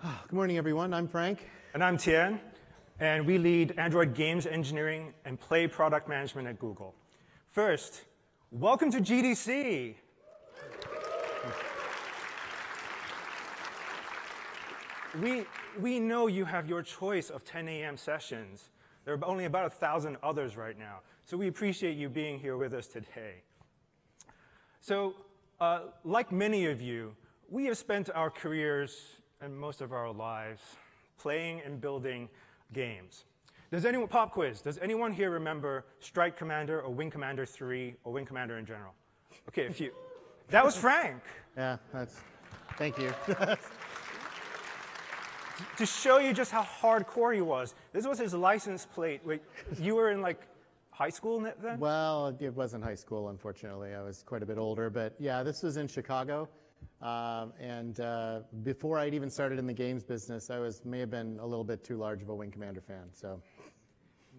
Good morning, everyone. I'm Frank. And I'm Tian, and we lead Android games engineering and Play product management at Google. First, welcome to GDC. We know you have your choice of 10 a.m. sessions. There are only about 1,000 others right now, so we appreciate you being here with us today. So, like many of you, we have spent our careers and most of our lives playing and building games. Pop quiz, does anyone here remember Strike Commander or Wing Commander 3 or Wing Commander in general? Okay, a few. That was Frank. Yeah, thank you. To show you just how hardcore he was, this was his license plate. Wait, you were in like high school then? Well, it wasn't high school, unfortunately. I was quite a bit older, but yeah, this was in Chicago. Before I'd even started in the games business, I may have been a little bit too large of a Wing Commander fan. So,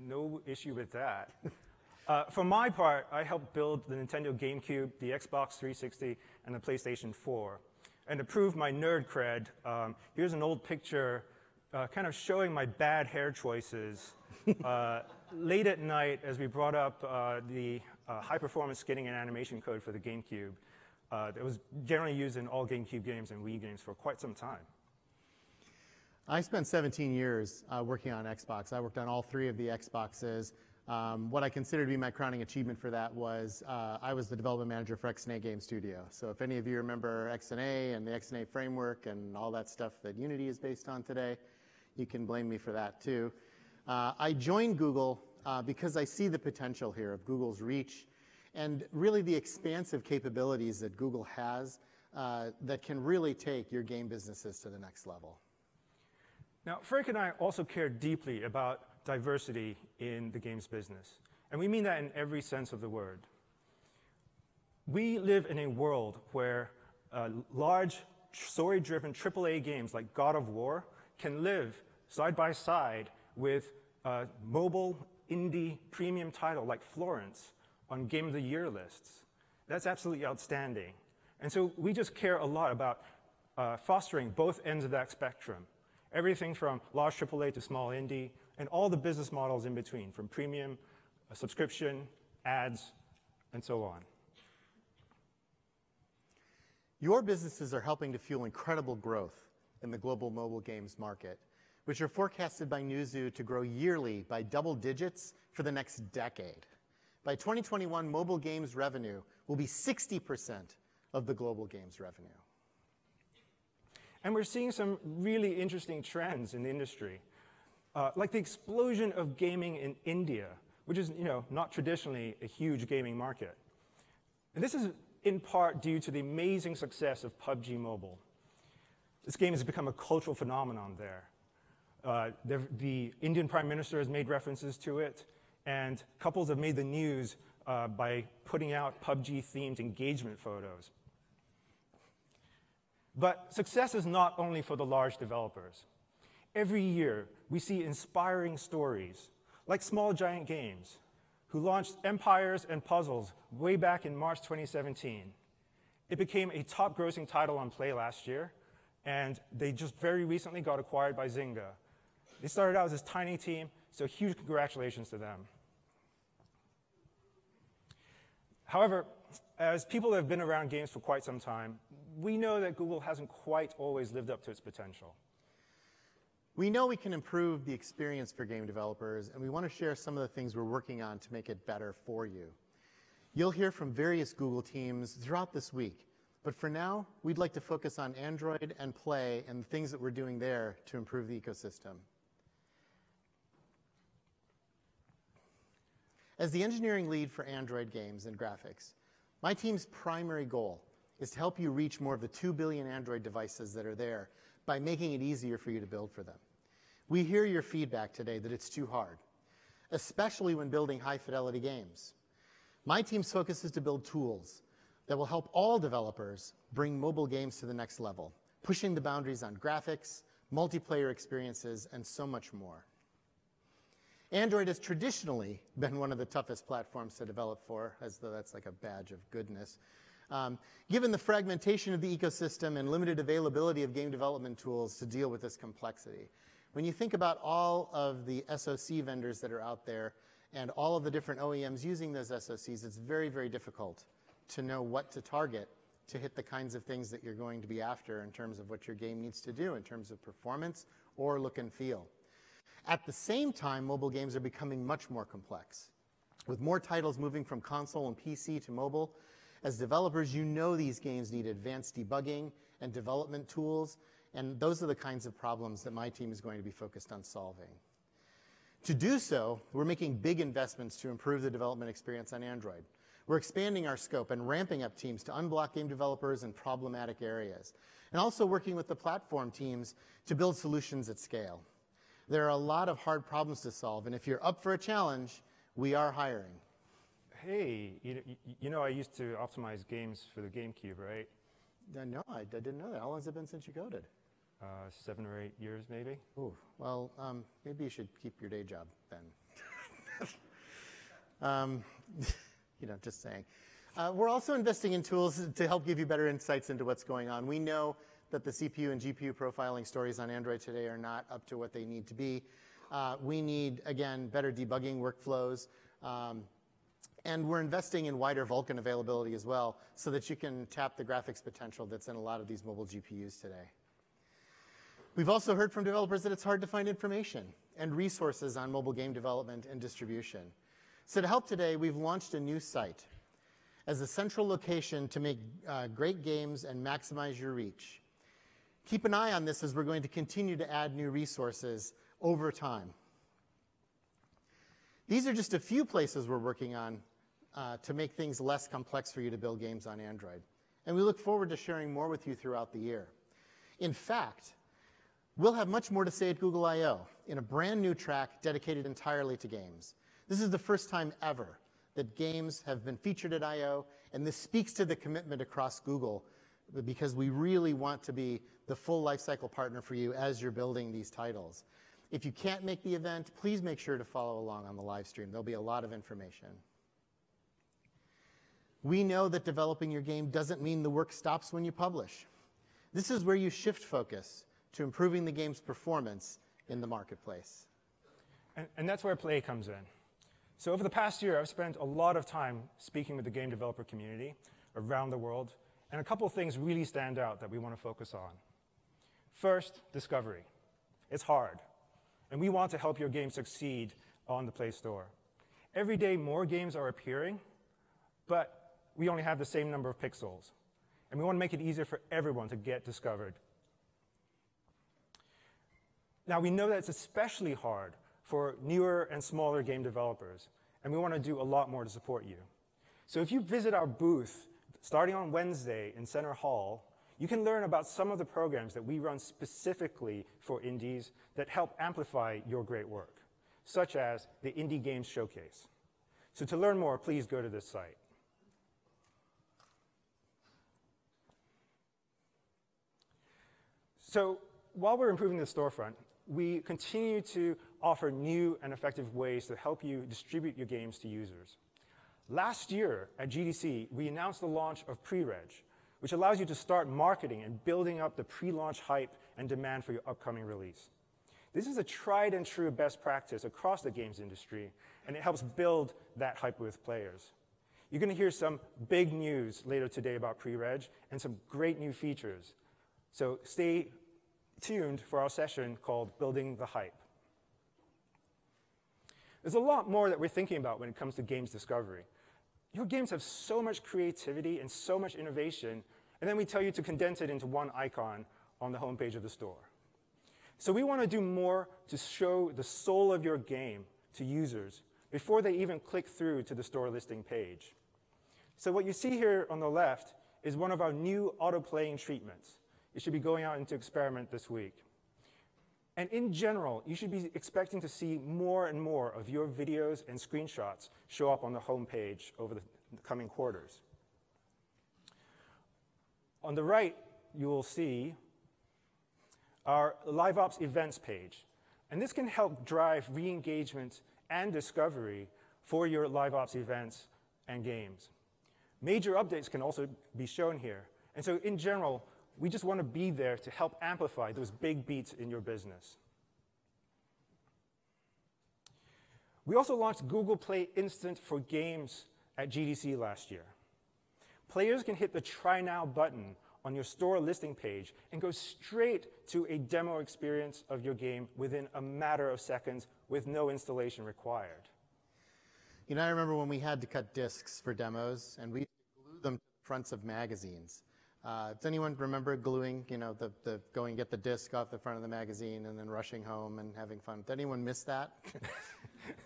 no issue with that. For my part, I helped build the Nintendo GameCube, the Xbox 360, and the PlayStation 4. And to prove my nerd cred, here's an old picture kind of showing my bad hair choices late at night as we brought up the high-performance skinning and animation code for the GameCube. That was generally used in all GameCube games and Wii games for quite some time. I spent 17 years working on Xbox. I worked on all 3 of the Xboxes. What I consider to be my crowning achievement for that was I was the development manager for XNA Game Studio. So if any of you remember XNA and the XNA framework and all that stuff that Unity is based on today, you can blame me for that too. I joined Google because I see the potential here of Google's reach and really the expansive capabilities that Google has that can really take your game businesses to the next level. Now, Frank and I also care deeply about diversity in the games business. And we mean that in every sense of the word. We live in a world where large, story-driven AAA games like God of War can live side by side with a mobile indie premium title like Florence on Game of the Year lists. That's absolutely outstanding. And so we just care a lot about fostering both ends of that spectrum. Everything from large AAA to small indie, and all the business models in between, from premium, subscription, ads, and so on. Your businesses are helping to fuel incredible growth in the global mobile games market, which are forecasted by Newzoo to grow yearly by double digits for the next decade. By 2021, mobile games revenue will be 60% of the global games revenue. And we're seeing some really interesting trends in the industry, like the explosion of gaming in India, which is not traditionally a huge gaming market. And this is in part due to the amazing success of PUBG Mobile. This game has become a cultural phenomenon there. The Indian Prime Minister has made references to it, and couples have made the news by putting out PUBG-themed engagement photos. But success is not only for the large developers. Every year, we see inspiring stories, like Small Giant Games, who launched Empires and Puzzles way back in March 2017. It became a top-grossing title on Play last year, and they just very recently got acquired by Zynga. They started out as this tiny team, so huge congratulations to them. However, as people that have been around games for quite some time, we know that Google hasn't quite always lived up to its potential. We know we can improve the experience for game developers, and we want to share some of the things we're working on to make it better for you. You'll hear from various Google teams throughout this week, but for now, we'd like to focus on Android and Play and the things that we're doing there to improve the ecosystem. As the engineering lead for Android games and graphics, my team's primary goal is to help you reach more of the 2 billion Android devices that are there by making it easier for you to build for them. We hear your feedback today that it's too hard, especially when building high-fidelity games. My team's focus is to build tools that will help all developers bring mobile games to the next level, pushing the boundaries on graphics, multiplayer experiences, and so much more. Android has traditionally been one of the toughest platforms to develop for, as though that's like a badge of goodness. given the fragmentation of the ecosystem and limited availability of game development tools to deal with this complexity. When you think about all of the SoC vendors that are out there and all of the different OEMs using those SoCs, it's very, very difficult to know what to target to hit the kinds of things that you're going to be after in terms of what your game needs to do in terms of performance or look and feel. At the same time, mobile games are becoming much more complex. With more titles moving from console and PC to mobile, as developers, you know these games need advanced debugging and development tools, and those are the kinds of problems that my team is going to be focused on solving. To do so, we're making big investments to improve the development experience on Android. We're expanding our scope and ramping up teams to unblock game developers in problematic areas, and also working with the platform teams to build solutions at scale. There are a lot of hard problems to solve, and if you're up for a challenge, we are hiring. Hey, you know I used to optimize games for the GameCube, right? No, I didn't know that. How long has it been since you coded? 7 or 8 years, maybe. Ooh, well, maybe you should keep your day job then. Just saying. We're also investing in tools to help give you better insights into what's going on. We know that the CPU and GPU profiling stories on Android today are not up to what they need to be. We need, again, better debugging workflows. And we're investing in wider Vulkan availability as well so that you can tap the graphics potential that's in a lot of these mobile GPUs today. We've also heard from developers that it's hard to find information and resources on mobile game development and distribution. So to help today, we've launched a new site as a central location to make great games and maximize your reach. Keep an eye on this as we're going to continue to add new resources over time. These are just a few places we're working on to make things less complex for you to build games on Android. And we look forward to sharing more with you throughout the year. In fact, we'll have much more to say at Google I/O in a brand new track dedicated entirely to games. This is the first time ever that games have been featured at I/O, and this speaks to the commitment across Google because we really want to be the full lifecycle partner for you as you're building these titles. If you can't make the event, please make sure to follow along on the live stream. There'll be a lot of information. We know that developing your game doesn't mean the work stops when you publish. This is where you shift focus to improving the game's performance in the marketplace. And that's where play comes in. So over the past year, I've spent a lot of time speaking with the game developer community around the world, and a couple of things really stand out that we want to focus on. First, discovery. It's hard, and we want to help your game succeed on the Play Store. Every day, more games are appearing, but we only have the same number of pixels, and we want to make it easier for everyone to get discovered. Now, we know that it's especially hard for newer and smaller game developers, and we want to do a lot more to support you. So if you visit our booth starting on Wednesday in Center Hall, you can learn about some of the programs that we run specifically for indies that help amplify your great work, such as the Indie Games Showcase. So to learn more, please go to this site. So while we're improving the storefront, we continue to offer new and effective ways to help you distribute your games to users. Last year at GDC, we announced the launch of Pre-Reg, which allows you to start marketing and building up the pre-launch hype and demand for your upcoming release. This is a tried and true best practice across the games industry, and it helps build that hype with players. You're going to hear some big news later today about Pre-Reg and some great new features. So stay tuned for our session called Building the Hype. There's a lot more that we're thinking about when it comes to games discovery. Your games have so much creativity and so much innovation, and then we tell you to condense it into one icon on the homepage of the store. So we want to do more to show the soul of your game to users before they even click through to the store listing page. So what you see here on the left is one of our new auto-playing treatments. It should be going out into experiment this week. And in general, you should be expecting to see more and more of your videos and screenshots show up on the home page over the coming quarters. On the right, you will see our LiveOps events page. And this can help drive re-engagement and discovery for your LiveOps events and games. Major updates can also be shown here. And so in general, we just want to be there to help amplify those big beats in your business. We also launched Google Play Instant for games at GDC last year. Players can hit the Try Now button on your store listing page and go straight to a demo experience of your game within a matter of seconds with no installation required. You know, I remember when we had to cut discs for demos, and we glued them to the fronts of magazines. Does anyone remember gluing, you know, the going get the disc off the front of the magazine and then rushing home and having fun? Did anyone miss that?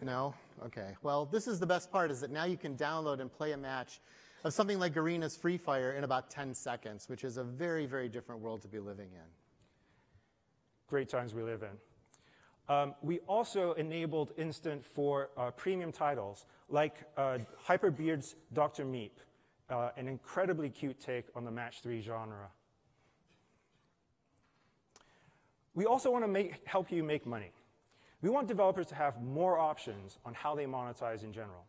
No? Okay. Well, this is the best part, is that now you can download and play a match of something like Garena's Free Fire in about 10 seconds, which is a very, very different world to be living in. Great times we live in. We also enabled Instant for premium titles, like Hyperbeard's Dr. Meep, an incredibly cute take on the Match 3 genre. We also want to help you make money. We want developers to have more options on how they monetize in general.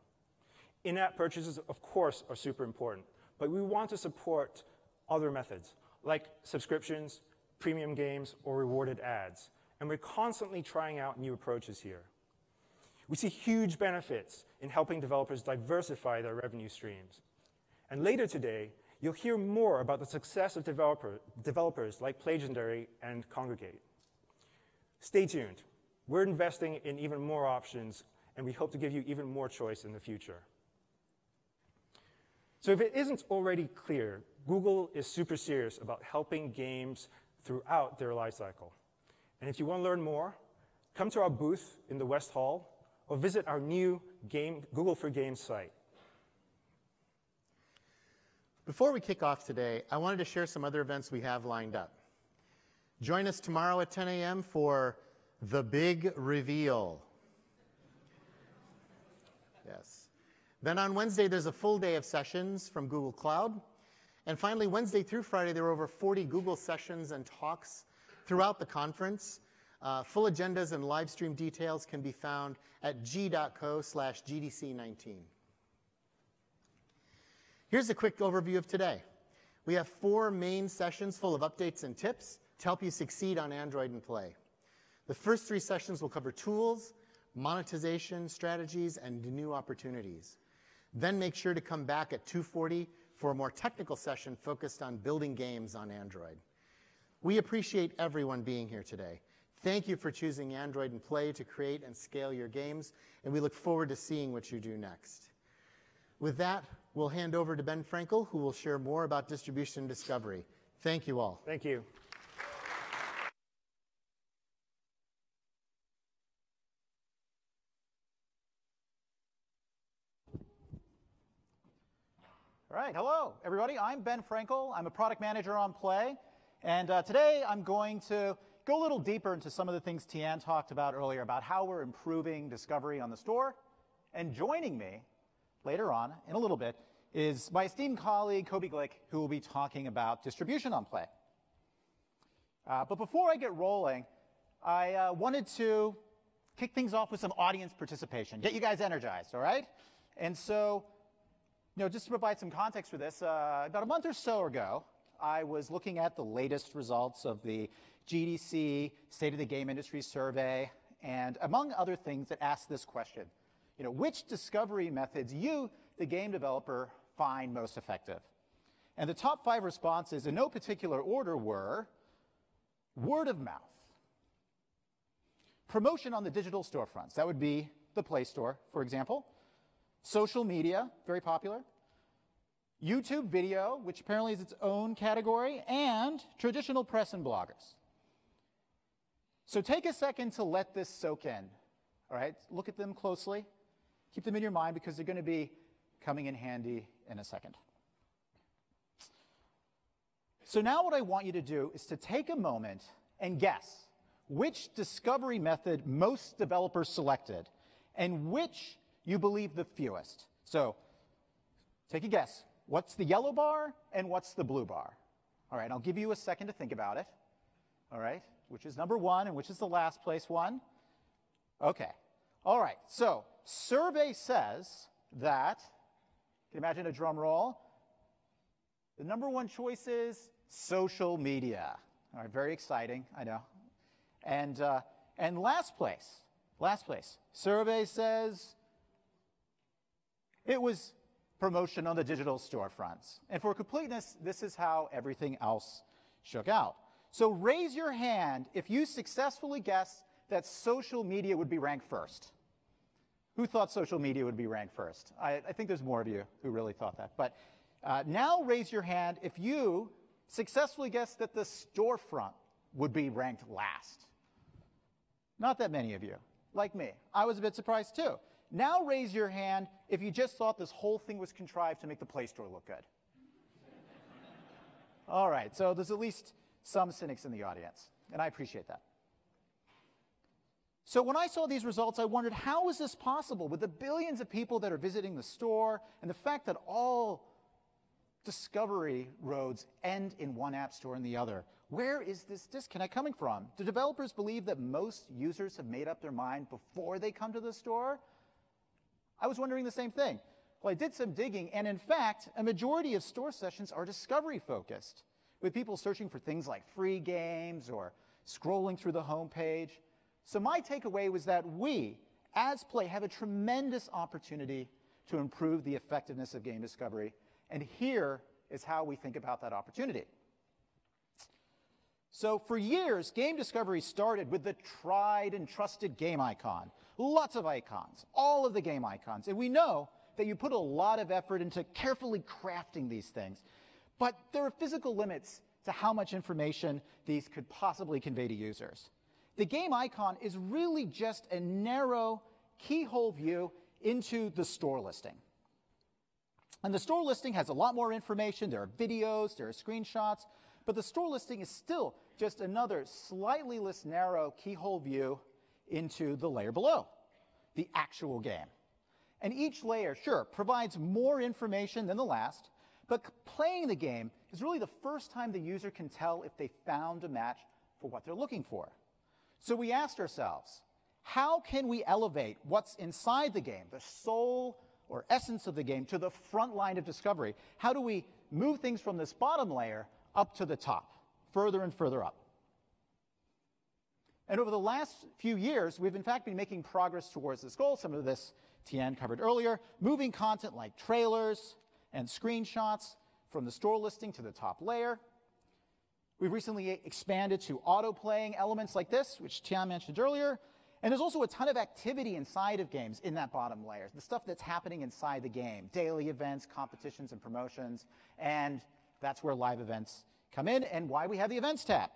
In-app purchases, of course, are super important, but we want to support other methods, like subscriptions, premium games, or rewarded ads. And we're constantly trying out new approaches here. We see huge benefits in helping developers diversify their revenue streams. And later today, you'll hear more about the success of developers like Plagendary and Congregate. Stay tuned. We're investing in even more options, and we hope to give you even more choice in the future. So if it isn't already clear, Google is super serious about helping games throughout their lifecycle. And if you want to learn more, come to our booth in the West Hall or visit our new Google for Games site. Before we kick off today, I wanted to share some other events we have lined up. Join us tomorrow at 10 a.m. for The Big Reveal. Yes. Then on Wednesday, there's a full day of sessions from Google Cloud. And finally, Wednesday through Friday, there are over 40 Google sessions and talks throughout the conference. Full agendas and live stream details can be found at g.co/GDC19. Here's a quick overview of today. We have 4 main sessions full of updates and tips to help you succeed on Android and Play. The first 3 sessions will cover tools, monetization, strategies, and new opportunities. Then make sure to come back at 2:40 for a more technical session focused on building games on Android. We appreciate everyone being here today. Thank you for choosing Android and Play to create and scale your games, and we look forward to seeing what you do next. With that, we'll hand over to Ben Frankel, who will share more about distribution and discovery. Thank you all. Thank you. All right, hello, everybody. I'm Ben Frankel. I'm a product manager on Play. And today I'm going to go a little deeper into some of the things Tian talked about earlier about how we're improving discovery on the store. And joining me later on, in a little bit, is my esteemed colleague, Kobe Glick, who will be talking about distribution on Play. But before I get rolling, I wanted to kick things off with some audience participation, get you guys energized, all right? And so, just to provide some context for this, about a month or so ago, I was looking at the latest results of the GDC State of the Game Industry Survey, and among other things, it asked this question. Which discovery methods you, the game developer, find most effective? And the top 5 responses, in no particular order, were word of mouth, promotion on the digital storefronts, that would be the Play Store, for example, social media, very popular, YouTube video, which apparently is its own category, and traditional press and bloggers. So take a second to let this soak in, all right? Look at them closely. Keep them in your mind because they're going to be coming in handy in a second. So now what I want you to do is to take a moment and guess which discovery method most developers selected and which you believe the fewest. So take a guess. What's the yellow bar and what's the blue bar? All right, I'll give you a second to think about it. All right, which is number 1 and which is the last place one? Okay. All right, so survey says that, you can imagine a drum roll, The number one choice is social media. All right, very exciting, I know. And last place, survey says it was promotion on the digital storefronts. And for completeness, this is how everything else shook out. So raise your hand if you successfully guessed that social media would be ranked first. Who thought social media would be ranked first? I think there's more of you who really thought that. But now raise your hand if you successfully guessed that the storefront would be ranked last. Not that many of you, like me. I was a bit surprised too. Now raise your hand if you just thought this whole thing was contrived to make the Play Store look good. All right, so there's at least some cynics in the audience, and I appreciate that. So when I saw these results, I wondered, how is this possible with the billions of people that are visiting the store and the fact that all discovery roads end in one app store and the other? Where is this disconnect coming from? Do developers believe that most users have made up their mind before they come to the store? I was wondering the same thing. Well, I did some digging, and in fact, a majority of store sessions are discovery-focused, with people searching for things like free games or scrolling through the homepage. So my takeaway was that we, as Play, have a tremendous opportunity to improve the effectiveness of game discovery, and here is how we think about that opportunity. So for years, game discovery started with the tried and trusted game icon. Lots of icons, all of the game icons. And we know that you put a lot of effort into carefully crafting these things. But there are physical limits to how much information these could possibly convey to users. The game icon is really just a narrow keyhole view into the store listing. And the store listing has a lot more information. There are videos, there are screenshots, but the store listing is still just another slightly less narrow keyhole view into the layer below, the actual game. And each layer, sure, provides more information than the last, but playing the game is really the first time the user can tell if they found a match for what they're looking for. So we asked ourselves, how can we elevate what's inside the game, the soul or essence of the game, to the front line of discovery? How do we move things from this bottom layer up to the top, further and further up? And over the last few years, we've in fact been making progress towards this goal. Some of this Tian covered earlier, moving content like trailers and screenshots from the store listing to the top layer. We've recently expanded to auto-playing elements like this, which Tian mentioned earlier. And there's also a ton of activity inside of games in that bottom layer, the stuff that's happening inside the game, daily events, competitions, and promotions. And that's where live events come in and why we have the Events tab.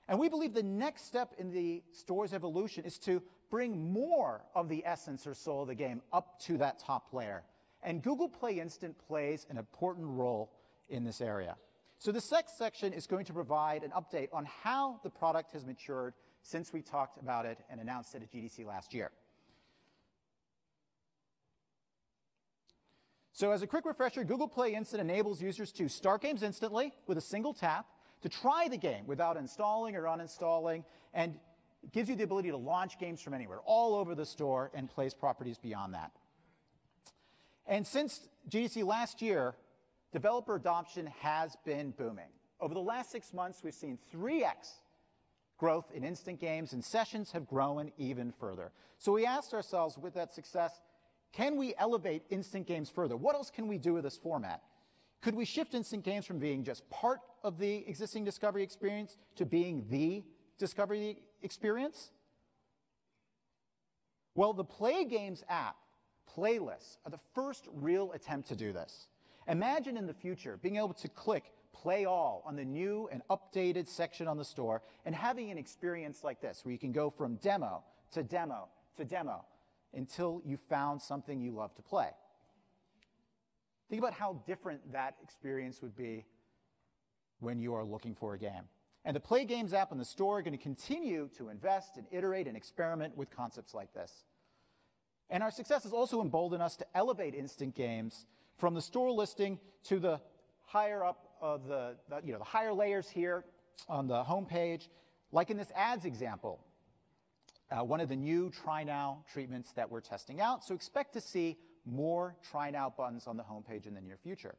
And we believe the next step in the store's evolution is to bring more of the essence or soul of the game up to that top layer. And Google Play Instant plays an important role in this area. So this next section is going to provide an update on how the product has matured since we talked about it and announced it at GDC last year. So as a quick refresher, Google Play Instant enables users to start games instantly with a single tap, to try the game without installing or uninstalling, and gives you the ability to launch games from anywhere, all over the store, and plays properties beyond that. And since GDC last year, developer adoption has been booming. Over the last 6 months, we've seen 3x growth in instant games, and sessions have grown even further. So we asked ourselves, with that success, can we elevate instant games further? What else can we do with this format? Could we shift instant games from being just part of the existing discovery experience to being the discovery experience? Well, the Play Games app, playlists, are the first real attempt to do this. Imagine in the future being able to click Play All on the new and updated section on the store and having an experience like this, where you can go from demo to demo to demo until you found something you love to play. Think about how different that experience would be when you are looking for a game. And the Play Games app in the store are going to continue to invest and iterate and experiment with concepts like this. And our success has also emboldened us to elevate instant games from the store listing to the higher up of the higher layers here on the home page, like in this ads example, one of the new Try Now treatments that we're testing out. So expect to see more Try Now buttons on the home page in the near future.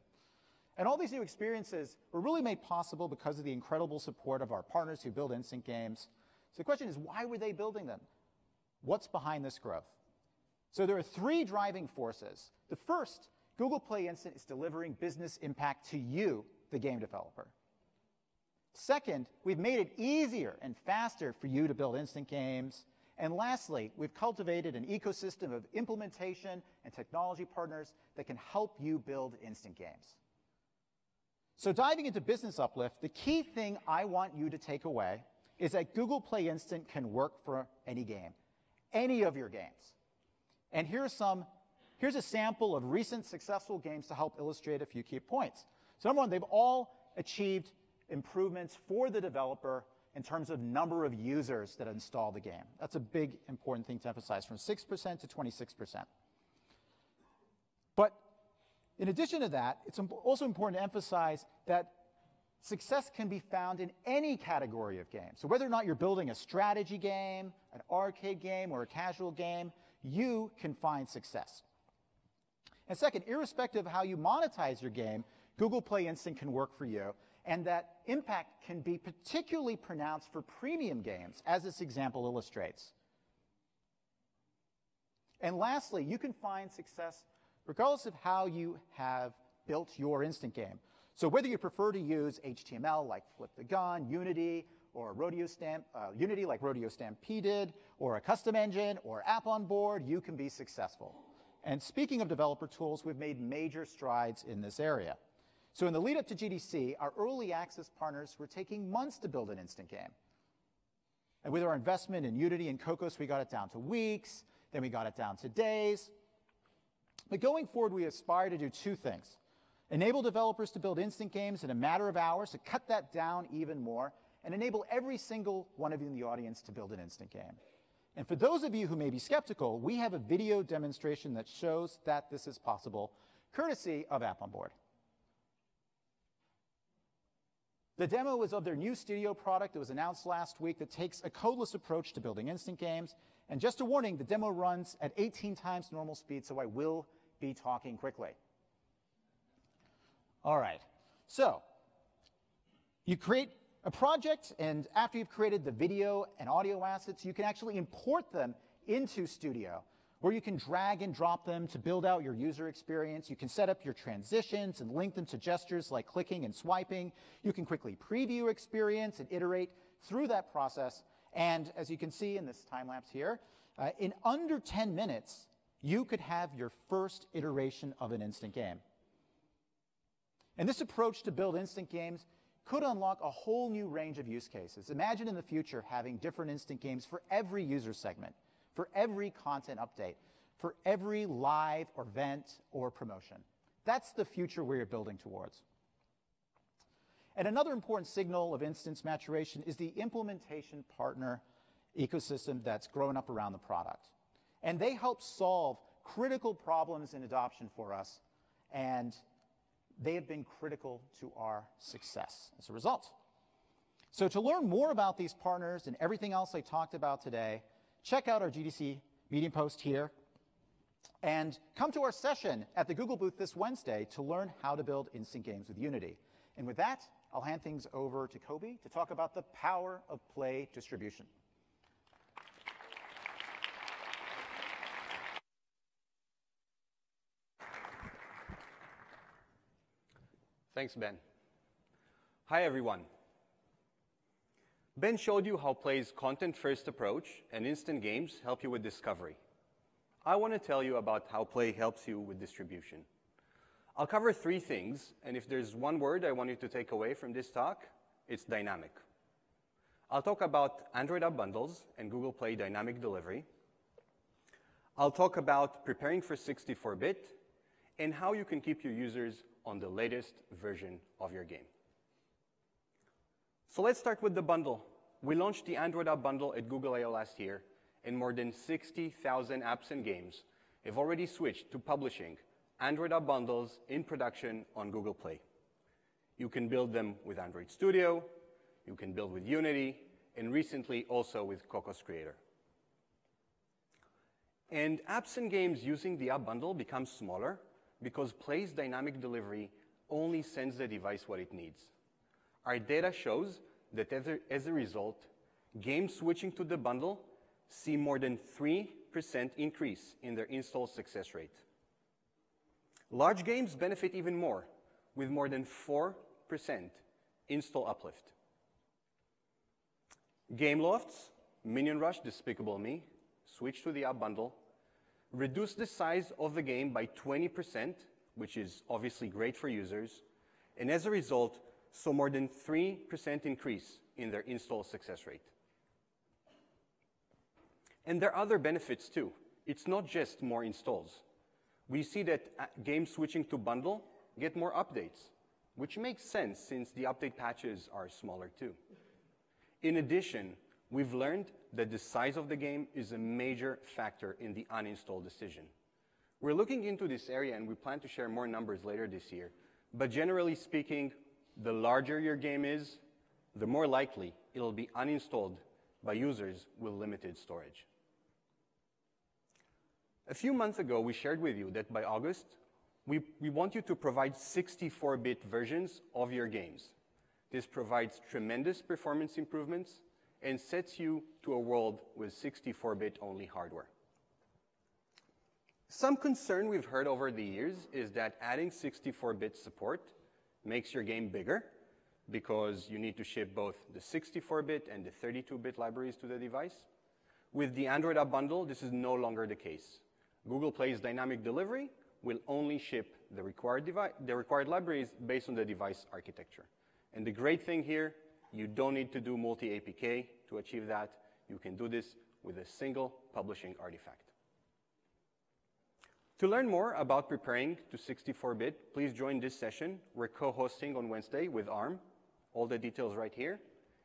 And all these new experiences were really made possible because of the incredible support of our partners who build instant games. So the question is, why were they building them? What's behind this growth? So there are three driving forces. The first, Google Play Instant is delivering business impact to you, the game developer. Second, we've made it easier and faster for you to build instant games. And lastly, we've cultivated an ecosystem of implementation and technology partners that can help you build instant games. So diving into business uplift, the key thing I want you to take away is that Google Play Instant can work for any game, any of your games. And here's a sample of recent successful games to help illustrate a few key points. So number one, they've all achieved improvements for the developer in terms of number of users that install the game. That's a big, important thing to emphasize, from 6% to 26%. But in addition to that, it's also important to emphasize that success can be found in any category of game. So whether or not you're building a strategy game, an arcade game, or a casual game, you can find success. And second, irrespective of how you monetize your game, Google Play Instant can work for you. And that impact can be particularly pronounced for premium games, as this example illustrates. And lastly, you can find success regardless of how you have built your instant game. So whether you prefer to use HTML like Flip the Gun, Unity, or Unity like Rodeo Stampede, or a custom engine, or app on board, you can be successful. And speaking of developer tools, we've made major strides in this area. So in the lead up to GDC, our early access partners were taking months to build an instant game. And with our investment in Unity and Cocos, we got it down to weeks, then we got it down to days. But going forward, we aspire to do two things. Enable developers to build instant games in a matter of hours, to cut that down even more, and enable every single one of you in the audience to build an instant game. And for those of you who may be skeptical, we have a video demonstration that shows that this is possible, courtesy of App on Board. The demo is of their new studio product that was announced last week that takes a codeless approach to building instant games. And just a warning, the demo runs at 18 times normal speed, so I will be talking quickly. All right, so you create a project, and after you've created the video and audio assets, you can actually import them into Studio, where you can drag and drop them to build out your user experience. You can set up your transitions and link them to gestures like clicking and swiping. You can quickly preview experience and iterate through that process. And as you can see in this time lapse here, in under 10 minutes, you could have your first iteration of an instant game. And this approach to build instant games could unlock a whole new range of use cases. Imagine in the future having different instant games for every user segment, for every content update, for every live or event or promotion. That's the future we're building towards. And another important signal of instance maturation is the implementation partner ecosystem that's growing up around the product. And they help solve critical problems in adoption for us, and they have been critical to our success as a result. So to learn more about these partners and everything else I talked about today, check out our GDC Medium post here, and come to our session at the Google booth this Wednesday to learn how to build instant games with Unity. And with that, I'll hand things over to Kobe to talk about the power of play distribution. Thanks, Ben. Hi, everyone. Ben showed you how Play's content-first approach and instant games help you with discovery. I want to tell you about how Play helps you with distribution. I'll cover three things, and if there's one word I want you to take away from this talk, it's dynamic. I'll talk about Android app bundles and Google Play dynamic delivery. I'll talk about preparing for 64-bit and how you can keep your users on the latest version of your game. So let's start with the bundle. We launched the Android app bundle at Google I/O last year, and more than 60,000 apps and games have already switched to publishing Android app bundles in production on Google Play. You can build them with Android Studio, you can build with Unity, and recently also with Cocos Creator. And apps and games using the app bundle become smaller because Play's dynamic delivery only sends the device what it needs. Our data shows that as a result, games switching to the bundle see more than 3% increase in their install success rate. Large games benefit even more, with more than 4% install uplift. Gamelofts, Minion Rush, Despicable Me, switch to the app bundle, reduce the size of the game by 20%, which is obviously great for users, and as a result, saw more than 3% increase in their install success rate. And there are other benefits too. It's not just more installs. We see that games switching to bundle get more updates, which makes sense since the update patches are smaller too. In addition, we've learned that the size of the game is a major factor in the uninstall decision. We're looking into this area and we plan to share more numbers later this year. But generally speaking, the larger your game is, the more likely it'll be uninstalled by users with limited storage. A few months ago, we shared with you that by August, we want you to provide 64-bit versions of your games. This provides tremendous performance improvements and sets you to a world with 64-bit only hardware. Some concern we've heard over the years is that adding 64-bit support makes your game bigger because you need to ship both the 64-bit and the 32-bit libraries to the device. With the Android app bundle, this is no longer the case. Google Play's dynamic delivery will only ship the required libraries based on the device architecture. And the great thing here, you don't need to do multi-APK to achieve that. You can do this with a single publishing artifact. To learn more about preparing to 64-bit, please join this session. We're co-hosting on Wednesday with ARM. All the details right here.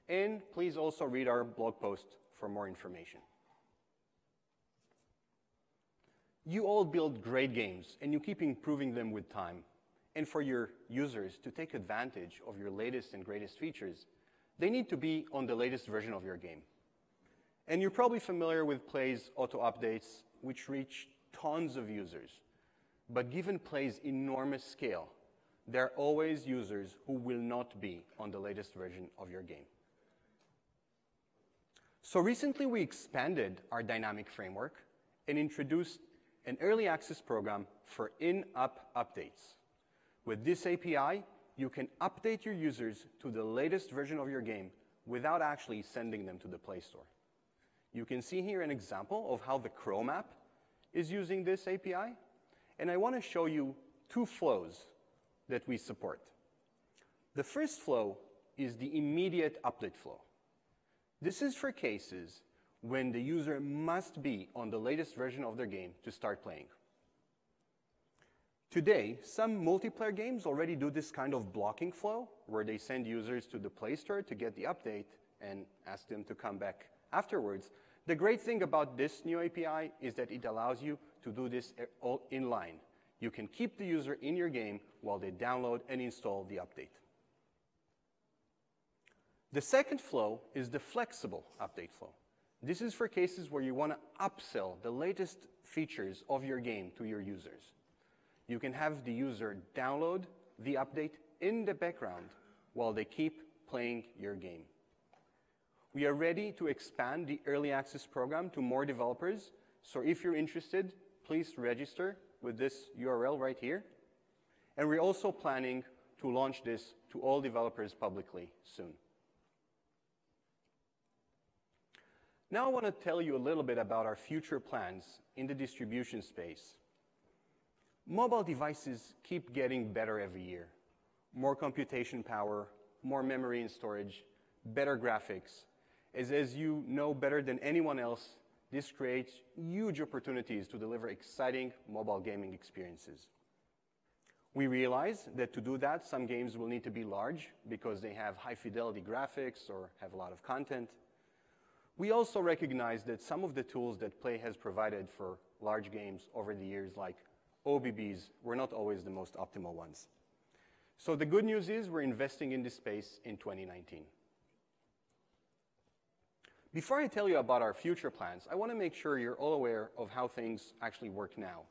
And please also read our blog post for more information. You all build great games, and you keep improving them with time. And for your users to take advantage of your latest and greatest features, they need to be on the latest version of your game. And you're probably familiar with Play's auto updates, which reach tons of users. But given Play's enormous scale, there are always users who will not be on the latest version of your game. So recently we expanded our dynamic framework and introduced an early access program for in-app updates. With this API, you can update your users to the latest version of your game without actually sending them to the Play Store. You can see here an example of how the Chrome app is using this API, and I want to show you two flows that we support. The first flow is the immediate update flow. This is for cases when the user must be on the latest version of their game to start playing. Today, some multiplayer games already do this kind of blocking flow, where they send users to the Play Store to get the update and ask them to come back afterwards. The great thing about this new API is that it allows you to do this all in line. You can keep the user in your game while they download and install the update. The second flow is the flexible update flow. This is for cases where you want to upsell the latest features of your game to your users. You can have the user download the update in the background while they keep playing your game. We are ready to expand the early access program to more developers, so if you're interested, please register with this URL right here. And we're also planning to launch this to all developers publicly soon. Now I want to tell you a little bit about our future plans in the distribution space. Mobile devices keep getting better every year. More computation power, more memory and storage, better graphics. As you know better than anyone else, this creates huge opportunities to deliver exciting mobile gaming experiences. We realize that to do that, some games will need to be large because they have high-fidelity graphics or have a lot of content. We also recognize that some of the tools that Play has provided for large games over the years, like OBBs, were not always the most optimal ones. So the good news is we're investing in this space in 2019. Before I tell you about our future plans, I want to make sure you're all aware of how things actually work now,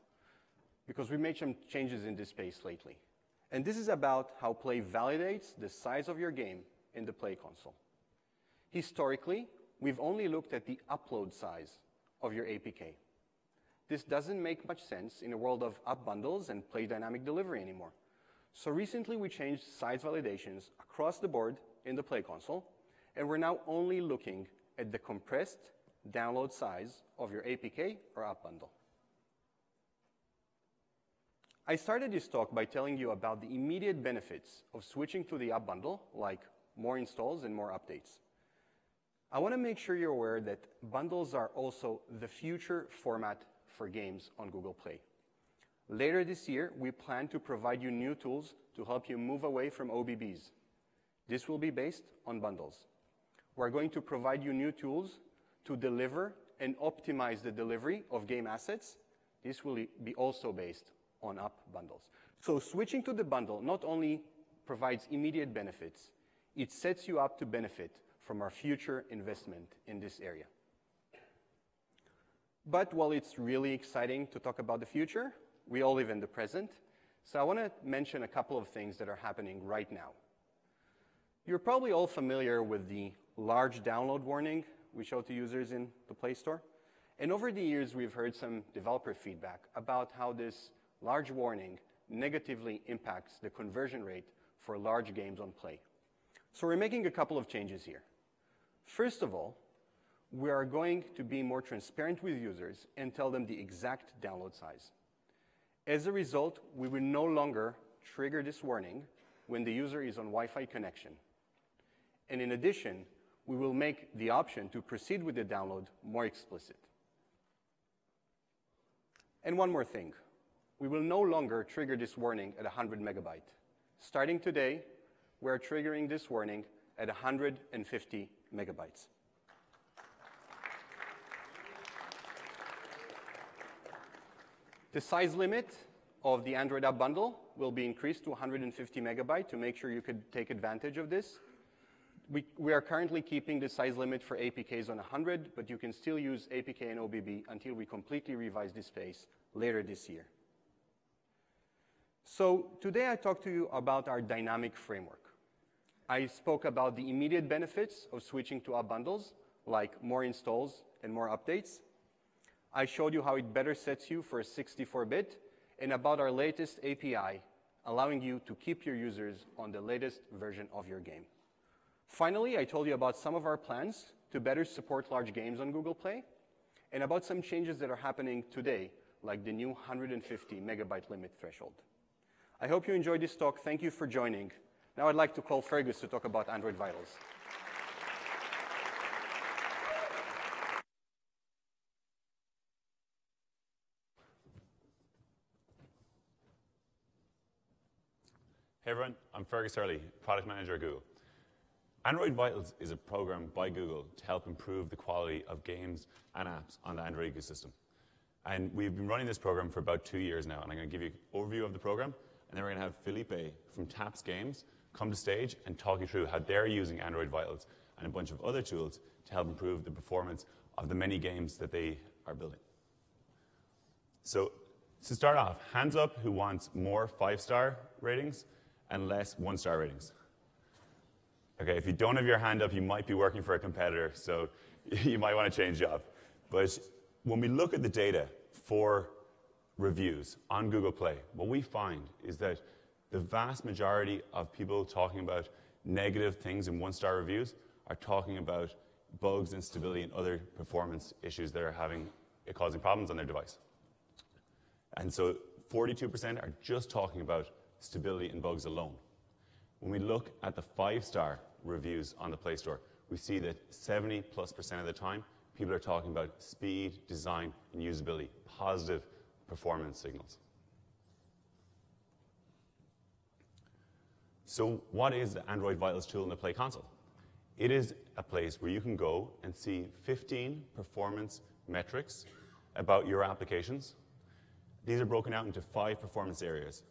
because we made some changes in this space lately. And this is about how Play validates the size of your game in the Play console. Historically, we've only looked at the upload size of your APK. This doesn't make much sense in a world of up bundles and Play dynamic delivery anymore. So recently, we changed size validations across the board in the Play console, and we're now only looking at the compressed download size of your APK or up bundle. I started this talk by telling you about the immediate benefits of switching to the up bundle, like more installs and more updates. I want to make sure you're aware that bundles are also the future format for games on Google Play. Later this year, we plan to provide you new tools to help you move away from OBBs. This will be based on bundles. We're going to provide you new tools to deliver and optimize the delivery of game assets. This will be also based on up bundles. So switching to the bundle not only provides immediate benefits, it sets you up to benefit from our future investment in this area. But while it's really exciting to talk about the future, we all live in the present. So I want to mention a couple of things that are happening right now. You're probably all familiar with the large download warning we show to users in the Play Store. And over the years, we've heard some developer feedback about how this large warning negatively impacts the conversion rate for large games on Play. So we're making a couple of changes here. First of all, we are going to be more transparent with users and tell them the exact download size. As a result, we will no longer trigger this warning when the user is on Wi-Fi connection. And in addition, we will make the option to proceed with the download more explicit. And one more thing. We will no longer trigger this warning at 100 megabytes. Starting today, we're triggering this warning at 150 megabytes. The size limit of the Android app bundle will be increased to 150 megabytes to make sure you could take advantage of this. We are currently keeping the size limit for APKs on 100, but you can still use APK and OBB until we completely revise this space later this year. So today I talked to you about our dynamic framework. I spoke about the immediate benefits of switching to app bundles, like more installs and more updates. I showed you how it better sets you for a 64-bit, and about our latest API, allowing you to keep your users on the latest version of your game. Finally, I told you about some of our plans to better support large games on Google Play, and about some changes that are happening today, like the new 150 megabyte limit threshold. I hope you enjoyed this talk. Thank you for joining. Now I'd like to call Fergus to talk about Android Vitals. Hey everyone, I'm Fergus Hurley, Product Manager at Google. Android Vitals is a program by Google to help improve the quality of games and apps on the Android ecosystem. And we've been running this program for about 2 years now, and I'm going to give you an overview of the program, and then we're going to have Felipe from Taps Games come to stage and talk you through how they're using Android Vitals and a bunch of other tools to help improve the performance of the many games that they are building. So to start off, hands up who wants more 5-star ratings and less 1-star ratings. Okay, if you don't have your hand up, you might be working for a competitor, so you might want to change job. But when we look at the data for reviews on Google Play, what we find is that the vast majority of people talking about negative things in 1-star reviews are talking about bugs, instability, and other performance issues that are causing problems on their device. And so 42% are just talking about stability and bugs alone. When we look at the 5-star reviews on the Play Store, we see that 70+% of the time, people are talking about speed, design, and usability, positive performance signals. So what is the Android Vitals tool in the Play console? It is a place where you can go and see 15 performance metrics about your applications. These are broken out into 5 performance areas: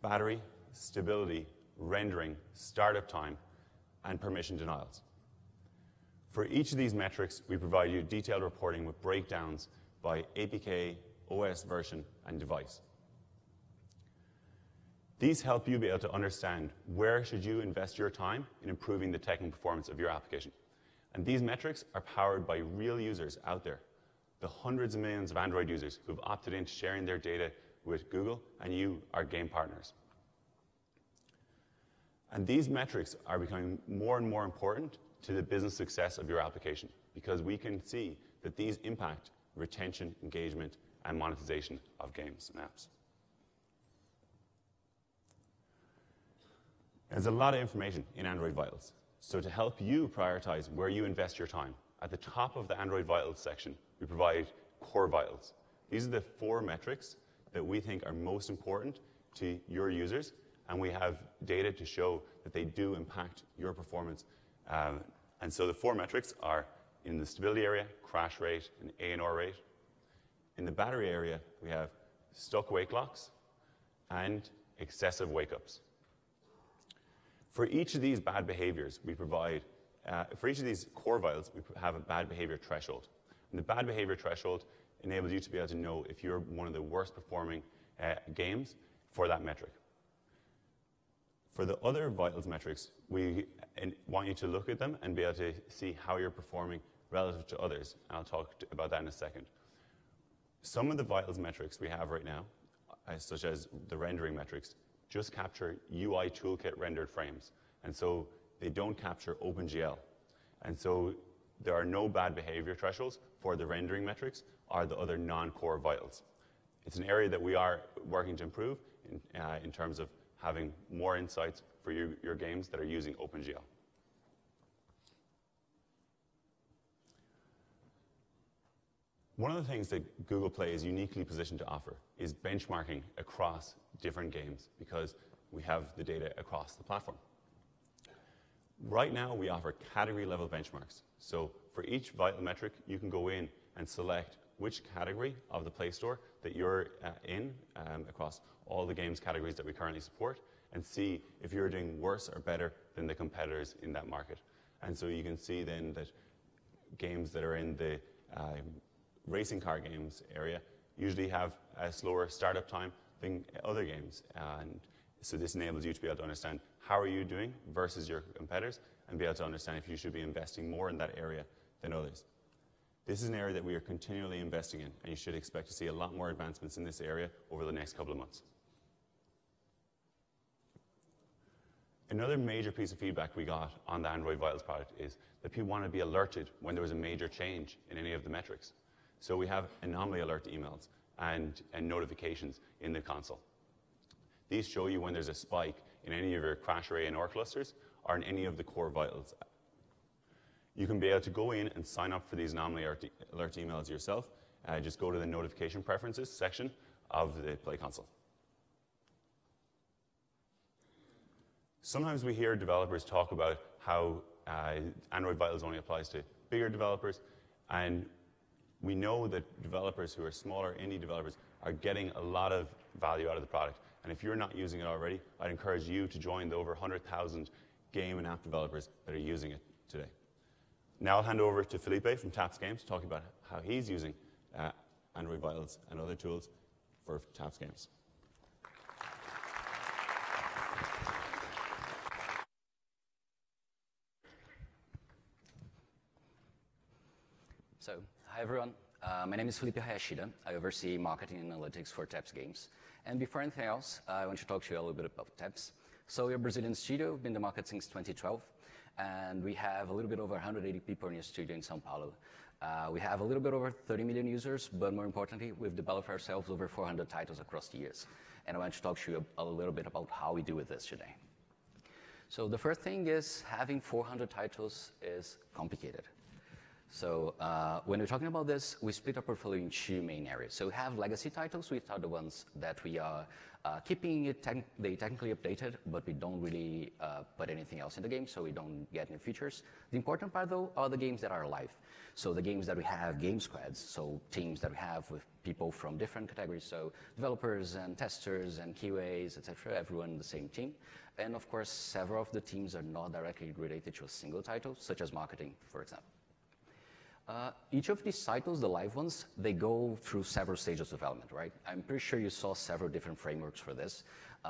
battery, stability, rendering, startup time, and permission denials. For each of these metrics, we provide you detailed reporting with breakdowns by APK, OS version, and device. These help you be able to understand where should you invest your time in improving the technical performance of your application. And these metrics are powered by real users out there, the hundreds of millions of Android users who've opted into sharing their data with Google, and you, our game partners. And these metrics are becoming more and more important to the business success of your application, because we can see that these impact retention, engagement, and monetization of games and apps. There's a lot of information in Android Vitals. So to help you prioritize where you invest your time, at the top of the Android Vitals section, we provide core vitals. These are the 4 metrics that we think are most important to your users, and we have data to show that they do impact your performance. And so the 4 metrics are in the stability area, crash rate, and ANR rate. In the battery area, we have stuck wake locks and excessive wake-ups. For each of these bad behaviors, we provide, for each of these core vitals, we have a bad behavior threshold. And the bad behavior threshold enables you to be able to know if you're one of the worst performing games for that metric. For the other vitals metrics, we want you to look at them and be able to see how you're performing relative to others. And I'll talk about that in a second. Some of the vitals metrics we have right now, such as the rendering metrics, just capture UI toolkit rendered frames. And so they don't capture OpenGL. And so there are no bad behavior thresholds for the rendering metrics or the other non-core vitals. It's an area that we are working to improve in terms of having more insights for your games that are using OpenGL. One of the things that Google Play is uniquely positioned to offer is benchmarking across different games, because we have the data across the platform. Right now, we offer category-level benchmarks. So for each vital metric, you can go in and select which category of the Play Store that you're in across all the games categories that we currently support, and see if you're doing worse or better than the competitors in that market. And so you can see then that games that are in the racing car games area usually have a slower startup time than other games. And so this enables you to be able to understand how are you doing versus your competitors, and be able to understand if you should be investing more in that area than others. This is an area that we are continually investing in, and you should expect to see a lot more advancements in this area over the next couple of months. Another major piece of feedback we got on the Android Vitals product is that people want to be alerted when there was a major change in any of the metrics. So we have anomaly alert emails and notifications in the console. These show you when there's a spike in any of your crash array and ANR clusters or in any of the core vitals. You can be able to go in and sign up for these anomaly alert emails yourself. Just go to the notification preferences section of the Play console. Sometimes we hear developers talk about how Android Vitals only applies to bigger developers, and we know that developers who are smaller, indie developers, are getting a lot of value out of the product. And if you're not using it already, I'd encourage you to join the over 100,000 game and app developers that are using it today. Now I'll hand over to Felipe from Taps Games to talk about how he's using Android Vitals and other tools for Taps Games. So, hi everyone. My name is Felipe Hayashida. I oversee marketing and analytics for Taps Games. And before anything else, I want to talk to you a little bit about Taps. So we're a Brazilian studio, we've been in the market since 2012, and we have a little bit over 180 people in the studio in São Paulo. We have a little bit over 30 million users, but more importantly, we've developed ourselves over 400 titles across the years. And I want to talk to you a little bit about how we do with this today. So the first thing is having 400 titles is complicated. So when we're talking about this, we split our portfolio in 2 main areas. So we have legacy titles, which are the ones that we are keeping it technically updated, but we don't really put anything else in the game, so we don't get new features. The important part, though, are the games that are live. So the games that we have game squads, so teams that we have with people from different categories, so developers and testers and QAs, etc., everyone in the same team. And of course, several of the teams are not directly related to a single title, such as marketing, for example. Each of these titles, the live ones, they go through several stages of development, right? I'm pretty sure you saw several different frameworks for this.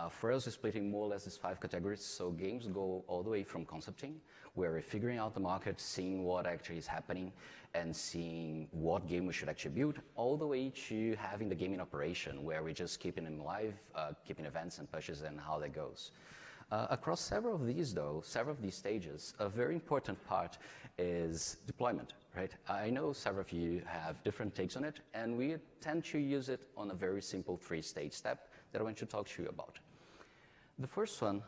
For us, we're splitting more or less these 5 categories. So games go all the way from concepting, where we're figuring out the market, seeing what actually is happening, and seeing what game we should actually build, all the way to having the game in operation, where we're just keeping them live, keeping events and pushes and how that goes. Across several of these, though, several of these stages, a very important part is deployment, right? I know several of you have different takes on it, and we tend to use it on a very simple 3-stage step that I want to talk to you about. The first one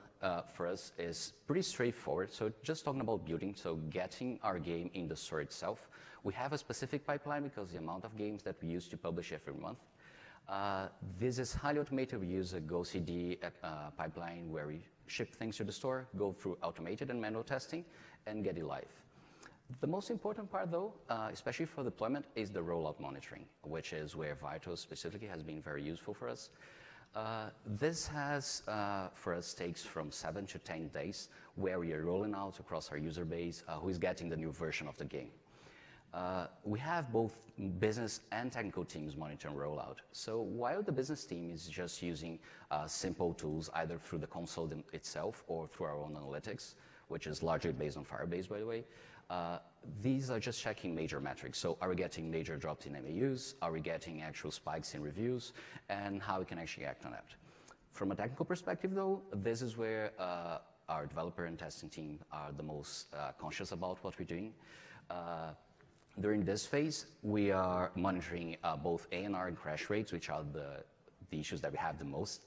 for us is pretty straightforward. So just talking about building, so getting our game in the store itself. We have a specific pipeline because the amount of games that we use to publish every month. This is highly automated. We use a GoCD pipeline where we ship things to the store, go through automated and manual testing, and get it live. The most important part, though, especially for deployment, is the rollout monitoring, which is where Vitals specifically has been very useful for us. This has, for us, takes from 7 to 10 days, where we are rolling out across our user base who is getting the new version of the game. We have both business and technical teams monitoring rollout. So while the business team is just using simple tools, either through the console itself or through our own analytics, which is largely based on Firebase, by the way, these are just checking major metrics. So are we getting major drops in MAUs? Are we getting actual spikes in reviews? And how we can actually act on that. From a technical perspective, though, this is where our developer and testing team are the most conscious about what we're doing. During this phase, we are monitoring both ANR and crash rates, which are the issues that we have the most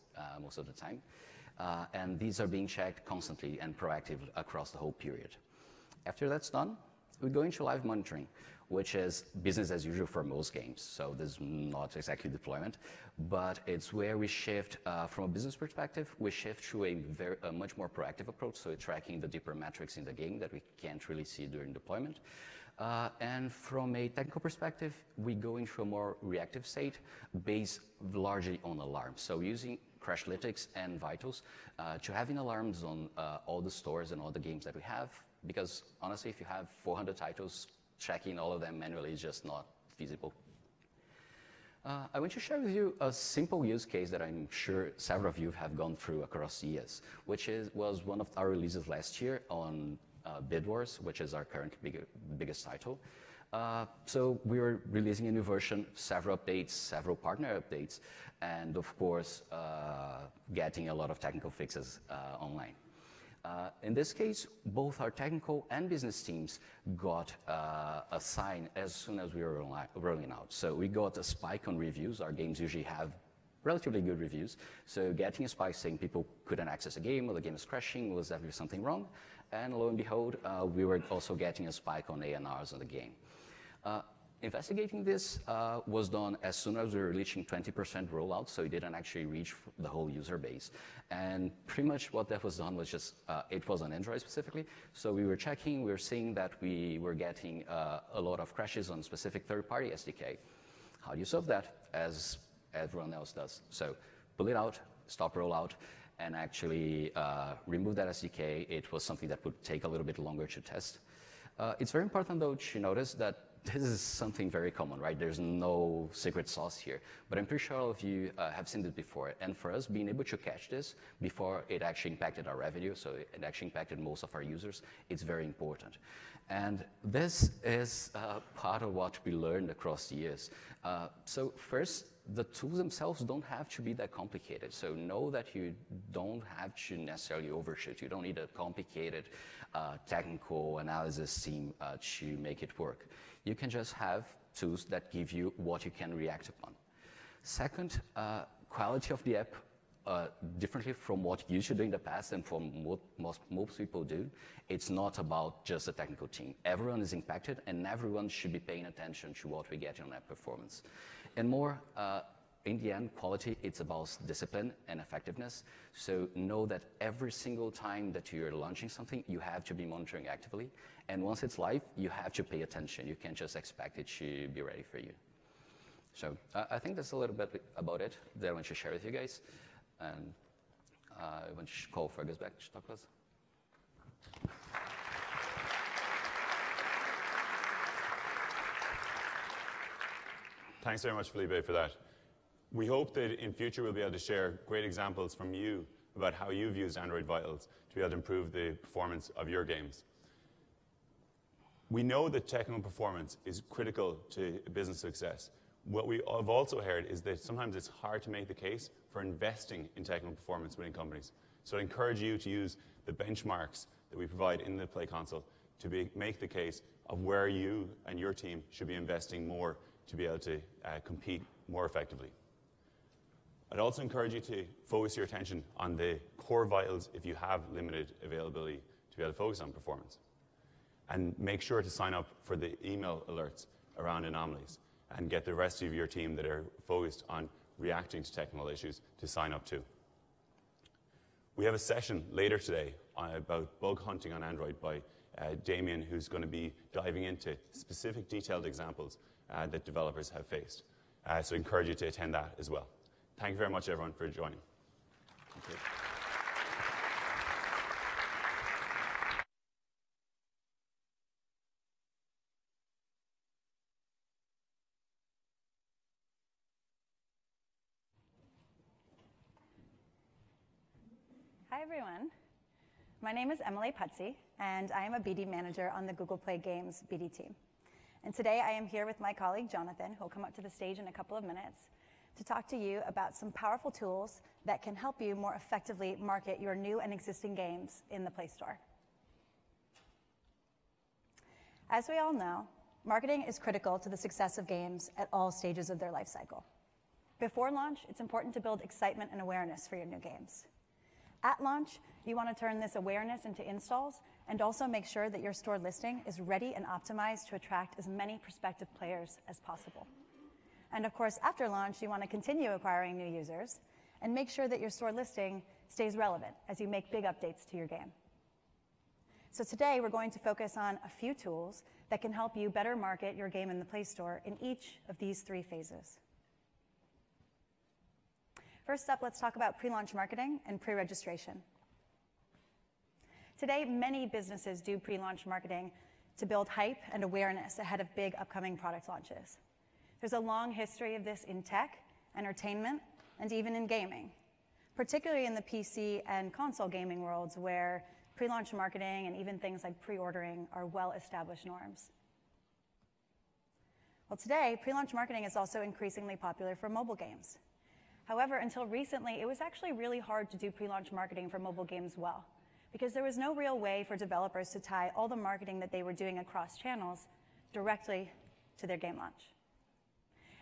of the time. And these are being checked constantly and proactively across the whole period. After that's done, we go into live monitoring, which is business as usual for most games. So this is not exactly deployment, but it's where we shift, from a business perspective, we shift to a much more proactive approach. So we're tracking the deeper metrics in the game that we can't really see during deployment. And from a technical perspective, we go into a more reactive state based largely on alarms. So using Crashlytics and Vitals to having alarms on all the stores and all the games that we have, because honestly, if you have 400 titles, checking all of them manually is just not feasible. I want to share with you a simple use case that I'm sure several of you have gone through across the years, which was one of our releases last year on Bid Wars, which is our current biggest title. So we were releasing a new version, several updates, several partner updates, and of course, getting a lot of technical fixes online. In this case, both our technical and business teams got a sign as soon as we were rolling out. So we got a spike on reviews. Our games usually have relatively good reviews. So getting a spike saying people couldn't access a game or the game is crashing, was definitely something wrong. And lo and behold, we were also getting a spike on ANRs on the game. Investigating this was done as soon as we were reaching 20% rollout, so it didn't actually reach the whole user base. And pretty much what that was done was just, it was on Android specifically, so we were checking, we were seeing that we were getting a lot of crashes on specific third-party SDK. How do you solve that? As everyone else does. So pull it out, stop rollout, and actually remove that SDK. It was something that would take a little bit longer to test. It's very important, though, to notice that this is something very common, right? There's no secret sauce here. But I'm pretty sure all of you have seen this before. And for us, being able to catch this before it actually impacted our revenue, so it actually impacted most of our users, it's very important. And this is part of what we learned across the years. So first, the tools themselves don't have to be that complicated. So know that you don't have to necessarily overshoot. You don't need a complicated technical analysis team to make it work. You can just have tools that give you what you can react upon. Second, quality of the app, differently from what you should do in the past and from what most people do, it's not about just the technical team. Everyone is impacted, and everyone should be paying attention to what we get on app performance. And more, in the end, quality, it's about discipline and effectiveness. So know that every single time that you're launching something, you have to be monitoring actively. And once it's live, you have to pay attention. You can't just expect it to be ready for you. So I think that's a little bit about it that I want to share with you guys. And I want to call Fergus back to talk to us. Thanks very much, Felipe, for that. We hope that in future we'll be able to share great examples from you about how you've used Android Vitals to be able to improve the performance of your games. We know that technical performance is critical to business success. What we have also heard is that sometimes it's hard to make the case for investing in technical performance within companies. So I encourage you to use the benchmarks that we provide in the Play Console to make the case of where you and your team should be investing more to be able to compete more effectively. I'd also encourage you to focus your attention on the core vitals if you have limited availability to be able to focus on performance. And make sure to sign up for the email alerts around anomalies and get the rest of your team that are focused on reacting to technical issues to sign up too. We have a session later today about bug hunting on Android by Damien, who's going to be diving into specific detailed examples that developers have faced. So I encourage you to attend that as well. Thank you very much, everyone, for joining. Thank you. Hi, everyone. My name is Emily Putzi, and I am a BD manager on the Google Play Games BD team. And today I am here with my colleague, Jonathan, who will come up to the stage in a couple of minutes to talk to you about some powerful tools that can help you more effectively market your new and existing games in the Play Store. As we all know, marketing is critical to the success of games at all stages of their life cycle. Before launch, it's important to build excitement and awareness for your new games. At launch, you want to turn this awareness into installs and also make sure that your store listing is ready and optimized to attract as many prospective players as possible. And of course, after launch, you want to continue acquiring new users and make sure that your store listing stays relevant as you make big updates to your game. So today, we're going to focus on a few tools that can help you better market your game in the Play Store in each of these three phases. First up, let's talk about pre-launch marketing and pre-registration. Today, many businesses do pre-launch marketing to build hype and awareness ahead of big upcoming product launches. There's a long history of this in tech, entertainment, and even in gaming, particularly in the PC and console gaming worlds where pre-launch marketing and even things like pre-ordering are well-established norms. Well, today, pre-launch marketing is also increasingly popular for mobile games. However, until recently, it was actually really hard to do pre-launch marketing for mobile games well, because there was no real way for developers to tie all the marketing that they were doing across channels directly to their game launch.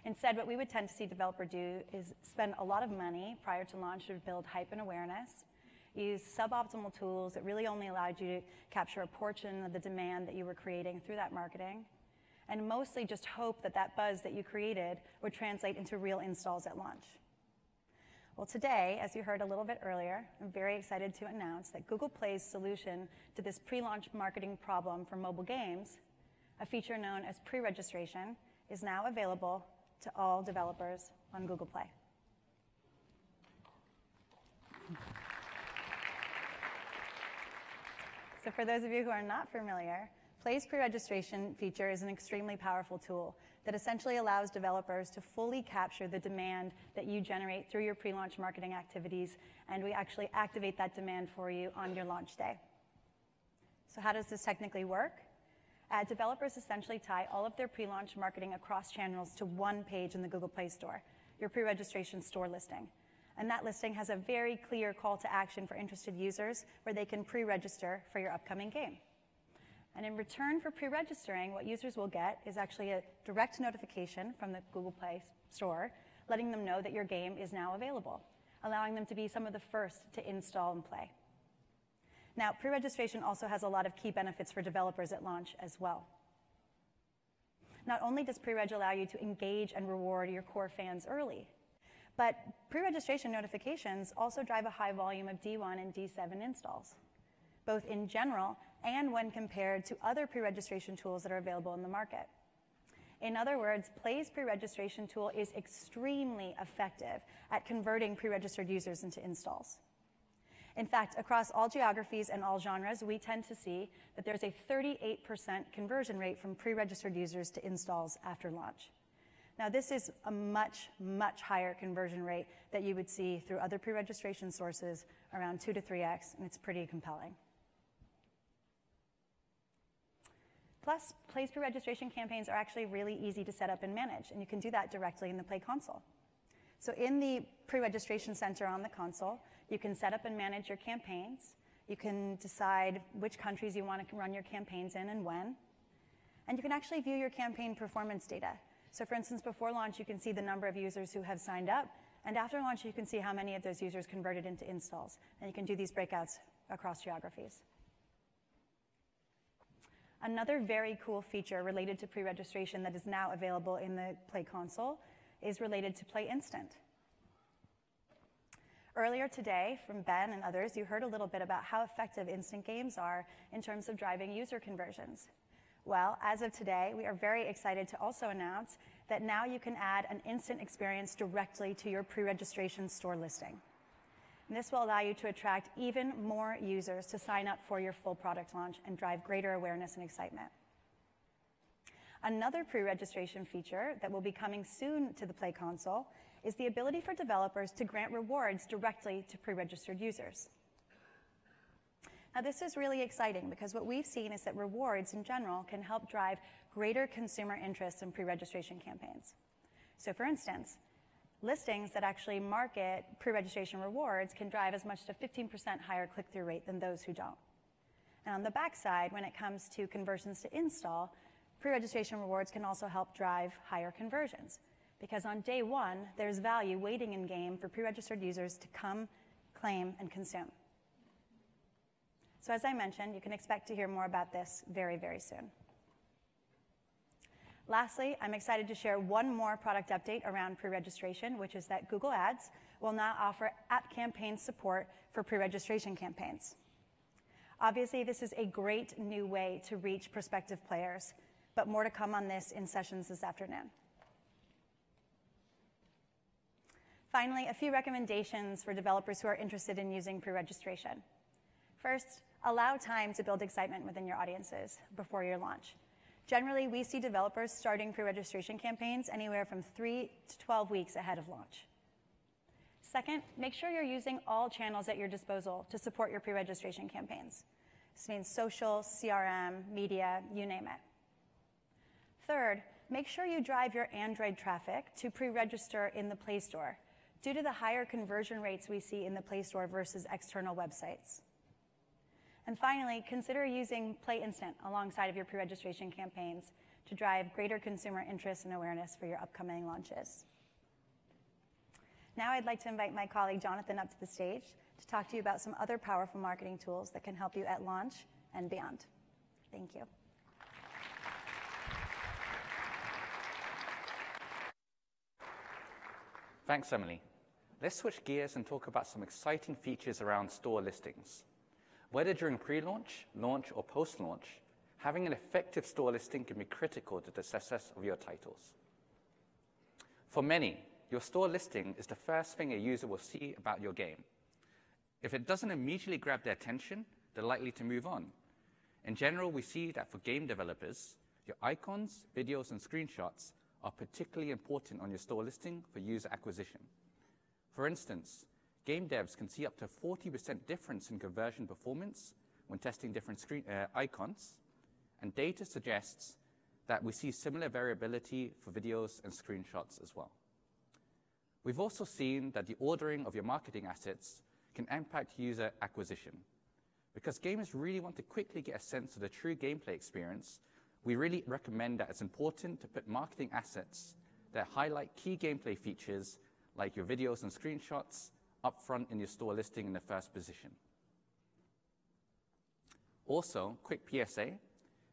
Instead, what we would tend to see developers do is spend a lot of money prior to launch to build hype and awareness, use suboptimal tools that really only allowed you to capture a portion of the demand that you were creating through that marketing, and mostly just hope that that buzz that you created would translate into real installs at launch. Well, today, as you heard a little bit earlier, I'm very excited to announce that Google Play's solution to this pre-launch marketing problem for mobile games, a feature known as pre-registration, is now available to all developers on Google Play. So for those of you who are not familiar, Play's pre-registration feature is an extremely powerful tool that essentially allows developers to fully capture the demand that you generate through your pre-launch marketing activities, and we actually activate that demand for you on your launch day. So how does this technically work? Developers essentially tie all of their pre-launch marketing across channels to one page in the Google Play Store, your pre-registration store listing. And that listing has a very clear call to action for interested users where they can pre-register for your upcoming game. And in return for pre-registering, what users will get is actually a direct notification from the Google Play Store letting them know that your game is now available, allowing them to be some of the first to install and play. Now, pre-registration also has a lot of key benefits for developers at launch as well. Not only does pre-reg allow you to engage and reward your core fans early, but pre-registration notifications also drive a high volume of D1 and D7 installs, both in general and when compared to other pre-registration tools that are available in the market. In other words, Play's pre-registration tool is extremely effective at converting pre-registered users into installs. In fact, across all geographies and all genres, we tend to see that there's a 38% conversion rate from pre-registered users to installs after launch. Now, this is a much, much higher conversion rate that you would see through other pre-registration sources, around 2 to 3x, and it's pretty compelling. Plus, Play's pre-registration campaigns are actually really easy to set up and manage, and you can do that directly in the Play console. So in the pre-registration center on the console, you can set up and manage your campaigns. You can decide which countries you want to run your campaigns in and when. And you can actually view your campaign performance data. So for instance, before launch, you can see the number of users who have signed up. And after launch, you can see how many of those users converted into installs. And you can do these breakouts across geographies. Another very cool feature related to pre-registration that is now available in the Play console is related to Play Instant. Earlier today, from Ben and others, you heard a little bit about how effective instant games are in terms of driving user conversions. Well, as of today, we are very excited to also announce that now you can add an instant experience directly to your pre-registration store listing. And this will allow you to attract even more users to sign up for your full product launch and drive greater awareness and excitement. Another pre-registration feature that will be coming soon to the Play console is the ability for developers to grant rewards directly to pre-registered users. Now, this is really exciting because what we've seen is that rewards in general can help drive greater consumer interest in pre-registration campaigns. So for instance, listings that actually market pre-registration rewards can drive as much as a 15% higher click-through rate than those who don't. And on the backside, when it comes to conversions to install, pre-registration rewards can also help drive higher conversions, because on day one, there's value waiting in game for pre-registered users to come, claim, and consume. So as I mentioned, you can expect to hear more about this very, very soon. Lastly, I'm excited to share one more product update around pre-registration, which is that Google Ads will now offer app campaign support for pre-registration campaigns. Obviously, this is a great new way to reach prospective players, but more to come on this in sessions this afternoon. Finally, a few recommendations for developers who are interested in using pre-registration. First, allow time to build excitement within your audiences before your launch. Generally, we see developers starting pre-registration campaigns anywhere from 3 to 12 weeks ahead of launch. Second, make sure you're using all channels at your disposal to support your pre-registration campaigns. This means social, CRM, media, you name it. Third, make sure you drive your Android traffic to pre-register in the Play Store due to the higher conversion rates we see in the Play Store versus external websites. And finally, consider using Play Instant alongside of your pre-registration campaigns to drive greater consumer interest and awareness for your upcoming launches. Now I'd like to invite my colleague Jonathan up to the stage to talk to you about some other powerful marketing tools that can help you at launch and beyond. Thank you. Thanks, Emily. Let's switch gears and talk about some exciting features around store listings. Whether during pre-launch, launch, or post-launch, having an effective store listing can be critical to the success of your titles. For many, your store listing is the first thing a user will see about your game. If it doesn't immediately grab their attention, they're likely to move on. In general, we see that for game developers, your icons, videos, and screenshots are particularly important on your store listing for user acquisition. For instance, game devs can see up to 40% difference in conversion performance when testing different icons, and data suggests that we see similar variability for videos and screenshots as well. We've also seen that the ordering of your marketing assets can impact user acquisition. Because gamers really want to quickly get a sense of the true gameplay experience, we really recommend that it's important to put marketing assets that highlight key gameplay features like your videos and screenshots up front in your store listing in the first position. Also, quick PSA,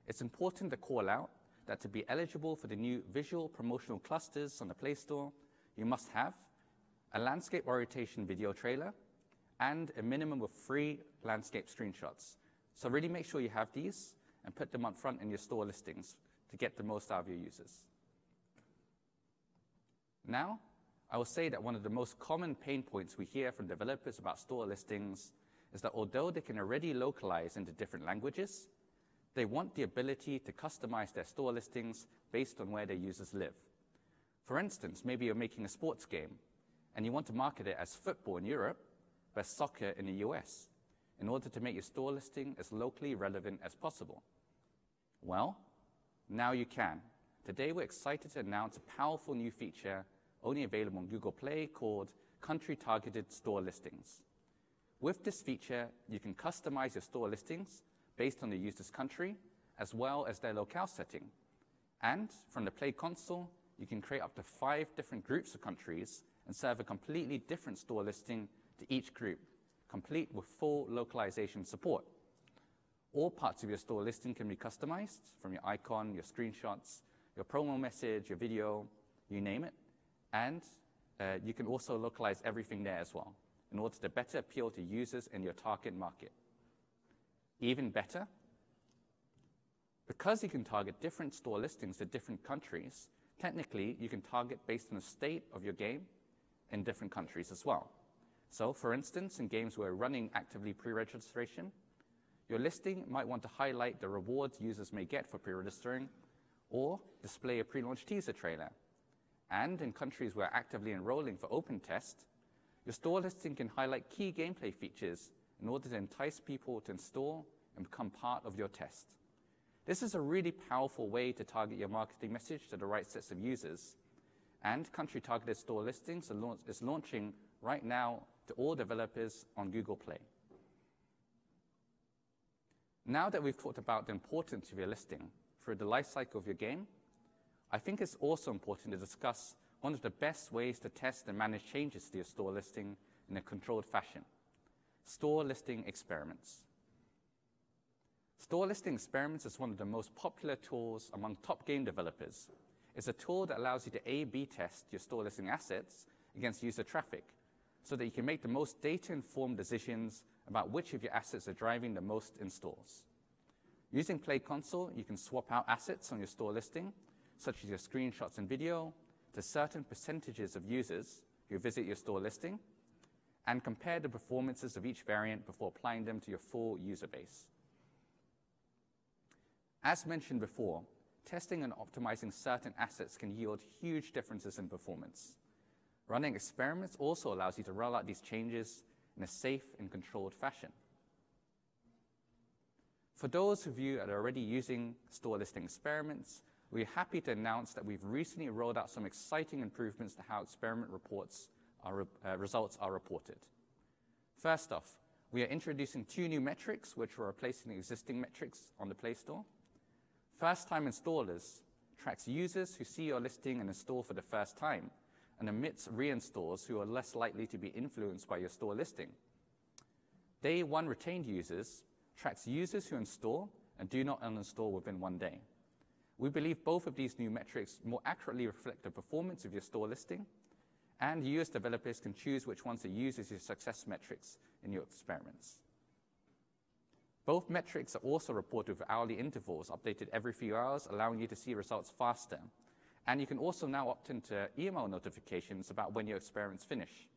it's important to call out that to be eligible for the new visual promotional clusters on the Play Store, you must have a landscape orientation video trailer and a minimum of 3 landscape screenshots. So really make sure you have these and put them up front in your store listings to get the most out of your users. Now, I will say that one of the most common pain points we hear from developers about store listings is that although they can already localize into different languages, they want the ability to customize their store listings based on where their users live. For instance, maybe you're making a sports game and you want to market it as football in Europe, but soccer in the US, in order to make your store listing as locally relevant as possible. Well, now you can. Today we're excited to announce a powerful new feature only available on Google Play called Country-Targeted Store Listings. With this feature, you can customize your store listings based on the user's country as well as their locale setting. And from the Play console, you can create up to 5 different groups of countries and serve a completely different store listing to each group, complete with full localization support. All parts of your store listing can be customized, from your icon, your screenshots, your promo message, your video, you name it. And you can also localize everything there as well, in order to better appeal to users in your target market. Even better, because you can target different store listings to different countries, technically you can target based on the state of your game in different countries as well. So, for instance, in games where running actively pre-registration, your listing might want to highlight the rewards users may get for pre-registering or display a pre-launch teaser trailer. And in countries where actively enrolling for open test, your store listing can highlight key gameplay features in order to entice people to install and become part of your test. This is a really powerful way to target your marketing message to the right sets of users. And country-targeted store listings is launching right now to all developers on Google Play. Now that we've talked about the importance of your listing through the life cycle of your game, I think it's also important to discuss one of the best ways to test and manage changes to your store listing in a controlled fashion: store listing experiments. Store listing experiments is one of the most popular tools among top game developers. It's a tool that allows you to A/B test your store listing assets against user traffic so that you can make the most data-informed decisions about which of your assets are driving the most installs. Using Play Console, you can swap out assets on your store listing, such as your screenshots and video, to certain percentages of users who visit your store listing, and compare the performances of each variant before applying them to your full user base. As mentioned before, testing and optimizing certain assets can yield huge differences in performance. Running experiments also allows you to roll out these changes in a safe and controlled fashion. For those of you that are already using store listing experiments, we're happy to announce that we've recently rolled out some exciting improvements to how experiment results are reported. First off, we are introducing 2 new metrics which are replacing the existing metrics on the Play Store. First-time installers tracks users who see your listing and install for the first time, and omits reinstalls who are less likely to be influenced by your store listing. Day 1 retained users tracks users who install and do not uninstall within 1 day. We believe both of these new metrics more accurately reflect the performance of your store listing, and you as developers can choose which ones to use as your success metrics in your experiments. Both metrics are also reported with hourly intervals, updated every few hours, allowing you to see results faster. And you can also now opt into email notifications about when your experiments finish.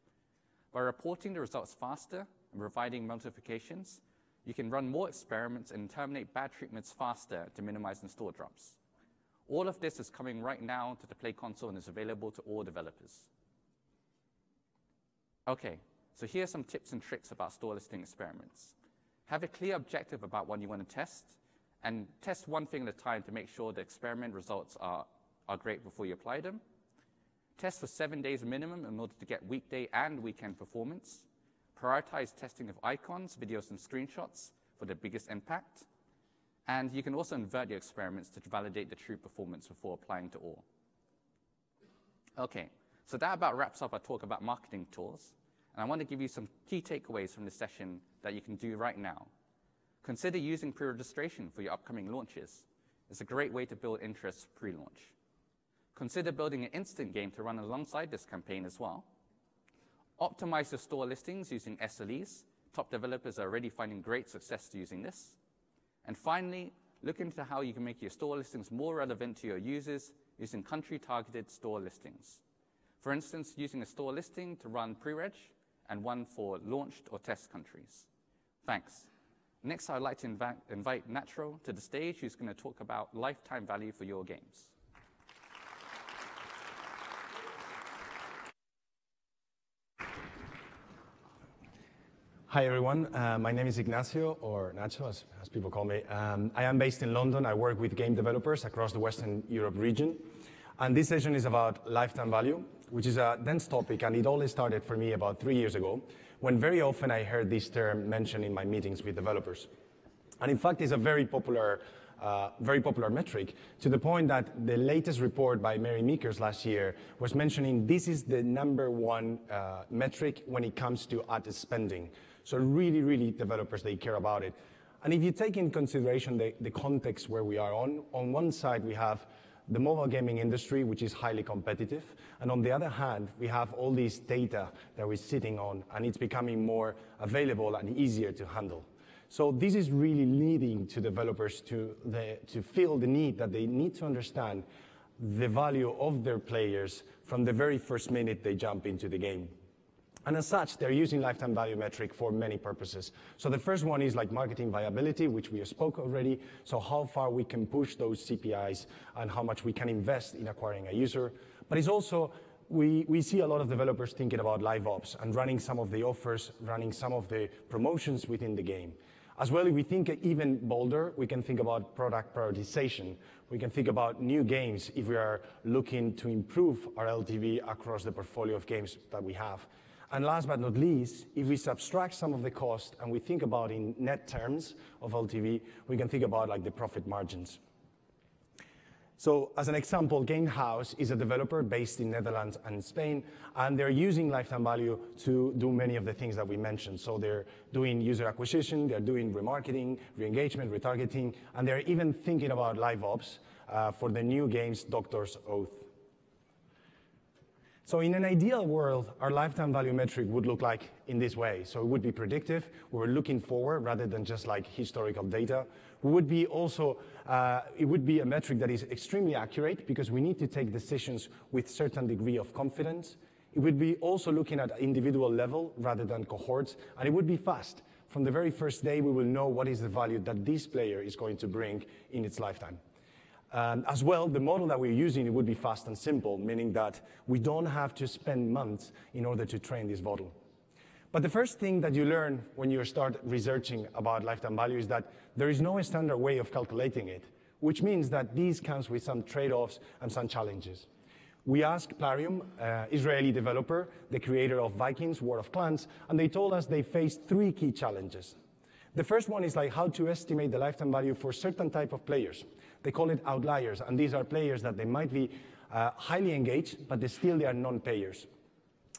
By reporting the results faster and providing notifications, you can run more experiments and terminate bad treatments faster to minimize install drops. All of this is coming right now to the Play Console and is available to all developers. Okay, so here are some tips and tricks about store listing experiments. Have a clear objective about what you want to test, and test one thing at a time to make sure the experiment results are great before you apply them. Test for 7 days minimum in order to get weekday and weekend performance. Prioritize testing of icons, videos, and screenshots for the biggest impact. And you can also invert your experiments to validate the true performance before applying to all. Okay, so that about wraps up our talk about marketing tools. And I want to give you some key takeaways from this session that you can do right now. Consider using pre-registration for your upcoming launches. It's a great way to build interest pre-launch. Consider building an instant game to run alongside this campaign as well. Optimize your store listings using SLEs. Top developers are already finding great success using this. And finally, look into how you can make your store listings more relevant to your users using country-targeted store listings. For instance, using a store listing to run pre-reg and one for launched or test countries. Thanks. Next, I'd like to invite Natro to the stage, who's going to talk about lifetime value for your games. Hi, everyone. My name is Ignacio, or Nacho, as people call me. I am based in London. I work with game developers across the Western Europe region. And this session is about lifetime value, which is a dense topic, and it all started for me about 3 years ago, when very often I heard this term mentioned in my meetings with developers. And in fact, it's a very popular metric, to the point that the latest report by Mary Meekers last year was mentioning this is the #1 metric when it comes to ad spending. So really, developers, they care about it. And if you take in consideration the context where we are on one side we have the mobile gaming industry, which is highly competitive, and on the other hand, we have all this data that we're sitting on, and it's becoming more available and easier to handle. So this is really leading to developers to feel the need that they need to understand the value of their players from the very first minute they jump into the game. And as such, they're using lifetime value metric for many purposes. So the first one is like marketing viability, which we spoke already. So how far we can push those CPIs and how much we can invest in acquiring a user. But it's also, we see a lot of developers thinking about live ops and running some of the offers, running some of the promotions within the game. As well, if we think even bolder, we can think about product prioritization. We can think about new games if we are looking to improve our LTV across the portfolio of games that we have. And last but not least, if we subtract some of the cost and we think about in net terms of LTV, we can think about like the profit margins. So as an example, Gamehouse is a developer based in Netherlands and Spain, and they're using lifetime value to do many of the things that we mentioned. So they're doing user acquisition, they're doing remarketing, re-engagement, retargeting, and they're even thinking about live ops for the new games Doctor's Oath. So in an ideal world, our lifetime value metric would look like in this way. So it would be predictive. We're looking forward rather than just like historical data. We would be also, it would be a metric that is extremely accurate because we need to take decisions with certain degree of confidence. It would be also looking at individual level rather than cohorts, and it would be fast. From the very first day, we will know what is the value that this player is going to bring in its lifetime. As well, the model that we're using, it would be fast and simple, meaning that we don't have to spend months in order to train this model. But the first thing that you learn when you start researching about lifetime value is that there is no standard way of calculating it, which means that this comes with some trade-offs and some challenges. We asked Plarium, Israeli developer, the creator of Vikings, War of Clans, and they told us they faced 3 key challenges. The first one is like how to estimate the lifetime value for certain type of players. They call it outliers, and these are players that they might be highly engaged, but they are non-payers.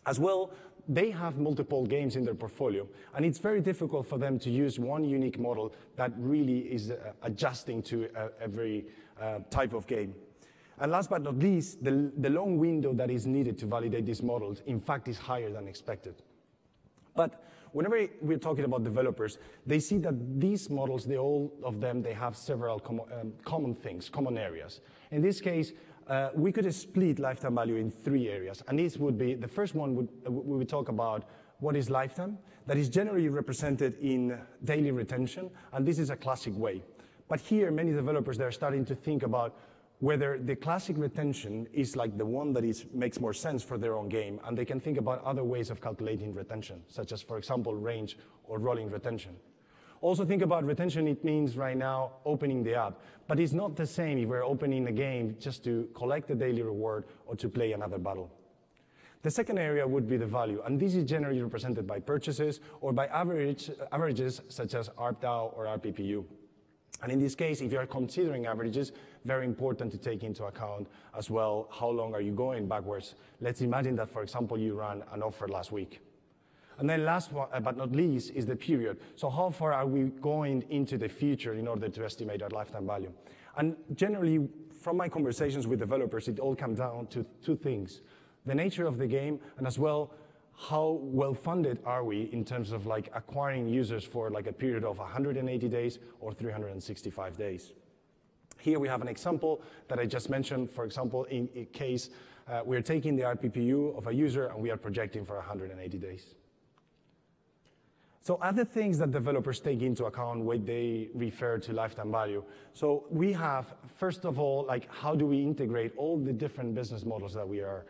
As well, they have multiple games in their portfolio, and it's very difficult for them to use one unique model that really is adjusting to every type of game. And last but not least, the long window that is needed to validate these models, in fact, is higher than expected. But whenever we're talking about developers, they see that these models, all of them, they have several common things, common areas. In this case, we could split lifetime value in 3 areas. And this would be, the first one, we would talk about what is lifetime. That is generally represented in daily retention, and this is a classic way. But here, many developers, they're starting to think about whether the classic retention is like the one that makes more sense for their own game, and they can think about other ways of calculating retention, such as, for example, range or rolling retention. Also think about retention, it means right now opening the app, but it's not the same if we're opening a game just to collect a daily reward or to play another battle. The second area would be the value, and this is generally represented by purchases or by averages such as ARPDAU or RPPU. And in this case, if you are considering averages, very important to take into account as well, how long are you going backwards? Let's imagine that, for example, you ran an offer last week. And then last but not least is the period. So how far are we going into the future in order to estimate our lifetime value? And generally, from my conversations with developers, it all comes down to 2 things. The nature of the game, and as well, how well-funded are we in terms of like acquiring users for like a period of 180 days or 365 days. Here we have an example that I just mentioned. For example, in a case, we're taking the RPPU of a user and we are projecting for 180 days. So other things that developers take into account when they refer to lifetime value. So we have, first of all, like how do we integrate all the different business models that we are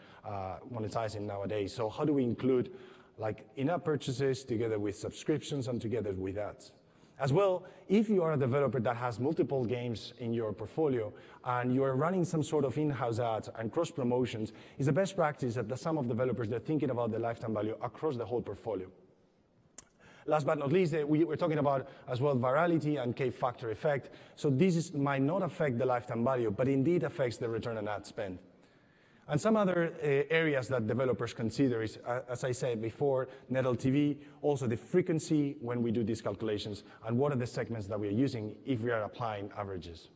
monetizing nowadays? So how do we include like in-app purchases together with subscriptions and together with ads. As well, if you are a developer that has multiple games in your portfolio and you are running some sort of in-house ads and cross-promotions, it's the best practice that some of developers, they're thinking about the lifetime value across the whole portfolio. Last but not least, we're talking about as well virality and K-factor effect. So might not affect the lifetime value, but indeed affects the return on ad spend. And some other areas that developers consider is, as I said before, net LTV, also the frequency when we do these calculations, and what are the segments that we are using if we are applying averages.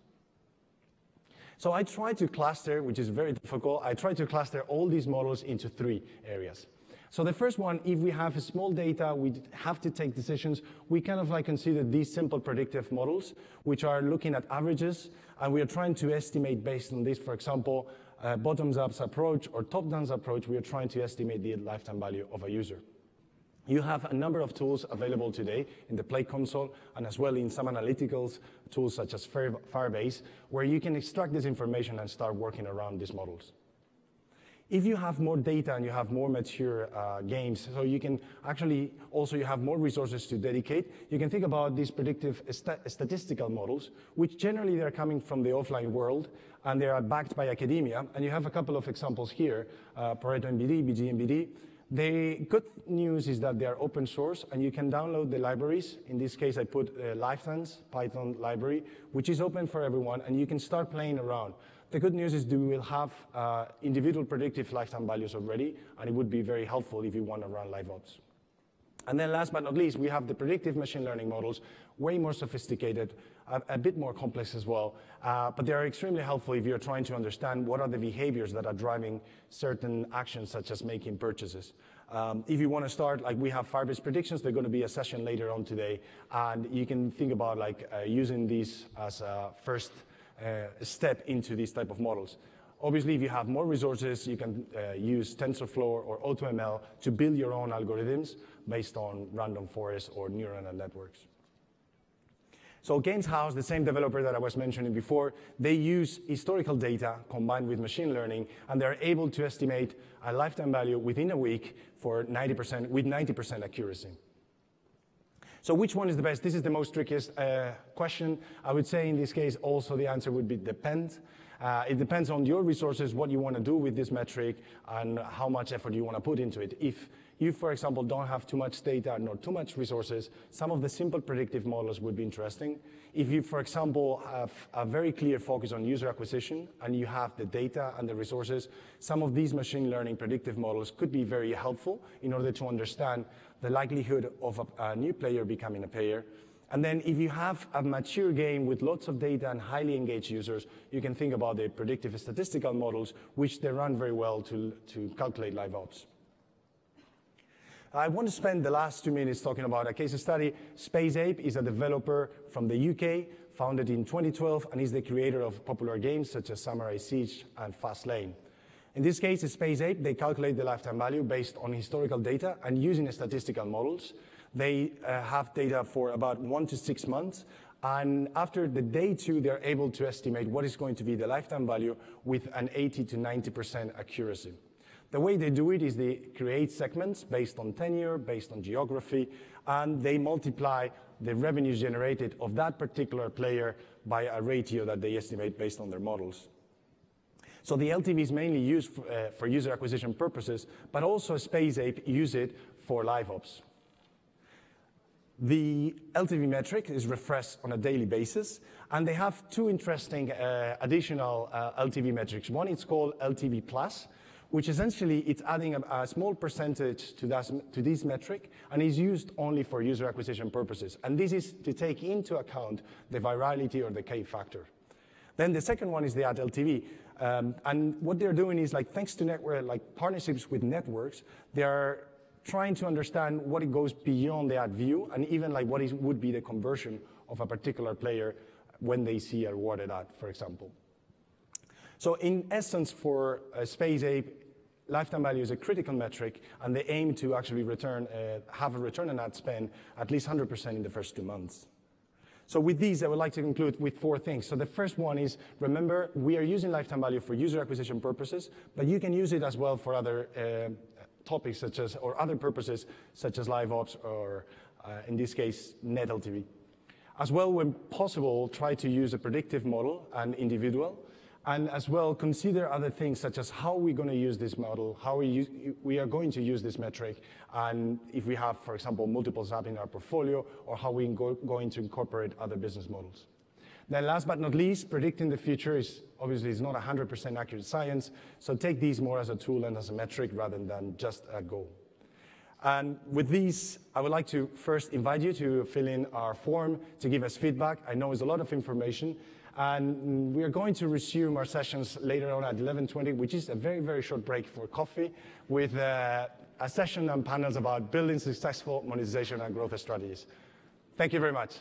So I try to cluster, which is very difficult, I try to cluster all these models into 3 areas. So the first one, if we have small data, we have to take decisions, we kind of like consider these simple predictive models, which are looking at averages, and we are trying to estimate based on this, for example, bottoms-up approach or top-down approach, we are trying to estimate the lifetime value of a user. You have a number of tools available today in the Play console and as well in some analytical tools such as Firebase, where you can extract this information and start working around these models. If you have more data and you have more mature games, so you can actually also you have more resources to dedicate, you can think about these predictive statistical models, which generally they're coming from the offline world and they are backed by academia. And you have a couple of examples here, Pareto MBD, BGMBD. The good news is that they are open source and you can download the libraries. In this case, I put Lifetimes Python library, which is open for everyone and you can start playing around. The good news is that we will have individual predictive lifetime values already, and it would be very helpful if you want to run live ops. And then last but not least, we have the predictive machine learning models, way more sophisticated, a bit more complex as well, but they are extremely helpful if you're trying to understand what are the behaviors that are driving certain actions, such as making purchases. If you want to start, like we have Firebase predictions, there's going to be a session later on today, and you can think about like using these as a first step into these type of models. Obviously, if you have more resources, you can use TensorFlow or AutoML to build your own algorithms based on random forest or neural networks. So Games House, the same developer that I was mentioning before, they use historical data combined with machine learning, and they're able to estimate a lifetime value within a week for 90%, with 90% accuracy. So which one is the best? This is the most trickiest question. I would say in this case also the answer would be depend. It depends on your resources, what you want to do with this metric, and how much effort you want to put into it. If you, for example, don't have too much data nor too much resources, some of the simple predictive models would be interesting. If you, for example, have a very clear focus on user acquisition and you have the data and the resources, some of these machine learning predictive models could be very helpful in order to understand the likelihood of a new player becoming a payer. And then if you have a mature game with lots of data and highly engaged users, you can think about the predictive statistical models, which they run very well to calculate live ops. I want to spend the last 2 minutes talking about a case study. SpaceApe is a developer from the UK, founded in 2012, and is the creator of popular games such as Samurai Siege and Fastlane. In this case, SpaceApe, they calculate the lifetime value based on historical data and using statistical models. They have data for about 1 to 6 months, and after the day 2, they're able to estimate what is going to be the lifetime value with an 80 to 90% accuracy. The way they do it is they create segments based on tenure, based on geography, and they multiply the revenues generated of that particular player by a ratio that they estimate based on their models. So the LTV is mainly used for user acquisition purposes, but also SpaceApe use it for live ops. The LTV metric is refreshed on a daily basis, and they have 2 interesting additional LTV metrics. One is called LTV Plus, which essentially it's adding a small percentage to this metric, and is used only for user acquisition purposes. And this is to take into account the virality or the K factor. Then the second one is the ad LTV. And what they're doing is, like, thanks to network, like partnerships with networks, they are trying to understand what it goes beyond the ad view, and even like what would be the conversion of a particular player when they see a rewarded ad, for example. So in essence, for SpaceApe, lifetime value is a critical metric, and they aim to actually have a return on ad spend at least 100% in the first 2 months. So with these, I would like to conclude with 4 things. So the first one is, remember, we are using lifetime value for user acquisition purposes, but you can use it as well for other topics such as, or other purposes such as live ops or, in this case, net LTV. As well, when possible, try to use a predictive model and individual, and as well consider other things such as how we're going to use this model, how we are going to use this metric, and if we have, for example, multiple apps in our portfolio, or how we're going to incorporate other business models. Then last but not least, predicting the future is obviously not 100% accurate science, so take these more as a tool and as a metric rather than just a goal. And with these, I would like to first invite you to fill in our form to give us feedback. I know it's a lot of information. And we are going to resume our sessions later on at 11:20, which is a very, very short break for coffee, with a session and panels about building successful monetization and growth strategies. Thank you very much.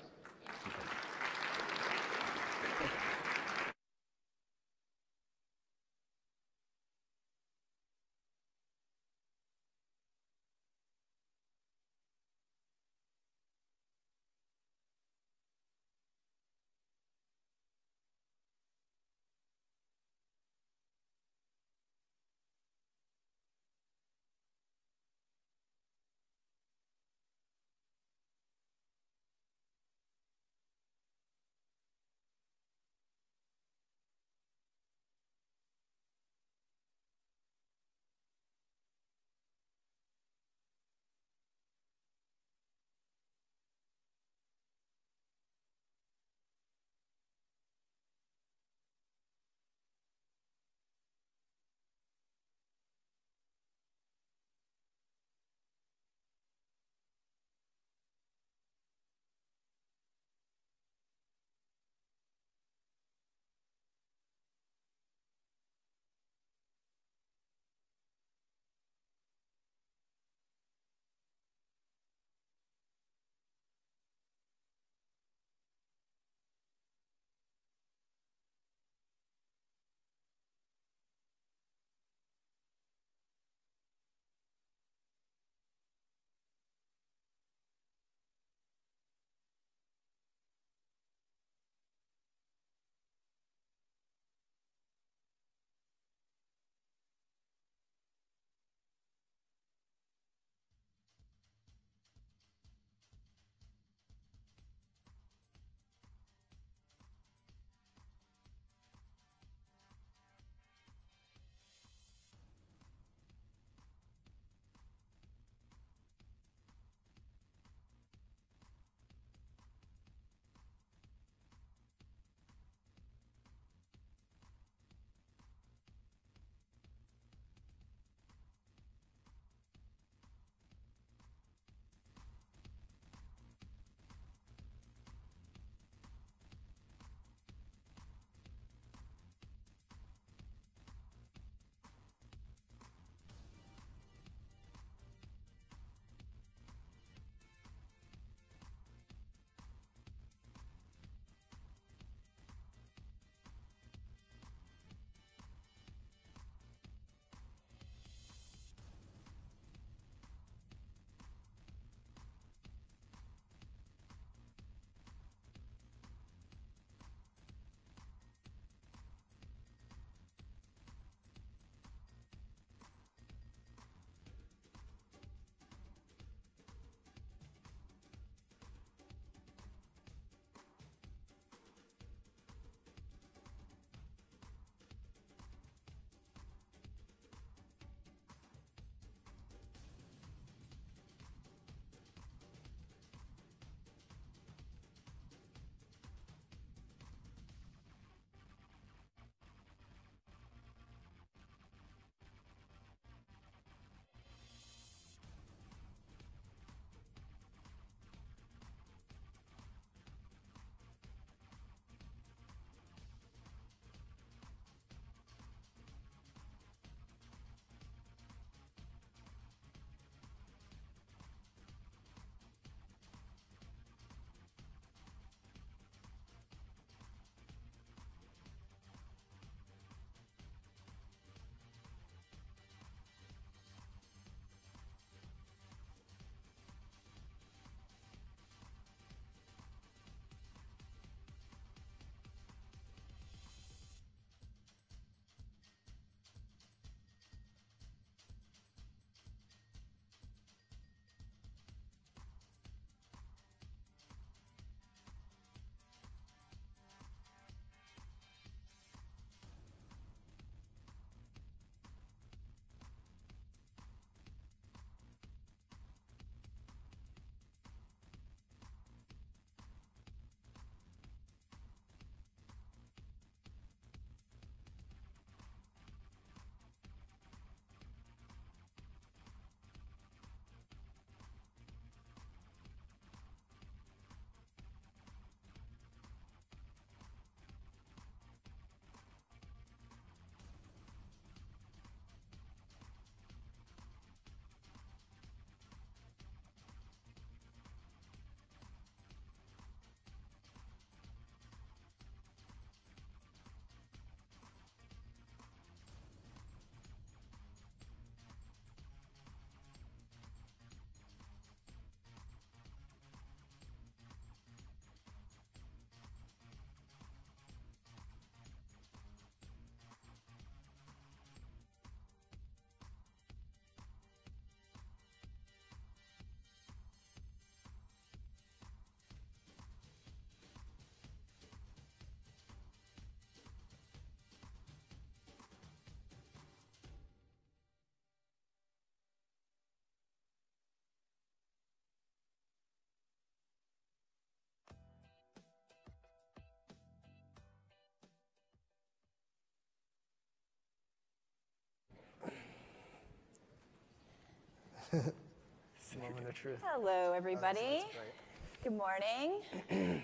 It's the moment of truth. Hello, everybody. Oh, that's right. Good morning.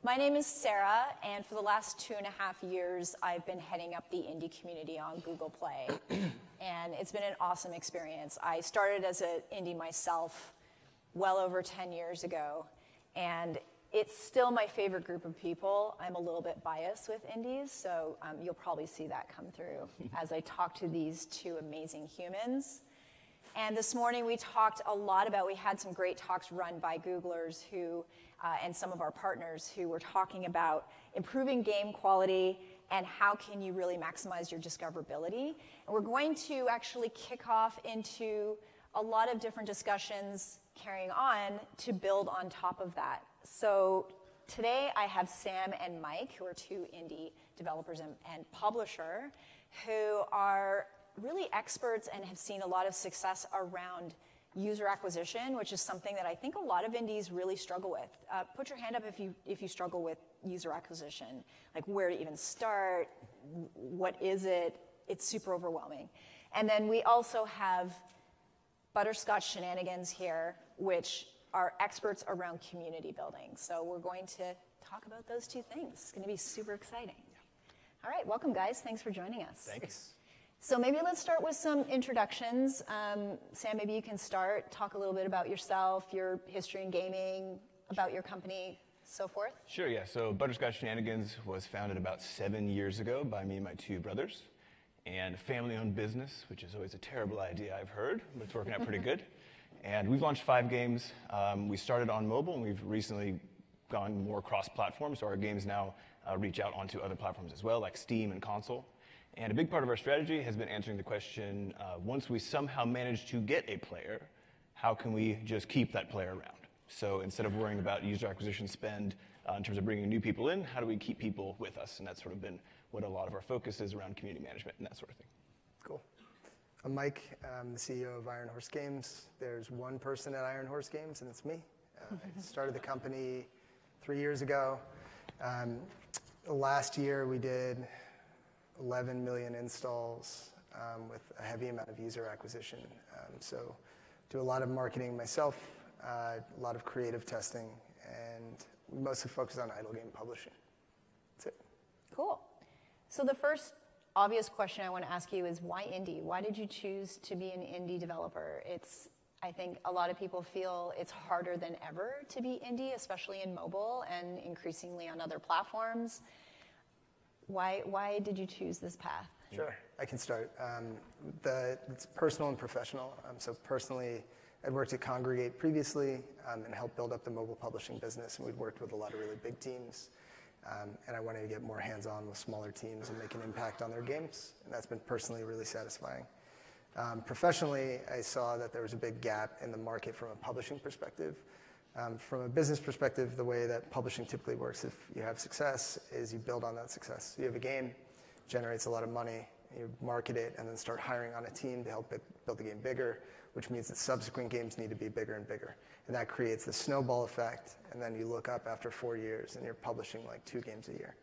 My name is Sarah, and for the last 2.5 years, I've been heading up the indie community on Google Play, and it's been an awesome experience. I started as an indie myself well over 10 years ago, and it's still my favorite group of people. I'm a little bit biased with indies, so you'll probably see that come through as I talk to these two amazing humans. And this morning we talked a lot about, we had some great talks run by Googlers who, and some of our partners who were talking about improving game quality and how can you really maximize your discoverability. And we're going to actually kick off into a lot of different discussions carrying on to build on top of that. So today I have Sam and Mike, who are two indie developers and publisher, who are really experts and have seen a lot of success around user acquisition, which is something that I think a lot of indies really struggle with. Put your hand up if you struggle with user acquisition, like where to even start, what is it? It's super overwhelming. And then we also have Butterscotch Shenanigans here, which are experts around community building. So we're going to talk about those two things. It's going to be super exciting. All right, welcome guys. Thanks for joining us. Thanks. So maybe let's start with some introductions. Sam, maybe you can start, talk a little bit about yourself, your history in gaming, about your company, so forth. Sure, yeah. So Butterscotch Shenanigans was founded about 7 years ago by me and my two brothers, and a family-owned business, which is always a terrible idea, I've heard, but it's working out pretty good. And we've launched 5 games. We started on mobile, and we've recently gone more cross-platform, so our games now reach out onto other platforms as well, like Steam and console. And a big part of our strategy has been answering the question, once we somehow manage to get a player, how can we just keep that player around? So instead of worrying about user acquisition spend in terms of bringing new people in, how do we keep people with us? And that's sort of been what a lot of our focus is around community management and that sort of thing. Cool. I'm Mike. I'm the CEO of Iron Horse Games. There's one person at Iron Horse Games, and it's me. I started the company 3 years ago. Last year, we did 11 million installs with a heavy amount of user acquisition. So do a lot of marketing myself, a lot of creative testing, and mostly focus on idle game publishing. That's it. Cool. So the first obvious question I want to ask you is why indie? Why did you choose to be an indie developer? I think a lot of people feel it's harder than ever to be indie, especially in mobile and increasingly on other platforms. Why did you choose this path? Sure, I can start. It's personal and professional. So personally, I'd worked at Congregate previously and helped build up the mobile publishing business, and we'd worked with a lot of really big teams. And I wanted to get more hands-on with smaller teams and make an impact on their games, and that's been personally really satisfying. Professionally, I saw that there was a big gap in the market from a publishing perspective. From a business perspective, the way that publishing typically works, if you have success, is you build on that success. You have a game, generates a lot of money, you market it, and then start hiring on a team to help build the game bigger, which means that subsequent games need to be bigger and bigger. And that creates the snowball effect, and then you look up after 4 years, and you're publishing like 2 games a year.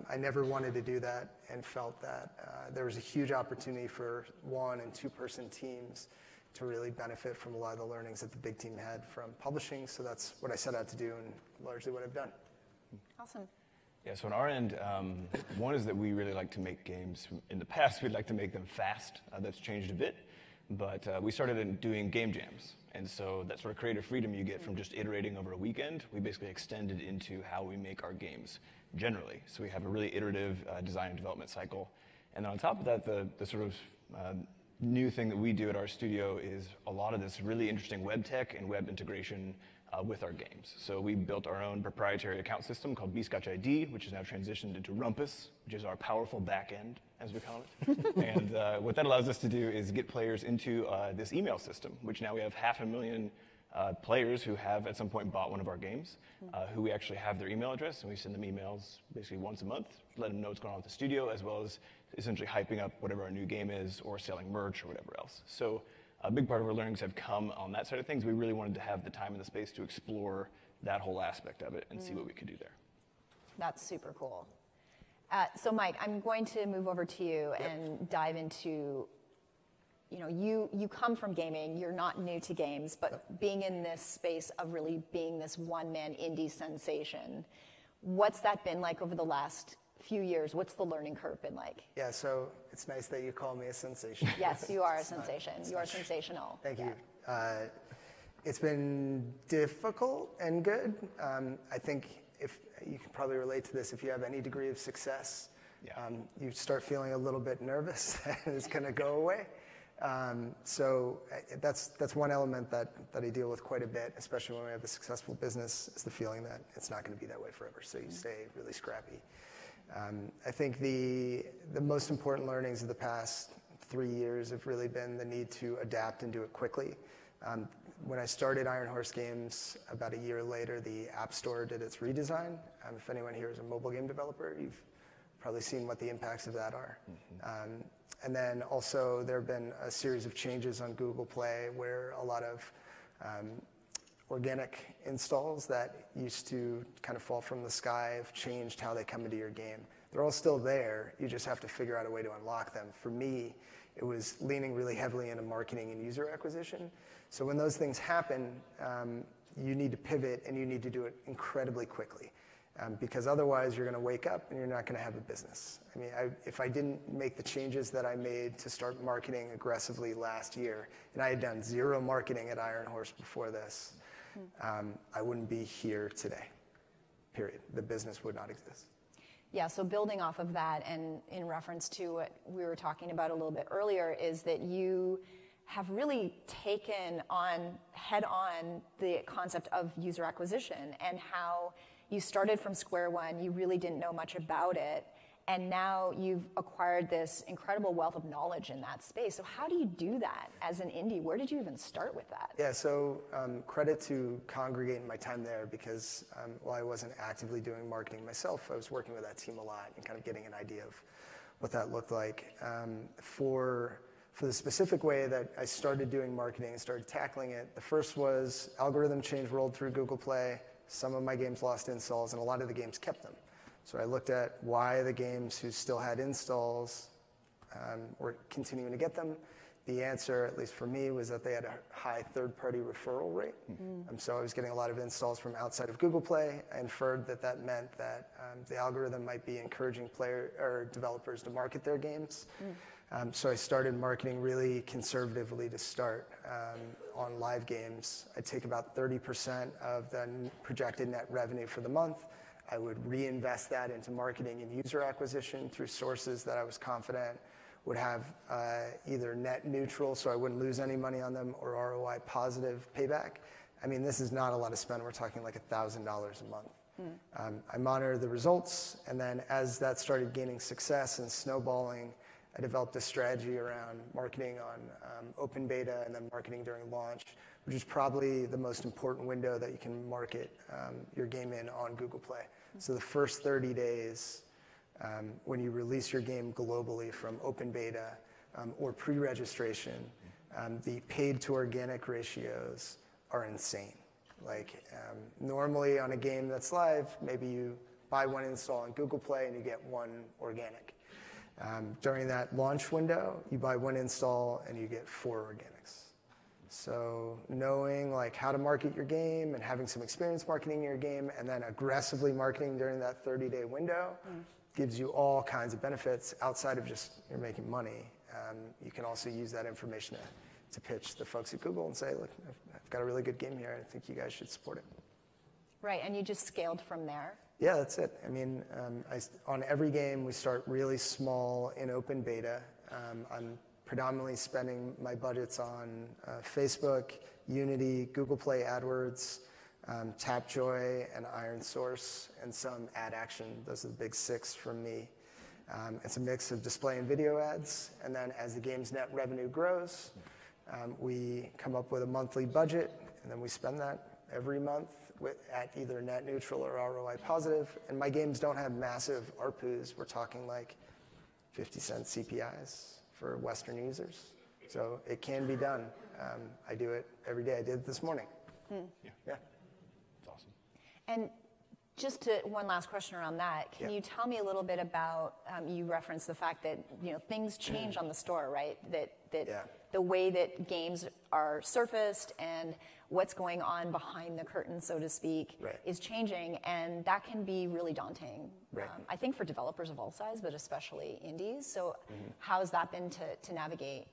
I never wanted to do that and felt that there was a huge opportunity for 1- and 2-person teams to really benefit from a lot of the learnings that the big team had from publishing. So that's what I set out to do and largely what I've done. Awesome. Yeah, so on our end, one is that we really like to make games. In the past, we'd like to make them fast. That's changed a bit. But we started doing game jams. And so that sort of creative freedom you get from just iterating over a weekend, we basically extended into how we make our games generally. So we have a really iterative design and development cycle. And then on top of that, the sort of new thing that we do at our studio is a lot of this really interesting web tech and web integration with our games. So we built our own proprietary account system called Bscotch ID, which is now transitioned into Rumpus, which is our powerful back end, as we call it. And what that allows us to do is get players into this email system, which now we have 500,000 players who have at some point bought one of our games, who we actually have their email address, and we send them emails basically once a month, let them know what's going on with the studio, as well as essentially hyping up whatever our new game is or selling merch or whatever else. So a big part of our learnings have come on that side of things. We really wanted to have the time and the space to explore that whole aspect of it and see what we could do there. That's super cool. So Mike, I'm going to move over to you and dive into you come from gaming, you're not new to games, but being in this space of really being this one-man indie sensation, what's that been like over the last few years? What's the learning curve been like? Yeah, so it's nice that you call me a sensation. Yes, you are a sensation. You are sensational. Thank you. It's been difficult and good. I think if you can probably relate to this, if you have any degree of success, you start feeling a little bit nervous that it's going to go away. So that's one element that I deal with quite a bit, especially when we have a successful business, is the feeling that it's not going to be that way forever. So you stay really scrappy. I think the most important learnings of the past 3 years have really been the need to adapt and do it quickly. When I started Iron Horse Games, about a year later, the App Store did its redesign. If anyone here is a mobile game developer, you've probably seen what the impacts of that are. And then also there have been a series of changes on Google Play where a lot of organic installs that used to kind of fall from the sky have changed how they come into your game. They're all still there. You just have to figure out a way to unlock them. For me, it was leaning really heavily into marketing and user acquisition. So when those things happen, you need to pivot and you need to do it incredibly quickly. Because otherwise you're going to wake up and you're not going to have a business. I mean, if I didn't make the changes that I made to start marketing aggressively last year, and I had done zero marketing at Iron Horse before this, I wouldn't be here today, period. The business would not exist. Yeah, so building off of that and in reference to what we were talking about a little bit earlier is that you have really taken on head-on the concept of user acquisition and how you started from square one, you really didn't know much about it, and now you've acquired this incredible wealth of knowledge in that space. So how do you do that as an indie? Where did you even start with that? Yeah, so credit to Congregate and my time there because while I wasn't actively doing marketing myself, I was working with that team a lot and kind of getting an idea of what that looked like. For the specific way that I started doing marketing and started tackling it, the first was algorithm change rolled through Google Play. Some of my games lost installs, and a lot of the games kept them. So I looked at why the games who still had installs were continuing to get them. The answer, at least for me, was that they had a high third-party referral rate. So I was getting a lot of installs from outside of Google Play. I inferred that that meant that the algorithm might be encouraging developers to market their games. So I started marketing really conservatively to start on live games. I'd take about 30% of the projected net revenue for the month. I would reinvest that into marketing and user acquisition through sources that I was confident would have either net neutral, so I wouldn't lose any money on them, or ROI positive payback. I mean, this is not a lot of spend. We're talking like $1,000 a month. I monitor the results, and then as that started gaining success and snowballing, I developed a strategy around marketing on open beta and then marketing during launch, which is probably the most important window that you can market your game in on Google Play. So the first 30 days, when you release your game globally from open beta or pre-registration, the paid to organic ratios are insane. Like normally on a game that's live, maybe you buy one install on Google Play and you get one organic. During that launch window, you buy one install and you get 4 organics. So knowing like how to market your game and having some experience marketing your game and then aggressively marketing during that 30-day window gives you all kinds of benefits outside of just you're making money. You can also use that information to pitch the folks at Google and say, look, I've got a really good game here. I think you guys should support it. Right, and you just scaled from there. Yeah, that's it. I mean, on every game, we start really small in open beta. I'm predominantly spending my budgets on Facebook, Unity, Google Play AdWords, Tapjoy, and IronSource, and some ad action. Those are the big 6 from me. It's a mix of display and video ads. And then as the game's net revenue grows, we come up with a monthly budget, and then we spend that every month at either net neutral or ROI positive. And my games don't have massive ARPUs. We're talking like 50-cent CPIs for Western users. So it can be done. I do it every day. I did it this morning. Yeah. It's awesome. And Just one last question around that. Can you tell me a little bit about, you referenced the fact that things change on the store, right? That the way that games are surfaced and what's going on behind the curtain, so to speak, is changing, and that can be really daunting. I think for developers of all sizes, but especially indies. So how has that been to navigate?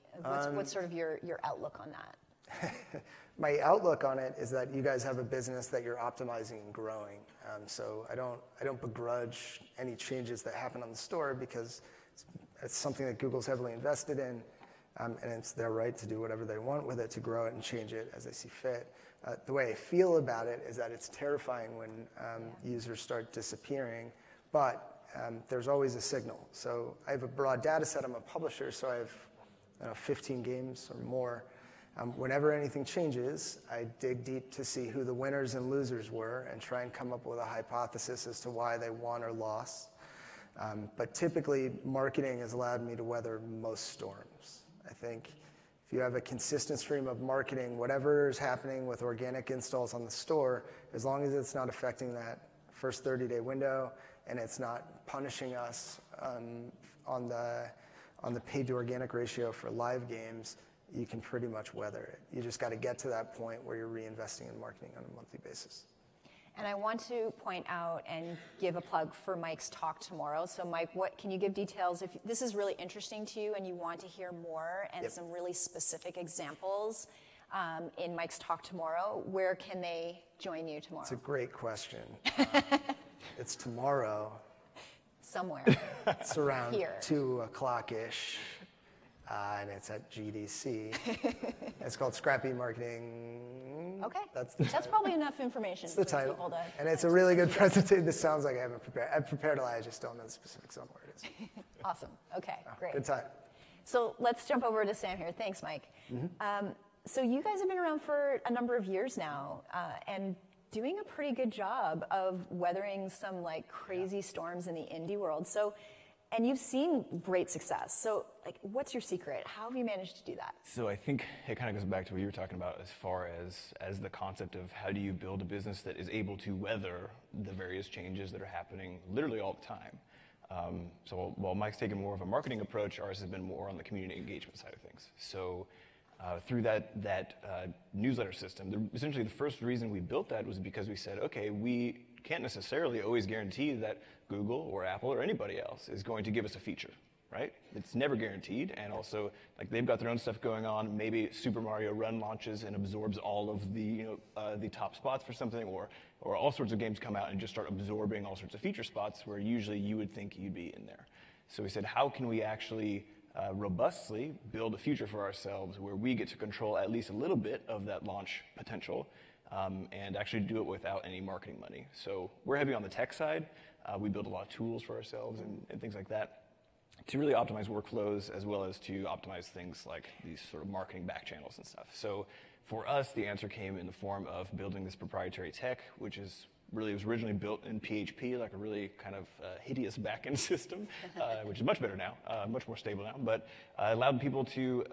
What's sort of your outlook on that? My outlook on it is that you guys have a business that you're optimizing and growing. So I don't begrudge any changes that happen on the store because it's something that Google's heavily invested in, and it's their right to do whatever they want with it, to grow it and change it as they see fit. The way I feel about it is that it's terrifying when users start disappearing, but there's always a signal. So I have a broad data set. I'm a publisher, so I have 15 games or more. Whenever anything changes, I dig deep to see who the winners and losers were and try and come up with a hypothesis as to why they won or lost. But typically, marketing has allowed me to weather most storms. I think if you have a consistent stream of marketing, whatever is happening with organic installs on the store, as long as it's not affecting that first 30-day window and it's not punishing us on the paid to organic ratio for live games, you can pretty much weather it. You just got to get to that point where you're reinvesting in marketing on a monthly basis. And I want to point out and give a plug for Mike's talk tomorrow. So Mike, what can you give details? If this is really interesting to you and you want to hear more and some really specific examples in Mike's talk tomorrow, where can they join you tomorrow? It's a great question. It's tomorrow. Somewhere. It's around Here. 2 o'clock-ish. And it's at GDC. It's called Scrappy Marketing. Okay. That's the title. Probably enough information It's the for title. people to... And it's a really good presentation. This sounds like I haven't prepared. I've prepared a lot. I just don't know the specifics on where it is. Awesome. Okay, great. Good time. So let's jump over to Sam here. Thanks, Mike. So you guys have been around for a number of years now and doing a pretty good job of weathering some like crazy storms in the indie world. And you've seen great success. So, what's your secret? How have you managed to do that? So I think it kind of goes back to what you were talking about as far as the concept of how do you build a business that is able to weather the various changes that are happening literally all the time. So while Mike's taken more of a marketing approach, ours has been more on the community engagement side of things. So through that newsletter system, essentially the first reason we built that was because we said, okay, we can't necessarily always guarantee that Google or Apple or anybody else is going to give us a feature, right? It's never guaranteed, and also they've got their own stuff going on. Maybe Super Mario Run launches and absorbs all of the top spots for something, or all sorts of games come out and just start absorbing all sorts of feature spots where usually you would think you'd be in there. So we said, how can we actually robustly build a future for ourselves where we get to control at least a little bit of that launch potential, and actually do it without any marketing money. So we're heavy on the tech side. We build a lot of tools for ourselves and things like that to really optimize workflows, as well as to optimize things like these sort of marketing back channels and stuff. So for us, the answer came in the form of building this proprietary tech, which is really was originally built in PHP, like a really kind of hideous backend system, which is much better now, much more stable now, but allowed people to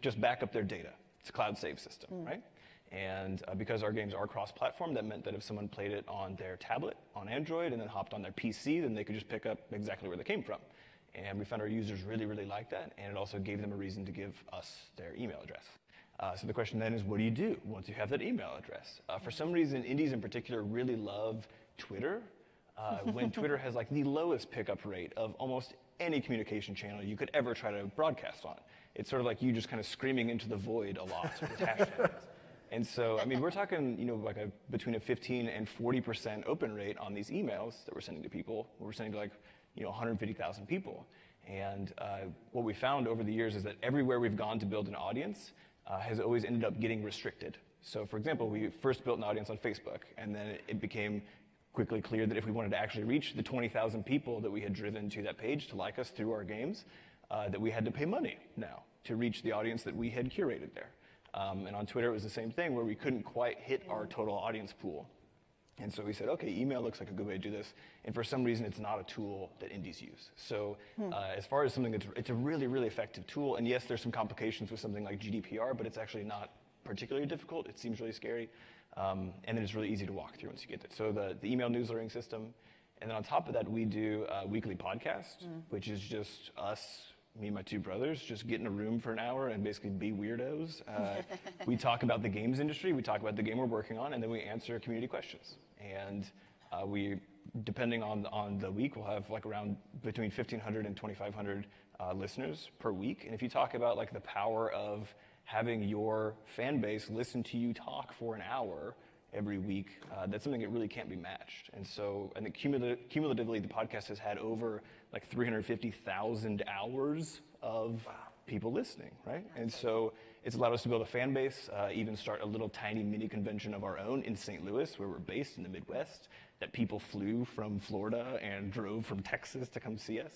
just back up their data. It's a cloud save system, right? And because our games are cross-platform, that meant that if someone played it on their tablet, on Android, and then hopped on their PC, then they could just pick up exactly where they came from. And we found our users really, really liked that, and it also gave them a reason to give us their email address. So the question then is, what do you do once you have that email address? For some reason, indies in particular really love Twitter, when Twitter has the lowest pickup rate of almost any communication channel you could ever try to broadcast on. It's sort of like you just kind of screaming into the void a lot with hashtags. And so, we're talking, between a 15 and 40% open rate on these emails that we're sending to people. We're sending to 150,000 people. And what we found over the years is that everywhere we've gone to build an audience has always ended up getting restricted. So, for example, we first built an audience on Facebook, and then it became quickly clear that if we wanted to actually reach the 20,000 people that we had driven to that page to like us through our games, that we had to pay money now to reach the audience that we had curated there. And on Twitter, it was the same thing, where we couldn't quite hit our total audience pool. And so we said, okay, email looks like a good way to do this. And for some reason, it's not a tool that indies use. So as far as something it's a really, really effective tool. And yes, there's some complications with something like GDPR, but it's actually not particularly difficult. It seems really scary. And then it's really easy to walk through once you get it. So the email newslettering system. And then on top of that, we do a weekly podcast, which is just us, me and my two brothers, just get in a room for an hour and basically be weirdos. We talk about the games industry, we talk about the game we're working on, and then we answer community questions. And we, depending on the week, we'll have like around between 1,500 and 2,500 listeners per week. And if you talk about like the power of having your fan base listen to you talk for an hour every week, that's something that really can't be matched. And so I think cumulatively, the podcast has had over like 350,000 hours of people listening, right? And so it's allowed us to build a fan base, even start a little tiny mini convention of our own in St. Louis, where we're based in the Midwest, that people flew from Florida and drove from Texas to come see us.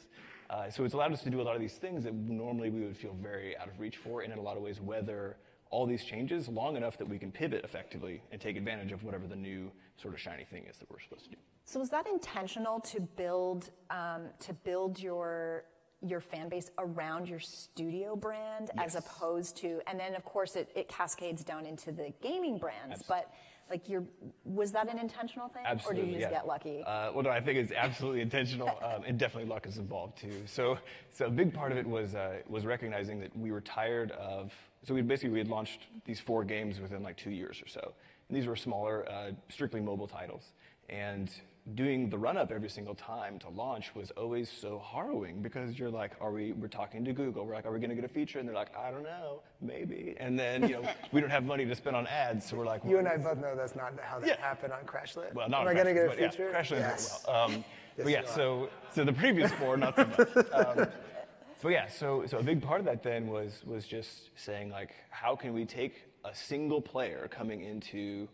So it's allowed us to do a lot of these things that normally we would feel very out of reach for, and in a lot of ways weather all these changes long enough that we can pivot effectively and take advantage of whatever the new sort of shiny thing is that we're supposed to do. So was that intentional to build your fan base around your studio brand, as opposed to, and then of course it cascades down into the gaming brands, but like was that an intentional thing? Absolutely, or did you just get lucky? Well, no, I think it's absolutely intentional, and definitely luck is involved too. So a big part of it was recognizing that we were tired of. So we had launched these 4 games within like 2 years or so, and these were smaller, strictly mobile titles, and doing the run-up every single time to launch was always so harrowing, because you're like, we're talking to Google, we're like, are we gonna get a feature? And they're like, I don't know, maybe. And then, we don't have money to spend on ads, so we're like, you and I both know that's not how that happened on CrashLit. Well, not Am on I gonna get a CrashLit, feature? Yeah, CrashLit yes. well. But yeah, so the previous 4, not so much. So a big part of that then was just saying, like, how can we take a single player coming into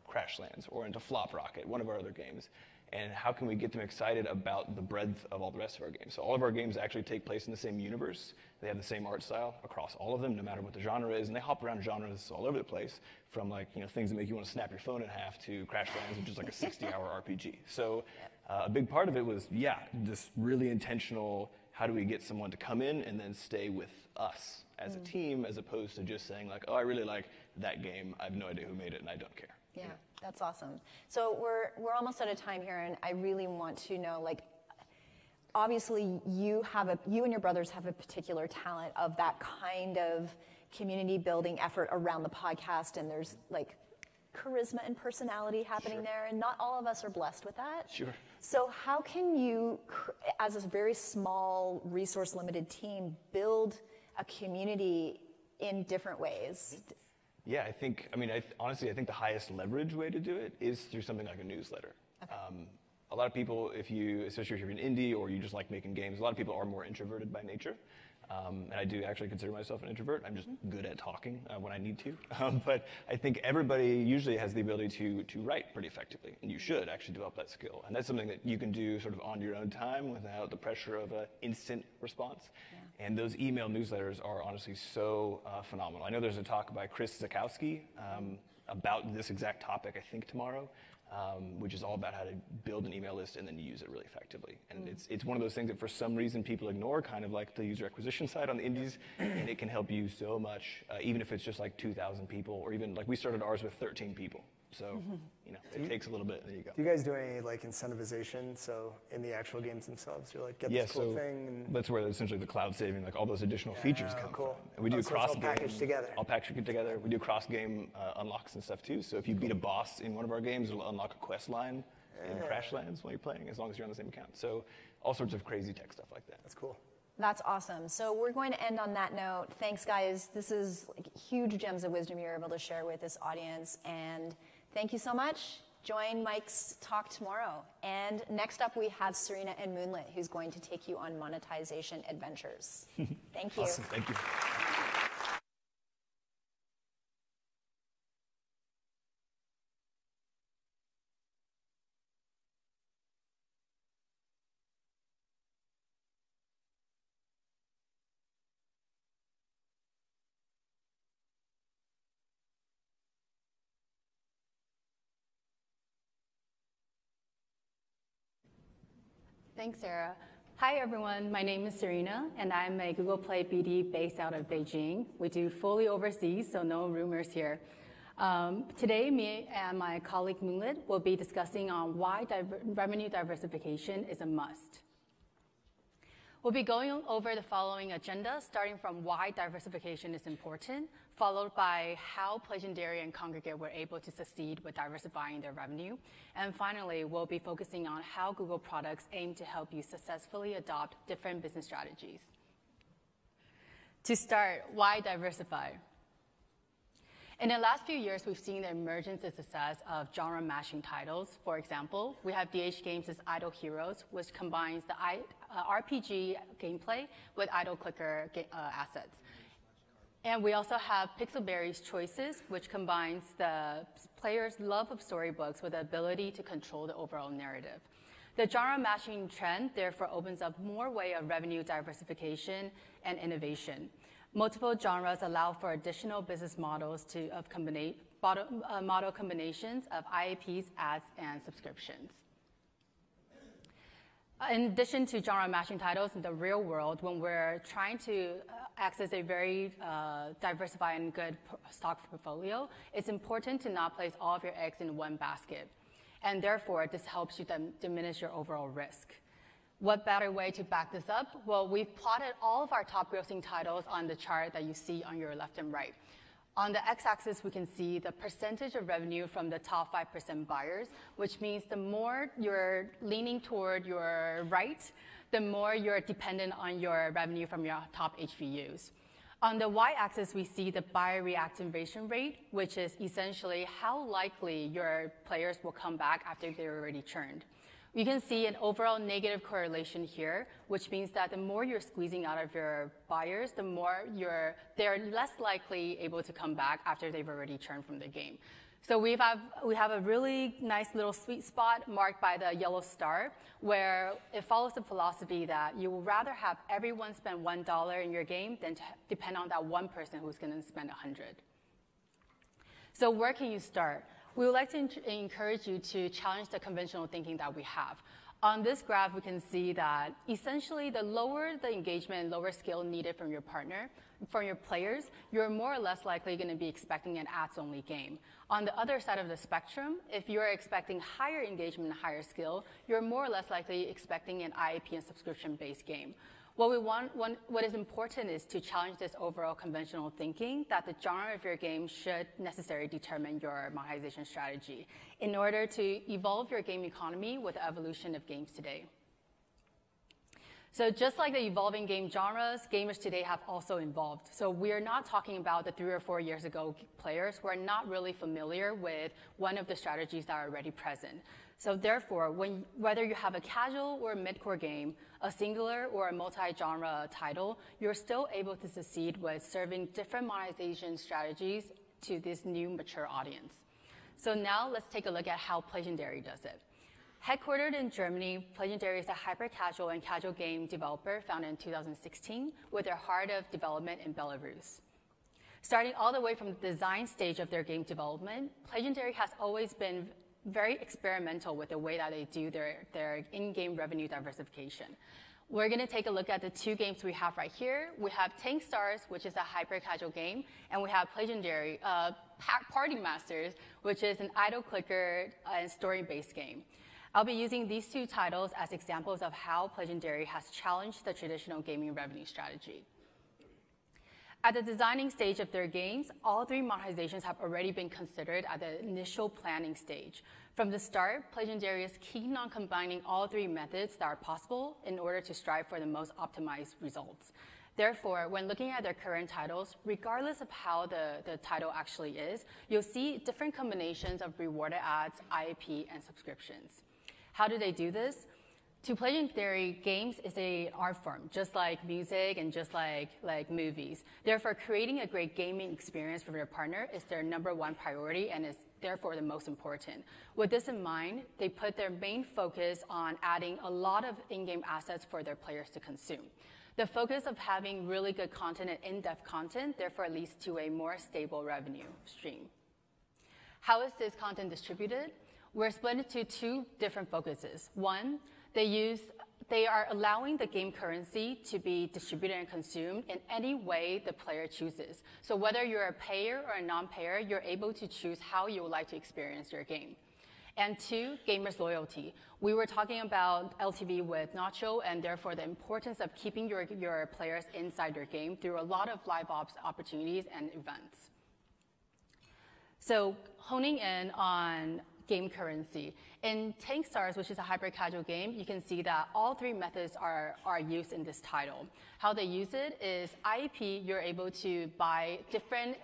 Crashlands or into Flop Rocket, one of our other games, and how can we get them excited about the breadth of all the rest of our games? So all of our games actually take place in the same universe. They have the same art style across all of them, no matter what the genre is, and they hop around genres all over the place, from like things that make you want to snap your phone in half to Crashlands, which is like a 60-hour RPG. So a big part of it was, this really intentional, how do we get someone to come in and then stay with us as a team, as opposed to just saying like, oh, I really like that game, I have no idea who made it, and I don't care. Yeah, that's awesome. So we're almost out of time here, and I really want to know, like, obviously you and your brothers have a particular talent of that kind of community building effort around the podcast, and there's like charisma and personality happening there, and not all of us are blessed with that. Sure. So how can you, as a very small, resource-limited team, build a community in different ways? Yeah, honestly, I think the highest leverage way to do it is through something like a newsletter. Okay. A lot of people, especially if you're an indie or you just like making games, a lot of people are more introverted by nature. And I do actually consider myself an introvert. I'm just good at talking when I need to. But I think everybody usually has the ability to write pretty effectively, and you should actually develop that skill. And that's something that you can do sort of on your own time without the pressure of an instant response. Yeah. And those email newsletters are honestly so phenomenal. I know there's a talk by Chris Zakowski about this exact topic, I think tomorrow, which is all about how to build an email list and then use it really effectively. And it's one of those things that for some reason people ignore, kind of like the user acquisition side on the indies, and it can help you so much, even if it's just like 2,000 people, or even like we started ours with 13 people. So, it takes a little bit. There you go. Do you guys do any like incentivization? So in the actual games themselves, you're like, get this cool thing. And that's where essentially the cloud saving, like all those additional features come from. And we do cross-game. All packaged together. All packaged together. We do cross-game unlocks and stuff too. So if you beat a boss in one of our games, it'll unlock a quest line in Crashlands while you're playing, as long as you're on the same account. So all sorts of crazy tech stuff like that. That's cool. That's awesome. So we're going to end on that note. Thanks, guys. This is like huge gems of wisdom you're able to share with this audience. And thank you so much. Join Mike's talk tomorrow. And next up, we have Serena and Moonlit, who's going to take you on monetization adventures. Thank you. Awesome. Thank you. Thanks, Sarah. Hi everyone, my name is Serena, and I'm a Google Play BD based out of Beijing. We do fully overseas, so no rumors here. Today, me and my colleague Moonlit will be discussing on why revenue diversification is a must. We'll be going over the following agenda, starting from why diversification is important, followed by how Legendary and Kongregate were able to succeed with diversifying their revenue, and finally, we'll be focusing on how Google products aim to help you successfully adopt different business strategies. To start, why diversify? In the last few years, we've seen the emergence and success of genre-mashing titles. For example, we have DH Games' Idle Heroes, which combines the RPG gameplay with idle clicker assets. And we also have Pixelberry's Choices, which combines the player's love of storybooks with the ability to control the overall narrative. The genre-mashing trend therefore opens up more way of revenue diversification and innovation. Multiple genres allow for additional business models model combinations of IAPs, ads, and subscriptions. In addition to genre-matching titles in the real world, when we're trying to access a very diversified and good stock portfolio, it's important to not place all of your eggs in one basket. And therefore, this helps you diminish your overall risk. What better way to back this up? Well, we've plotted all of our top grossing titles on the chart that you see on your left and right. On the x-axis, we can see the percentage of revenue from the top 5% buyers, which means the more you're leaning toward your right, the more you're dependent on your revenue from your top HVUs. On the y-axis, we see the buyer reactivation rate, which is essentially how likely your players will come back after they're already churned. You can see an overall negative correlation here, which means that the more you're squeezing out of your buyers, the more they're less likely able to come back after they've already churned from the game. So we have a really nice little sweet spot marked by the yellow star, where it follows the philosophy that you would rather have everyone spend $1 in your game than to depend on that one person who's going to spend 100. So where can you start? We would like to encourage you to challenge the conventional thinking that we have. On this graph, we can see that essentially the lower the engagement and lower skill needed from your partner, from your players, you're more or less likely going to be expecting an ads-only game. On the other side of the spectrum, if you're expecting higher engagement and higher skill, you're more or less likely expecting an IAP and subscription-based game. What is important is to challenge this overall conventional thinking that the genre of your game should necessarily determine your monetization strategy in order to evolve your game economy with the evolution of games today. So just like the evolving game genres, gamers today have also evolved. So we're not talking about the 3 or 4 years ago players who are not really familiar with one of the strategies that are already present. So therefore, whether you have a casual or a mid-core game, a singular or a multi-genre title, you're still able to succeed with serving different monetization strategies to this new mature audience. So now let's take a look at how Legendary does it. Headquartered in Germany, Legendary is a hyper-casual and casual game developer founded in 2016 with their heart of development in Belarus. Starting all the way from the design stage of their game development, Legendary has always been very experimental with the way that they do their in-game revenue diversification. We're going to take a look at the 2 games we have right here. We have Tank Stars, which is a hyper-casual game, and we have Legendary Party Masters, which is an idle clicker and story-based game. I'll be using these 2 titles as examples of how Legendary has challenged the traditional gaming revenue strategy. At the designing stage of their games, all 3 monetizations have already been considered at the initial planning stage. From the start, Legendary is keen on combining all 3 methods that are possible in order to strive for the most optimized results. Therefore, when looking at their current titles, regardless of how the title actually is, you'll see different combinations of rewarded ads, IAP, and subscriptions. How do they do this? To Legendary, games is an art form, just like music and just like movies. Therefore, creating a great gaming experience for their partner is their #1 priority and is therefore the most important. With this in mind, they put their main focus on adding a lot of in-game assets for their players to consume. The focus of having really good content and in-depth content therefore leads to a more stable revenue stream. How is this content distributed? We're split into 2 different focuses. One, they use they are allowing the game currency to be distributed and consumed in any way the player chooses. So whether you're a payer or a non-payer, you're able to choose how you would like to experience your game. And two, gamers' loyalty. We were talking about LTV with Nacho, and therefore the importance of keeping your players inside your game through a lot of live ops opportunities and events. So honing in on game currency. In Tank Stars, which is a hyper-casual game, you can see that all three methods are used in this title. How they use it is IEP, you're able to buy different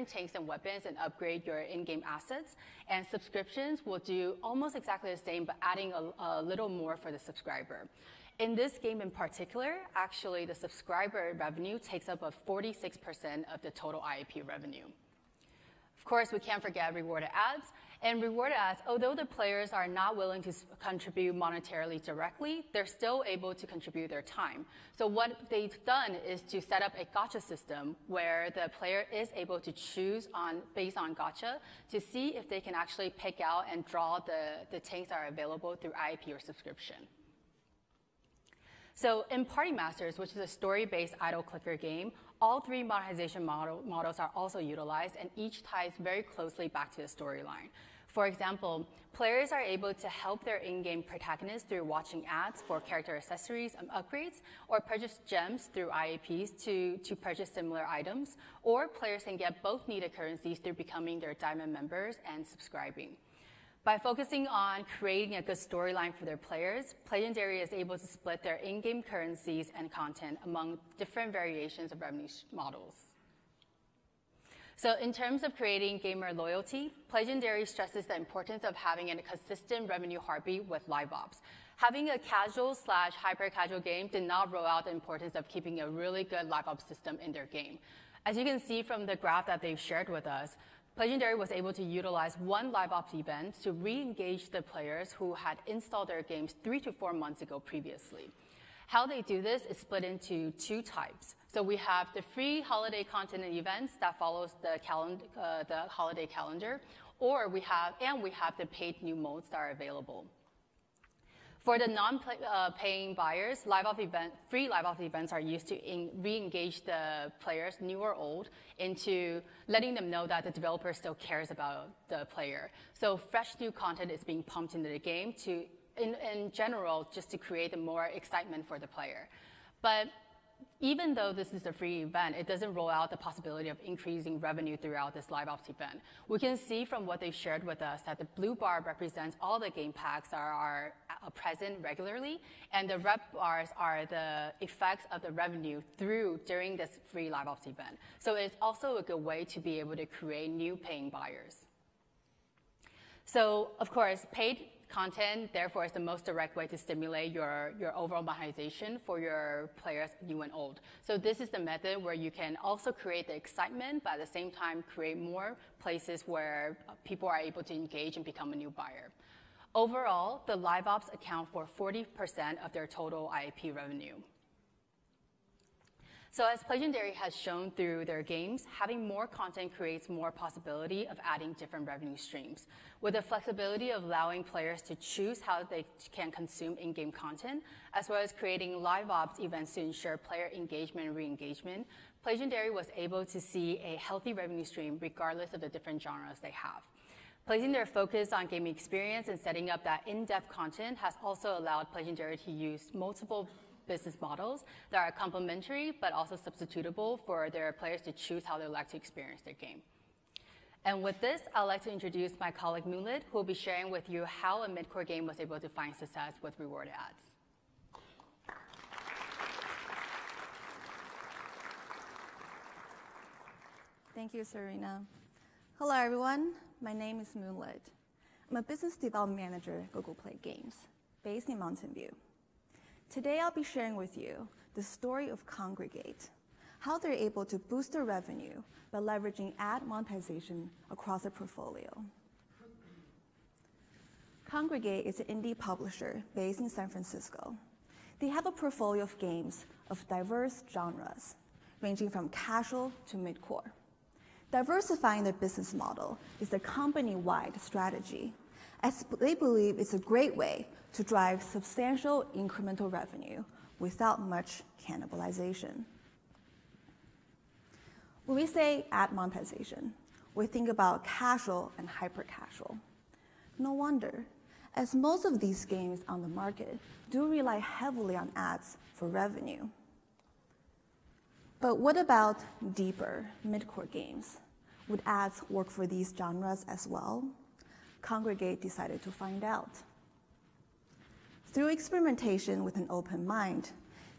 tanks and weapons and upgrade your in-game assets, and subscriptions will do almost exactly the same, but adding a little more for the subscriber. In this game in particular, actually the subscriber revenue takes up 46% of the total IEP revenue. Of course, we can't forget rewarded ads. And rewarded ads, although the players are not willing to contribute monetarily directly, they're still able to contribute their time. So what they've done is to set up a gacha system where the player is able to choose based on gacha to see if they can actually pick out and draw the tanks that are available through IEP or subscription. So in Party Masters, which is a story-based idle clicker game, all three monetization models are also utilized, and each ties very closely back to the storyline. For example, players are able to help their in-game protagonists through watching ads for character accessories and upgrades, or purchase gems through IAPs to purchase similar items, or players can get both needed currencies through becoming their Diamond members and subscribing. By focusing on creating a good storyline for their players, Legendary is able to split their in-game currencies and content among different variations of revenue models. So in terms of creating gamer loyalty, Legendary stresses the importance of having a consistent revenue heartbeat with live ops. Having a casual/hyper-casual game did not roll out the importance of keeping a really good live ops system in their game. As you can see from the graph that they've shared with us, Legendary was able to utilize one live ops event to re-engage the players who had installed their games 3 to 4 months ago previously. How they do this is split into two types. So we have the free holiday content and events that follows the holiday calendar, or we have the paid new modes that are available. For the non-paying buyers, free live ops events are used to re-engage the players, new or old, into letting them know that the developer still cares about the player. So fresh new content is being pumped into the game to, in general, just to create more excitement for the player. But even though this is a free event, it doesn't rule out the possibility of increasing revenue throughout this live ops event. We can see from what they've shared with us that the blue bar represents all the game packs that are present regularly, and the red bars are the effects of the revenue during this free live ops event. So it's also a good way to be able to create new paying buyers. So of course, paid content, therefore, is the most direct way to stimulate your overall monetization for your players, new and old. So this is the method where you can also create the excitement, but at the same time, create more places where people are able to engage and become a new buyer. Overall, the live ops account for 40% of their total IAP revenue. So as Legendary has shown through their games, having more content creates more possibility of adding different revenue streams. With the flexibility of allowing players to choose how they can consume in-game content, as well as creating live ops events to ensure player engagement and re-engagement, Legendary was able to see a healthy revenue stream regardless of the different genres they have. Placing their focus on gaming experience and setting up that in-depth content has also allowed Legendary to use multiple business models that are complementary but also substitutable for their players to choose how they like to experience their game. And with this, I'd like to introduce my colleague Moonlit, who will be sharing with you how a mid-core game was able to find success with rewarded ads. Thank you, Serena. Hello, everyone. My name is Moonlit. I'm a business development manager at Google Play Games, based in Mountain View. Today, I'll be sharing with you the story of Kongregate, how they're able to boost their revenue by leveraging ad monetization across their portfolio. Kongregate is an indie publisher based in San Francisco. They have a portfolio of games of diverse genres, ranging from casual to mid-core. Diversifying their business model is their company-wide strategy, as they believe it's a great way to drive substantial incremental revenue without much cannibalization. When we say ad monetization, we think about casual and hyper-casual. No wonder, as most of these games on the market do rely heavily on ads for revenue. But what about deeper, mid-core games? Would ads work for these genres as well? Kongregate decided to find out. Through experimentation with an open mind,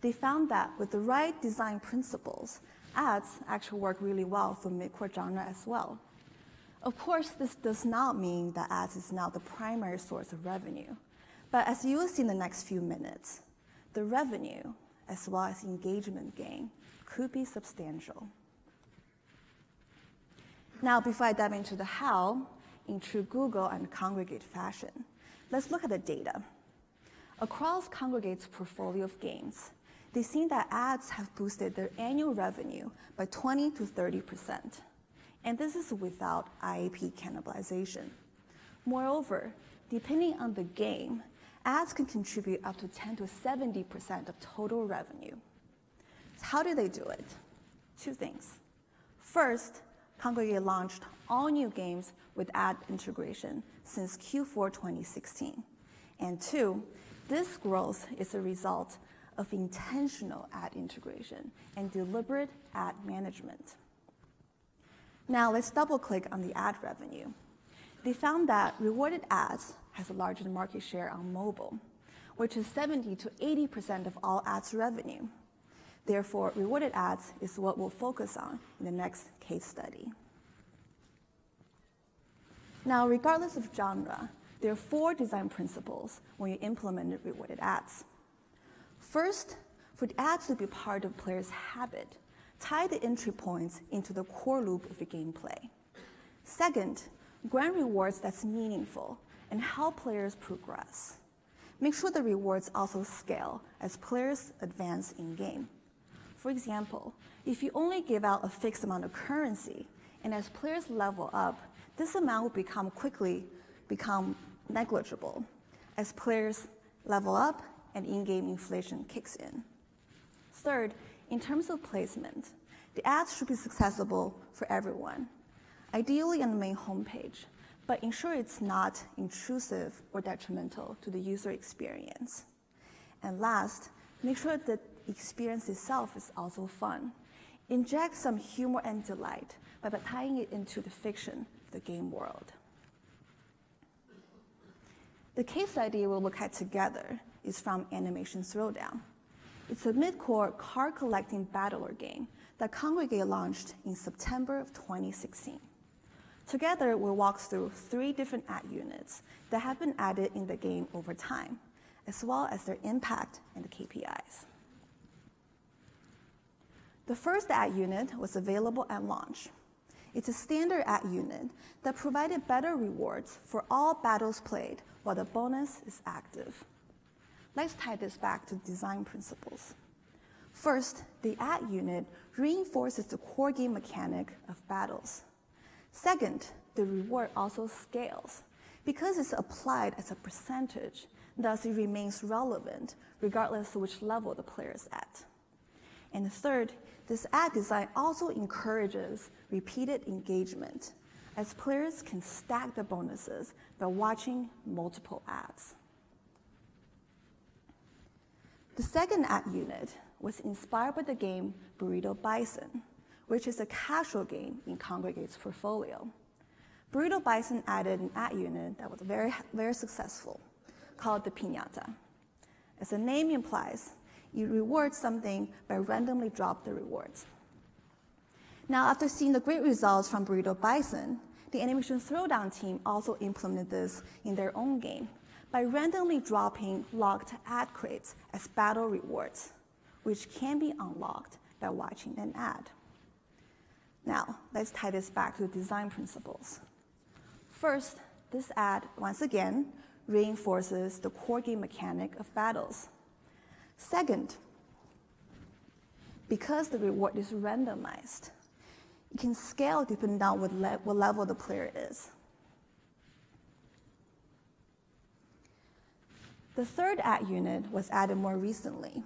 they found that with the right design principles, ads actually work really well for mid-core genre as well. Of course, this does not mean that ads is now the primary source of revenue, but as you will see in the next few minutes, the revenue as well as engagement gain could be substantial. Now, before I dive into the how, in true Google and Kongregate fashion, let's look at the data. Across Kongregate's portfolio of games, they've seen that ads have boosted their annual revenue by 20 to 30%. And this is without IAP cannibalization. Moreover, depending on the game, ads can contribute up to 10 to 70% of total revenue. So how do they do it? Two things. First, Kongregate launched all new games with ad integration since Q4 2016. And two, this growth is a result of intentional ad integration and deliberate ad management. Now let's double click on the ad revenue. They found that rewarded ads has a larger market share on mobile, which is 70 to 80% of all ads revenue. Therefore, rewarded ads is what we'll focus on in the next case study. Now, regardless of genre, there are 4 design principles when you implement rewarded ads. First, for the ads to be part of players' habit, tie the entry points into the core loop of the gameplay. Second, grant rewards that's meaningful and help players progress. Make sure the rewards also scale as players advance in-game. For example, if you only give out a fixed amount of currency, and as players level up, this amount will quickly become negligible as players level up and in-game inflation kicks in. Third, in terms of placement, the ads should be accessible for everyone, ideally on the main homepage, but ensure it's not intrusive or detrimental to the user experience. And last, make sure that the experience itself is also fun. Inject some humor and delight by tying it into the fiction of the game world. The case study we'll look at together is from Animation Throwdown. It's a mid-core card-collecting battler game that Kongregate launched in September of 2016. Together, we'll walk through 3 different ad units that have been added in the game over time, as well as their impact and the KPIs. The first ad unit was available at launch. It's a standard ad unit that provided better rewards for all battles played while the bonus is active. Let's tie this back to design principles. First, the ad unit reinforces the core game mechanic of battles. Second, the reward also scales. Because it's applied as a percentage, thus it remains relevant regardless of which level the player is at. And third, this ad design also encourages repeated engagement, as players can stack the bonuses by watching multiple ads. The second ad unit was inspired by the game Burrito Bison, which is a casual game in Kongregate's portfolio. Burrito Bison added an ad unit that was very, very successful, called the Piñata. As the name implies, you reward something by randomly drop the rewards. Now, after seeing the great results from Burrito Bison, the Animation Throwdown team also implemented this in their own game by randomly dropping locked ad crates as battle rewards, which can be unlocked by watching an ad. Now, let's tie this back to the design principles. First, this ad, once again, reinforces the core game mechanic of battles. Second, because the reward is randomized, it can scale depending on what level the player is. The third ad unit was added more recently.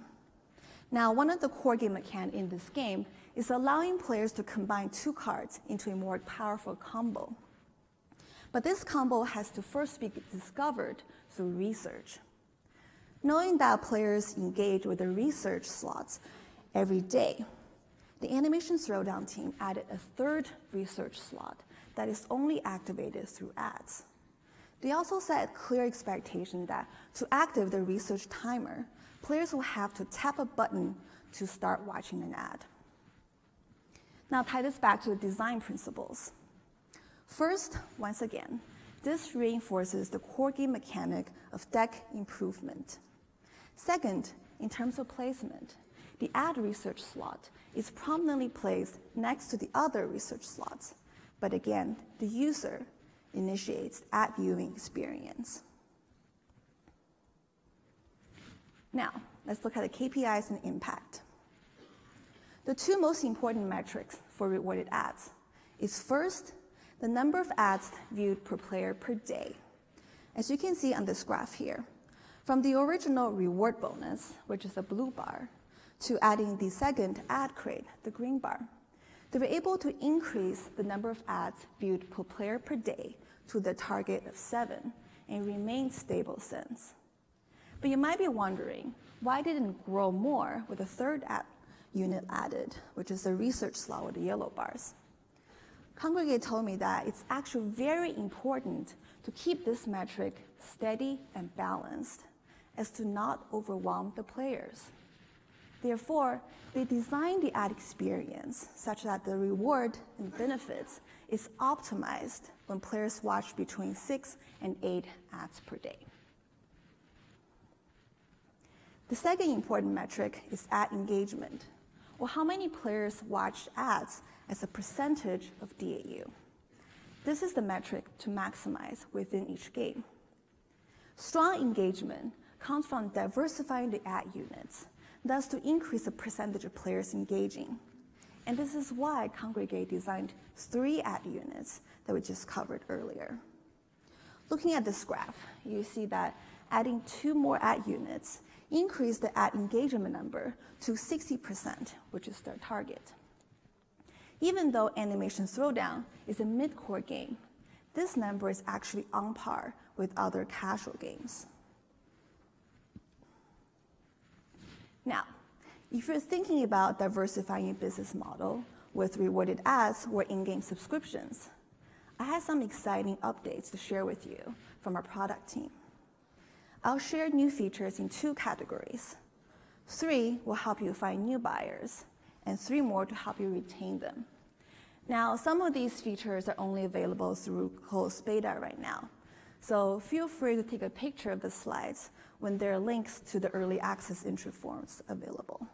Now, one of the core game mechanics in this game is allowing players to combine two cards into a more powerful combo. But this combo has to first be discovered through research. Knowing that players engage with the research slots every day, the Animation Throwdown team added a third research slot that is only activated through ads. They also set a clear expectation that to activate the research timer, players will have to tap a button to start watching an ad. Now tie this back to the design principles. First, once again, this reinforces the core game mechanic of deck improvement. Second, in terms of placement, the ad research slot is prominently placed next to the other research slots, but again, the user initiates ad viewing experience. Now, let's look at the KPIs and impact. The two most important metrics for rewarded ads is first, the number of ads viewed per player per day. As you can see on this graph here, from the original reward bonus, which is the blue bar, to adding the second ad crate, the green bar, they were able to increase the number of ads viewed per player per day to the target of 7 and remain stable since. But you might be wondering, why didn't it grow more with the third ad unit added, which is the research slot with the yellow bars? Congregate told me that it's actually very important to keep this metric steady and balanced as to not overwhelm the players. Therefore, they designed the ad experience such that the reward and benefits is optimized when players watch between 6 and 8 ads per day. The second important metric is ad engagement, or how many players watch ads as a percentage of DAU. This is the metric to maximize within each game. Strong engagement comes from diversifying the ad units, thus to increase the percentage of players engaging. And this is why Congregate designed 3 ad units that we just covered earlier. Looking at this graph, you see that adding 2 more ad units increased the ad engagement number to 60%, which is their target. Even though Animation Throwdown is a mid-core game, this number is actually on par with other casual games. Now, if you're thinking about diversifying your business model with rewarded ads or in-game subscriptions, I have some exciting updates to share with you from our product team. I'll share new features in 2 categories. 3 will help you find new buyers, and 3 more to help you retain them. Now, some of these features are only available through closed beta right now, so feel free to take a picture of the slides when there are links to the early access entry forms available.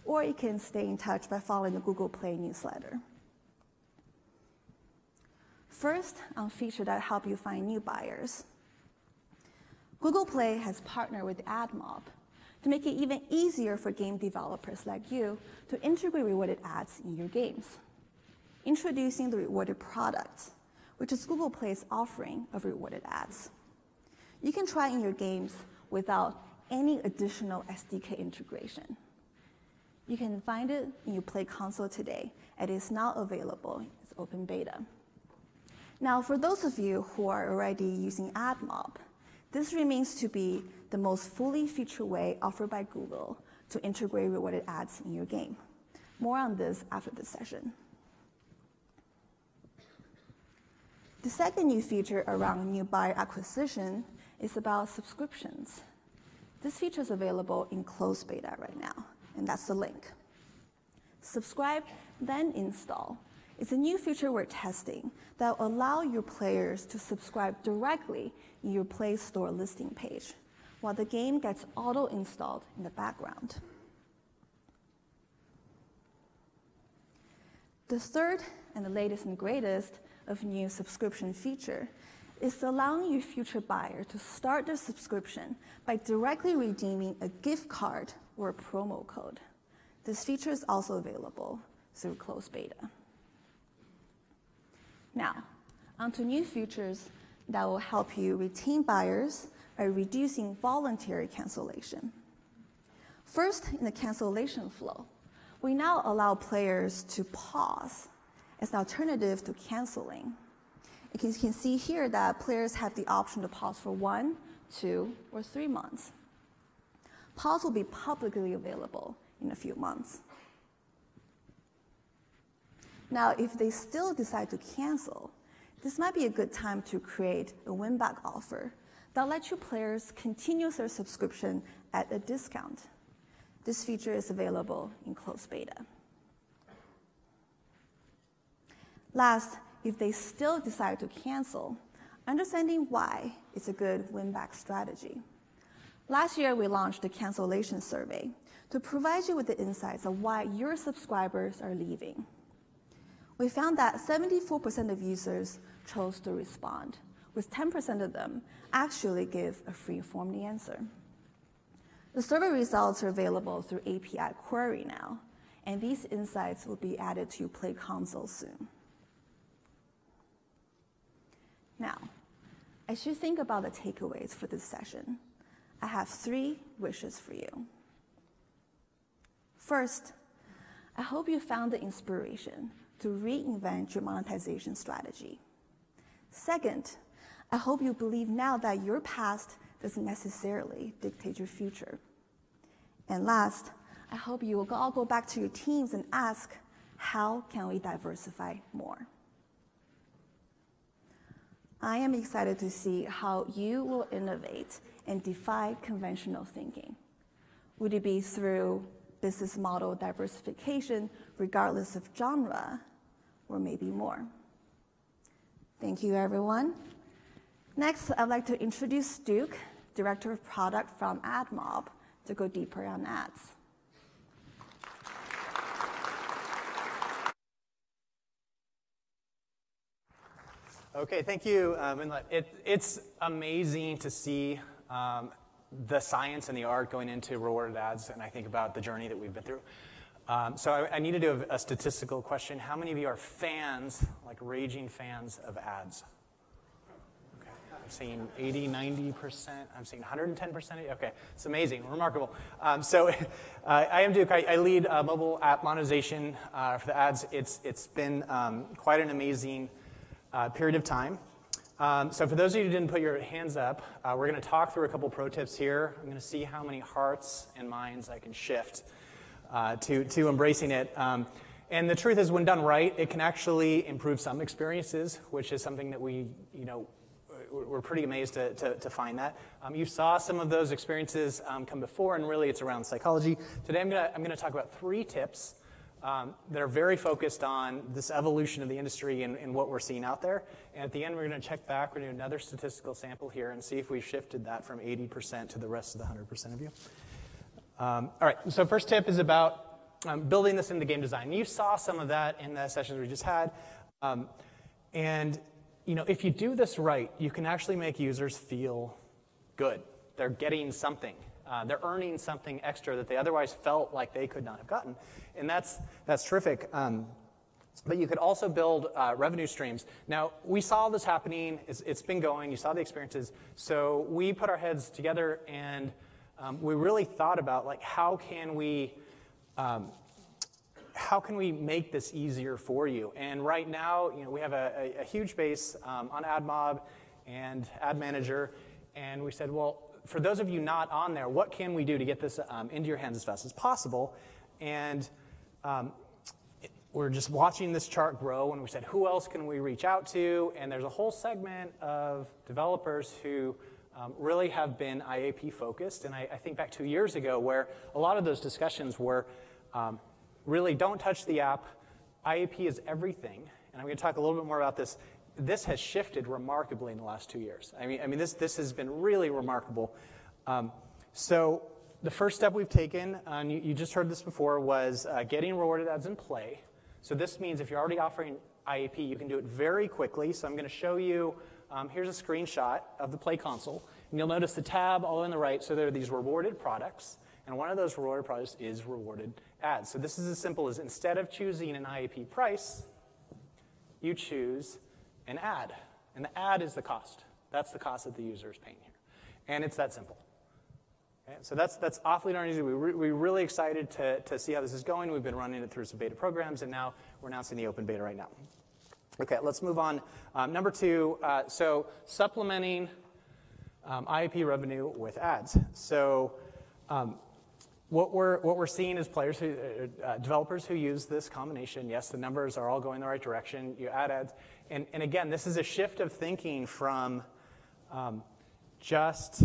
Or you can stay in touch by following the Google Play newsletter. First, on features that help you find new buyers. Google Play has partnered with AdMob to make it even easier for game developers like you to integrate rewarded ads in your games. Introducing the rewarded product, which is Google Play's offering of rewarded ads. You can try in your games without any additional SDK integration. You can find it in your Play console today, and it is now available. It's open beta. Now, for those of you who are already using AdMob, this remains to be the most fully featured way offered by Google to integrate rewarded ads in your game. More on this after this session. The second new feature around new buyer acquisition is about subscriptions. This feature is available in closed beta right now, and that's the link. Subscribe, then install. It's a new feature we're testing that will allow your players to subscribe directly in your Play Store listing page, while the game gets auto-installed in the background. The third and the latest and greatest of new subscription feature is allowing your future buyer to start their subscription by directly redeeming a gift card or a promo code. This feature is also available through closed beta. Now, onto new features that will help you retain buyers by reducing voluntary cancellation. First, in the cancellation flow, we now allow players to pause as an alternative to canceling. You can see here that players have the option to pause for 1, 2, or 3 months. Pause will be publicly available in a few months. Now, if they still decide to cancel, this might be a good time to create a win-back offer that lets your players continue their subscription at a discount. This feature is available in closed beta. Last, if they still decide to cancel, understanding why is a good win-back strategy. Last year, we launched a cancellation survey to provide you with the insights of why your subscribers are leaving. We found that 74% of users chose to respond, with 10% of them actually give a free-form answer. The survey results are available through API query now, and these insights will be added to your Play console soon. Now, as you think about the takeaways for this session, I have 3 wishes for you. First, I hope you found the inspiration to reinvent your monetization strategy. Second, I hope you believe now that your past doesn't necessarily dictate your future. And last, I hope you will all go back to your teams and ask, how can we diversify more? I am excited to see how you will innovate and defy conventional thinking. Would it be through business model diversification, regardless of genre, or maybe more? Thank you, everyone. Next, I'd like to introduce Duke, Director of Product from AdMob, to go deeper on ads. Okay, thank you, Minlet. It's amazing to see the science and the art going into rewarded ads, and I think about the journey that we've been through. So I need to do a statistical question. How many of you are fans, like raging fans of ads? Okay, I'm seeing 80, 90%. I'm seeing 110%. Okay, it's amazing, remarkable. So I am Duke. I lead mobile app monetization for the ads. It's been quite an amazing period of time. So for those of you who didn't put your hands up, we're going to talk through a couple pro tips here. I'm going to see how many hearts and minds I can shift to embracing it. And the truth is, when done right, it can actually improve some experiences, which is something that we're pretty amazed to find that. You saw some of those experiences come before, and really it's around psychology. Today I'm going to talk about 3 tips that are very focused on this evolution of the industry and what we're seeing out there. And at the end, we're going to check back. We're going to do another statistical sample here and see if we've shifted that from 80% to the rest of the 100% of you. All right, so first tip is about building this into game design. You saw some of that in the sessions we just had. And if you do this right, you can actually make users feel good. They're getting something. They're earning something extra that they otherwise felt like they could not have gotten. And that's terrific. But you could also build revenue streams. Now, we saw this happening. It's been going. You saw the experiences. So we put our heads together, and we really thought about, like, how can we make this easier for you? And right now, we have a huge base on AdMob and Ad Manager. And we said, well, for those of you not on there, what can we do to get this into your hands as fast as possible? And we're just watching this chart grow, and we said, who else can we reach out to? And there's a whole segment of developers who really have been IAP focused. And I think back 2 years ago, where a lot of those discussions were really don't touch the app. IAP is everything. And I'm going to talk a little bit more about this. This has shifted remarkably in the last 2 years. I mean, this has been really remarkable. So the first step we've taken, and you just heard this before, was getting rewarded ads in Play. So this means if you're already offering IAP, you can do it very quickly. So I'm going to show you, here's a screenshot of the Play console. And you'll notice the tab all on the right. So there are these rewarded products. And one of those rewarded products is rewarded ads. So this is as simple as, instead of choosing an IAP price, you choose an ad. And the ad is the cost. That's the cost that the user is paying here. And it's that simple. Okay, so that's awfully darn easy. We're really excited to see how this is going. We've been running it through some beta programs, and now we're announcing the open beta right now. Okay, let's move on. Number 2, so supplementing IAP revenue with ads. So what we're seeing is developers who use this combination. Yes, the numbers are all going the right direction. You add ads. And again, this is a shift of thinking from just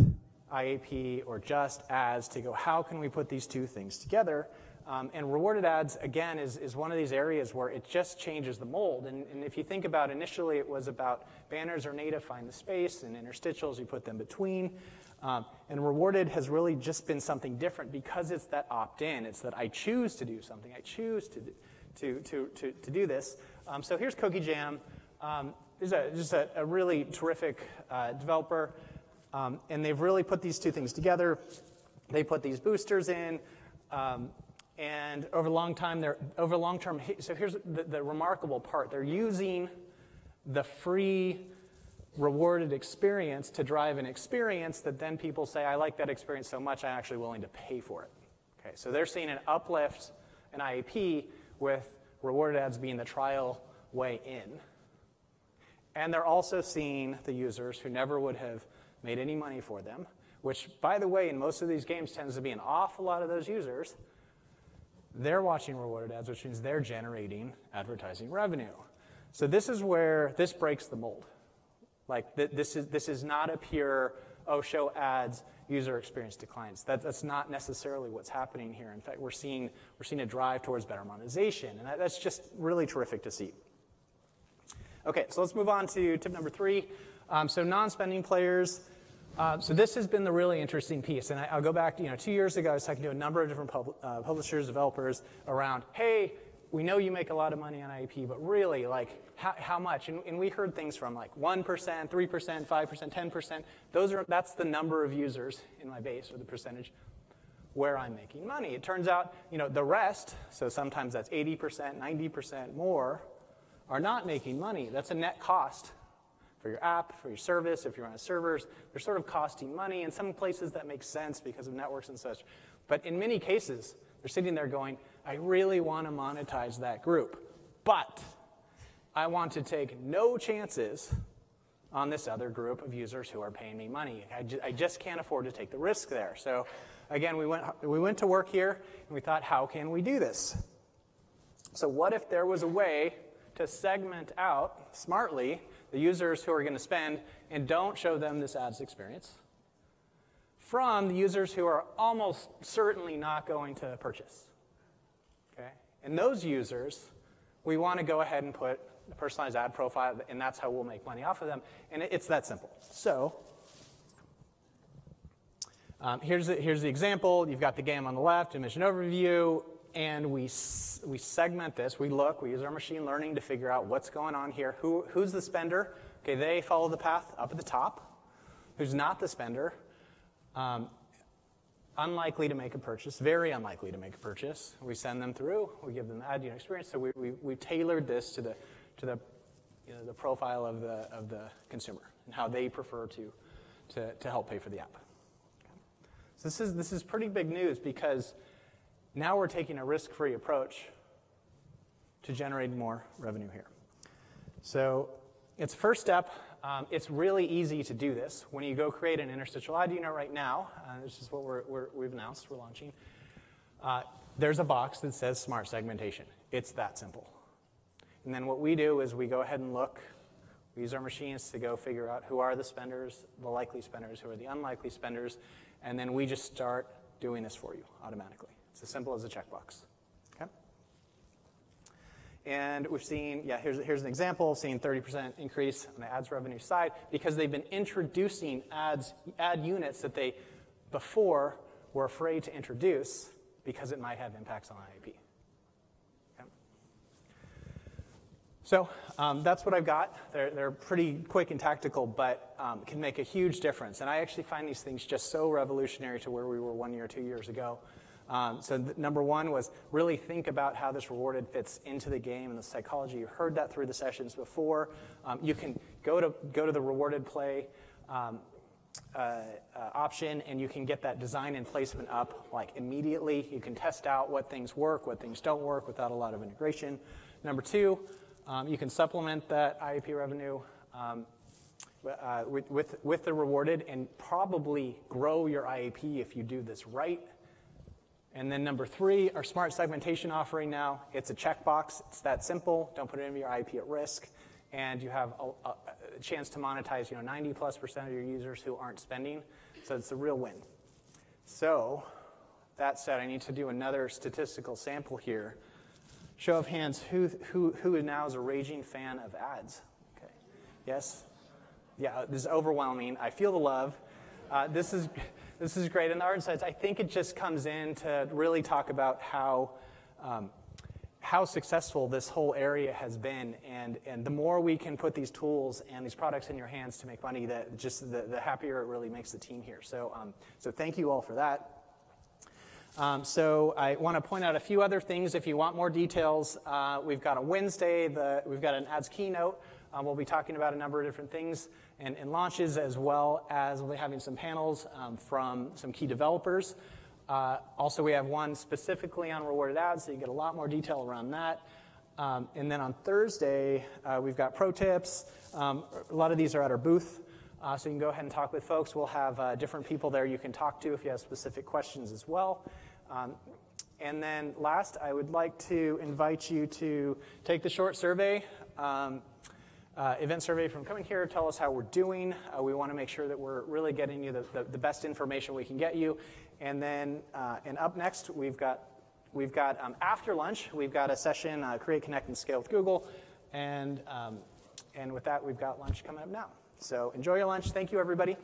IAP or just ads to go, how can we put these two things together? And rewarded ads, again, is one of these areas where it just changes the mold. And if you think about initially, it was about banners or native, find the space, and interstitials, you put them between. And rewarded has really just been something different because it's that opt-in. It's that I choose to do something. I choose to do this. So here's Cookie Jam. Just a really terrific developer. And they've really put these two things together. They put these boosters in. And over long term, so here's the remarkable part. They're using the free rewarded experience to drive an experience that then people say, I like that experience so much, I'm actually willing to pay for it. Okay, so they're seeing an uplift in IAP with rewarded ads being the trial way in. And they're also seeing the users who never would have made any money for them, which, by the way, in most of these games tends to be an awful lot of those users. They're watching rewarded ads, which means they're generating advertising revenue. So this is where this breaks the mold. Like this is not a pure, oh, show ads, user experience declines. That's not necessarily what's happening here. In fact, we're seeing a drive towards better monetization, and that's just really terrific to see. Okay, so let's move on to tip number 3. So non-spending players. So this has been the really interesting piece, and I'll go back. 2 years ago, I was talking to a number of different publishers, developers around, hey, we know you make a lot of money on IAP, but really, like, how much? And we heard things from like 1%, 3%, 5%, 10%. That's the number of users in my base, or the percentage where I'm making money. It turns out, the rest, so sometimes that's 80%, 90% more, are not making money. That's a net cost for your app, for your service. If you're on servers, they're sort of costing money. In some places that makes sense because of networks and such. But in many cases, they're sitting there going, I really want to monetize that group, but I want to take no chances on this other group of users who are paying me money. I just can't afford to take the risk there. So again, we went to work here, and we thought, how can we do this? So what if there was a way to segment out smartly the users who are going to spend and don't show them this ads experience from the users who are almost certainly not going to purchase? Okay? And those users, we want to go ahead and put a personalized ad profile, and that's how we'll make money off of them. And it's that simple. So here's the example. You've got the game on the left, a mission overview, and we segment this. We use our machine learning to figure out what's going on here. Who's the spender? Okay, they follow the path up at the top. Who's not the spender? Unlikely to make a purchase, very unlikely to make a purchase. We send them through. We give them the ad unit experience. So we tailored this to the profile of the consumer and how they prefer to help pay for the app. So this is pretty big news, because now we're taking a risk-free approach to generating more revenue here. So it's first step. It's really easy to do this. When you go create an interstitial ad unit right now, this is what we've announced we're launching, there's a box that says Smart Segmentation. It's that simple. And then what we do is we go ahead and look. We use our machines to go figure out who are the spenders, the likely spenders, who are the unlikely spenders, and then we just start doing this for you automatically. It's as simple as a checkbox. Okay? And we've seen, here's an example, seeing 30% increase on the ads revenue side because they've been introducing ad units that they before were afraid to introduce because it might have impacts on IAP. Okay? So that's what I've got. They're pretty quick and tactical, but can make a huge difference. And I actually find these things just so revolutionary to where we were 1 year, 2 years ago. So number one was really think about how this rewarded fits into the game and the psychology. You heard that through the sessions before. You can go to the rewarded play option, and you can get that design and placement up like immediately. You can test out what things work, what things don't work without a lot of integration. Number two, you can supplement that IAP revenue with the rewarded and probably grow your IAP if you do this right. And then number three, our smart segmentation offering now, it's a checkbox. It's that simple. Don't put any of your IAP at risk. And you have a chance to monetize 90+% of your users who aren't spending. So it's a real win. So that said, I need to do another statistical sample here. Show of hands, who now is a raging fan of ads? Okay. Yes? Yeah, this is overwhelming. I feel the love. This is great. And the art sides, I think it just comes in to really talk about how successful this whole area has been, and the more we can put these tools and these products in your hands to make money, the happier it really makes the team here. So thank you all for that. So I want to point out a few other things. If you want more details, we've got on Wednesday, we've got an ads keynote. We'll be talking about a number of different things and launches, as well as we'll be having some panels from some key developers. Also, we have one specifically on rewarded ads, so you get a lot more detail around that. And then on Thursday, we've got pro tips. A lot of these are at our booth, so you can go ahead and talk with folks. We'll have different people there you can talk to if you have specific questions as well. And then last, I would like to invite you to take the short survey. Event survey from coming here. Tell us how we're doing. We want to make sure that we're really getting you the best information we can get you. And then, and up next, we've got after lunch, we've got a session, Create, Connect, and Scale with Google. And with that, we've got lunch coming up now. So enjoy your lunch. Thank you, everybody.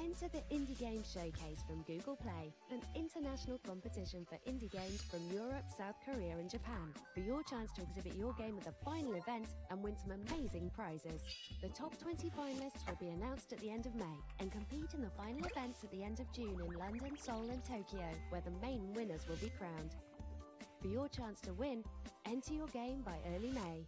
Enter the Indie Game Showcase from Google Play, an international competition for indie games from Europe, South Korea and Japan, for your chance to exhibit your game at the final event and win some amazing prizes. The top 20 finalists will be announced at the end of May and compete in the final events at the end of June in London, Seoul and Tokyo, where the main winners will be crowned. For your chance to win, enter your game by early May.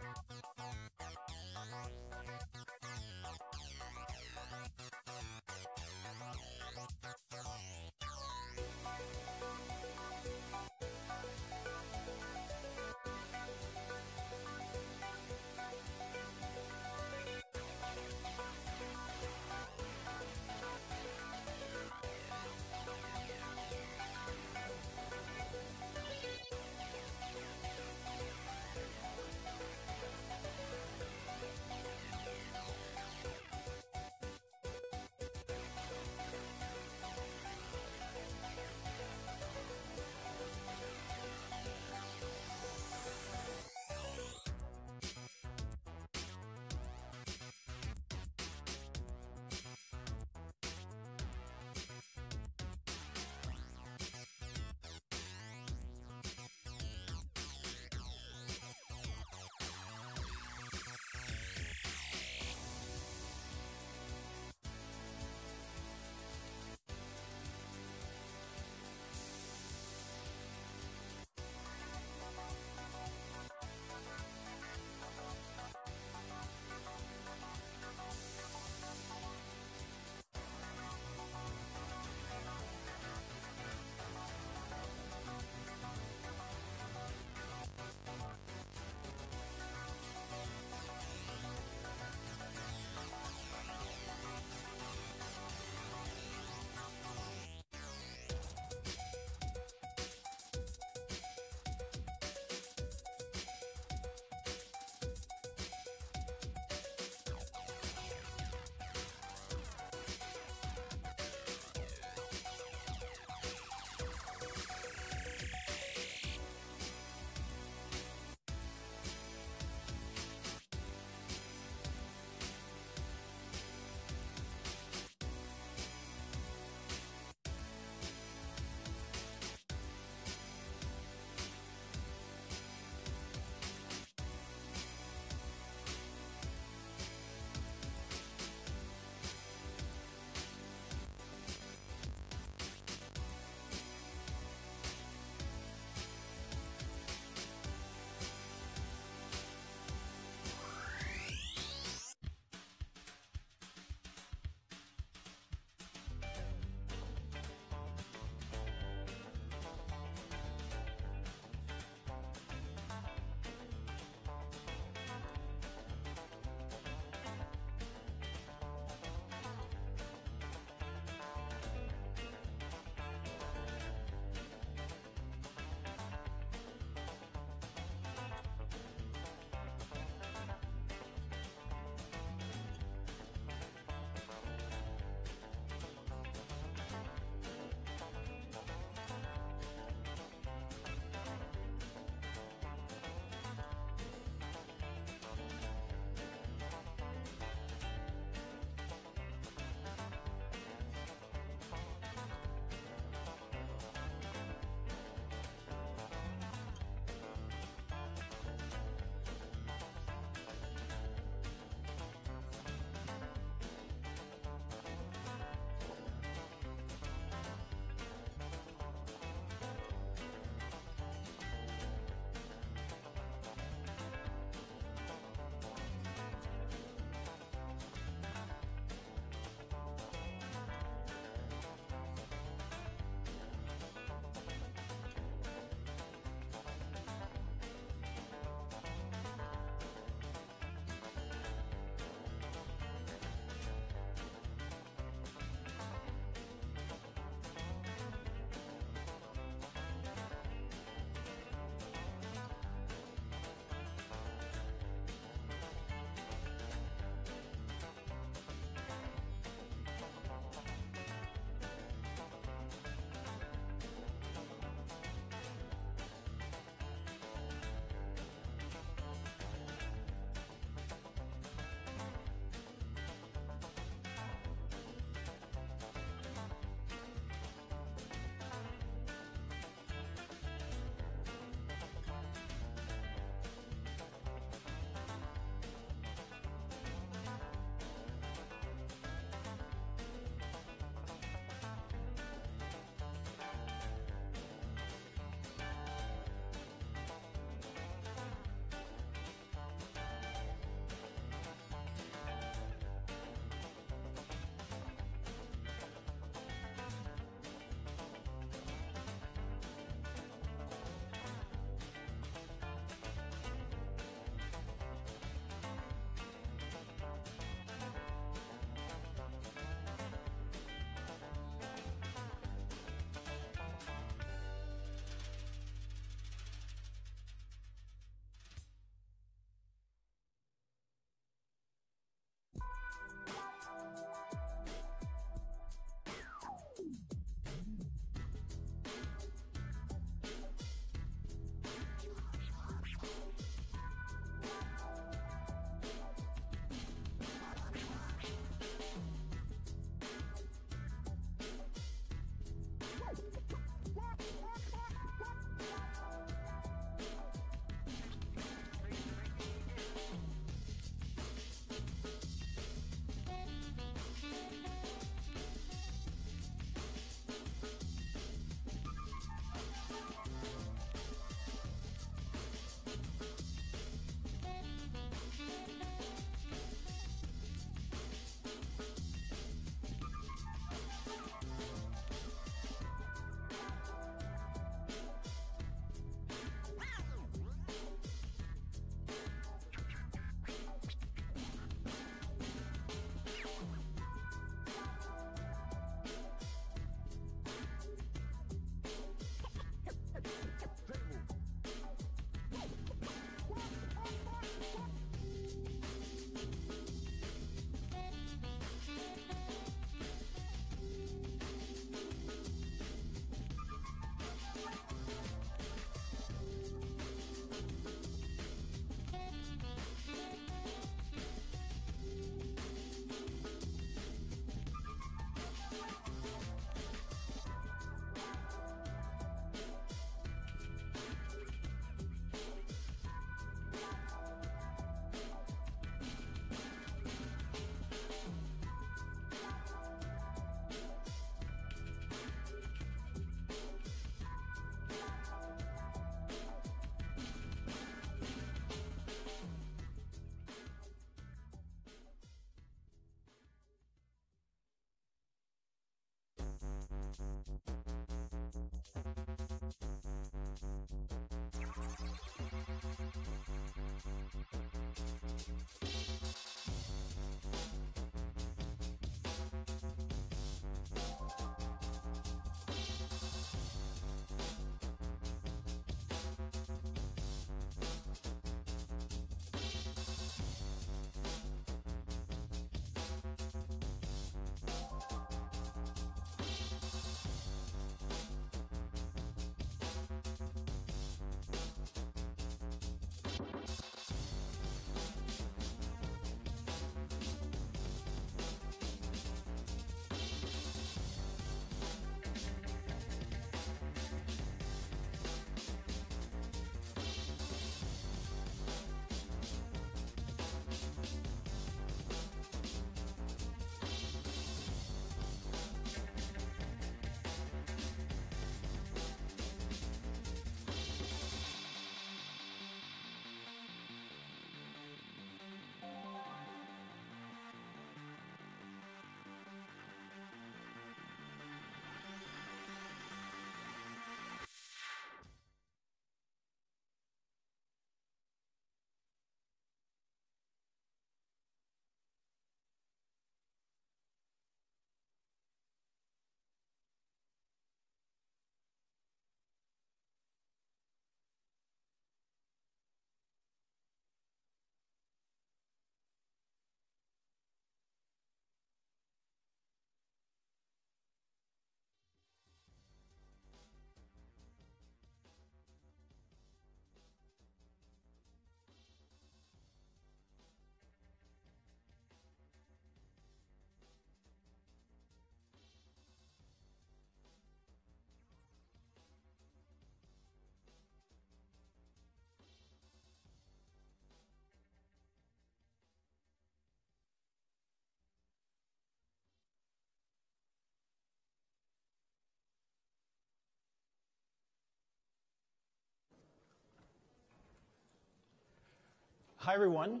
Hi, everyone.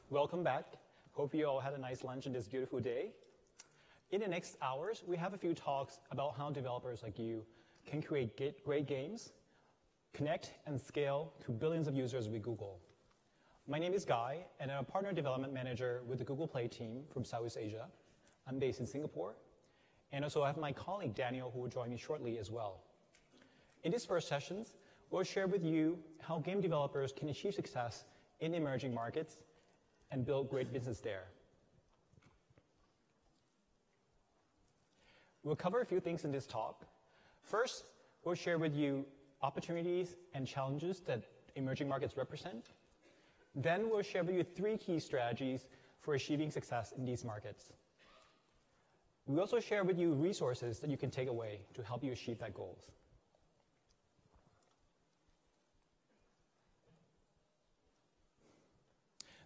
Welcome back. Hope you all had a nice lunch on this beautiful day. In the next hours, we have a few talks about how developers like you can create great games, connect and scale to billions of users with Google. My name is Guy, and I'm a partner development manager with the Google Play team from Southeast Asia. I'm based in Singapore. And also I have my colleague Daniel, who will join me shortly as well. In these first sessions, we'll share with you how game developers can achieve success in emerging markets and build great business there. We'll cover a few things in this talk. First, we'll share with you opportunities and challenges that emerging markets represent. Then we'll share with you 3 key strategies for achieving success in these markets. We also share with you resources that you can take away to help you achieve that goals.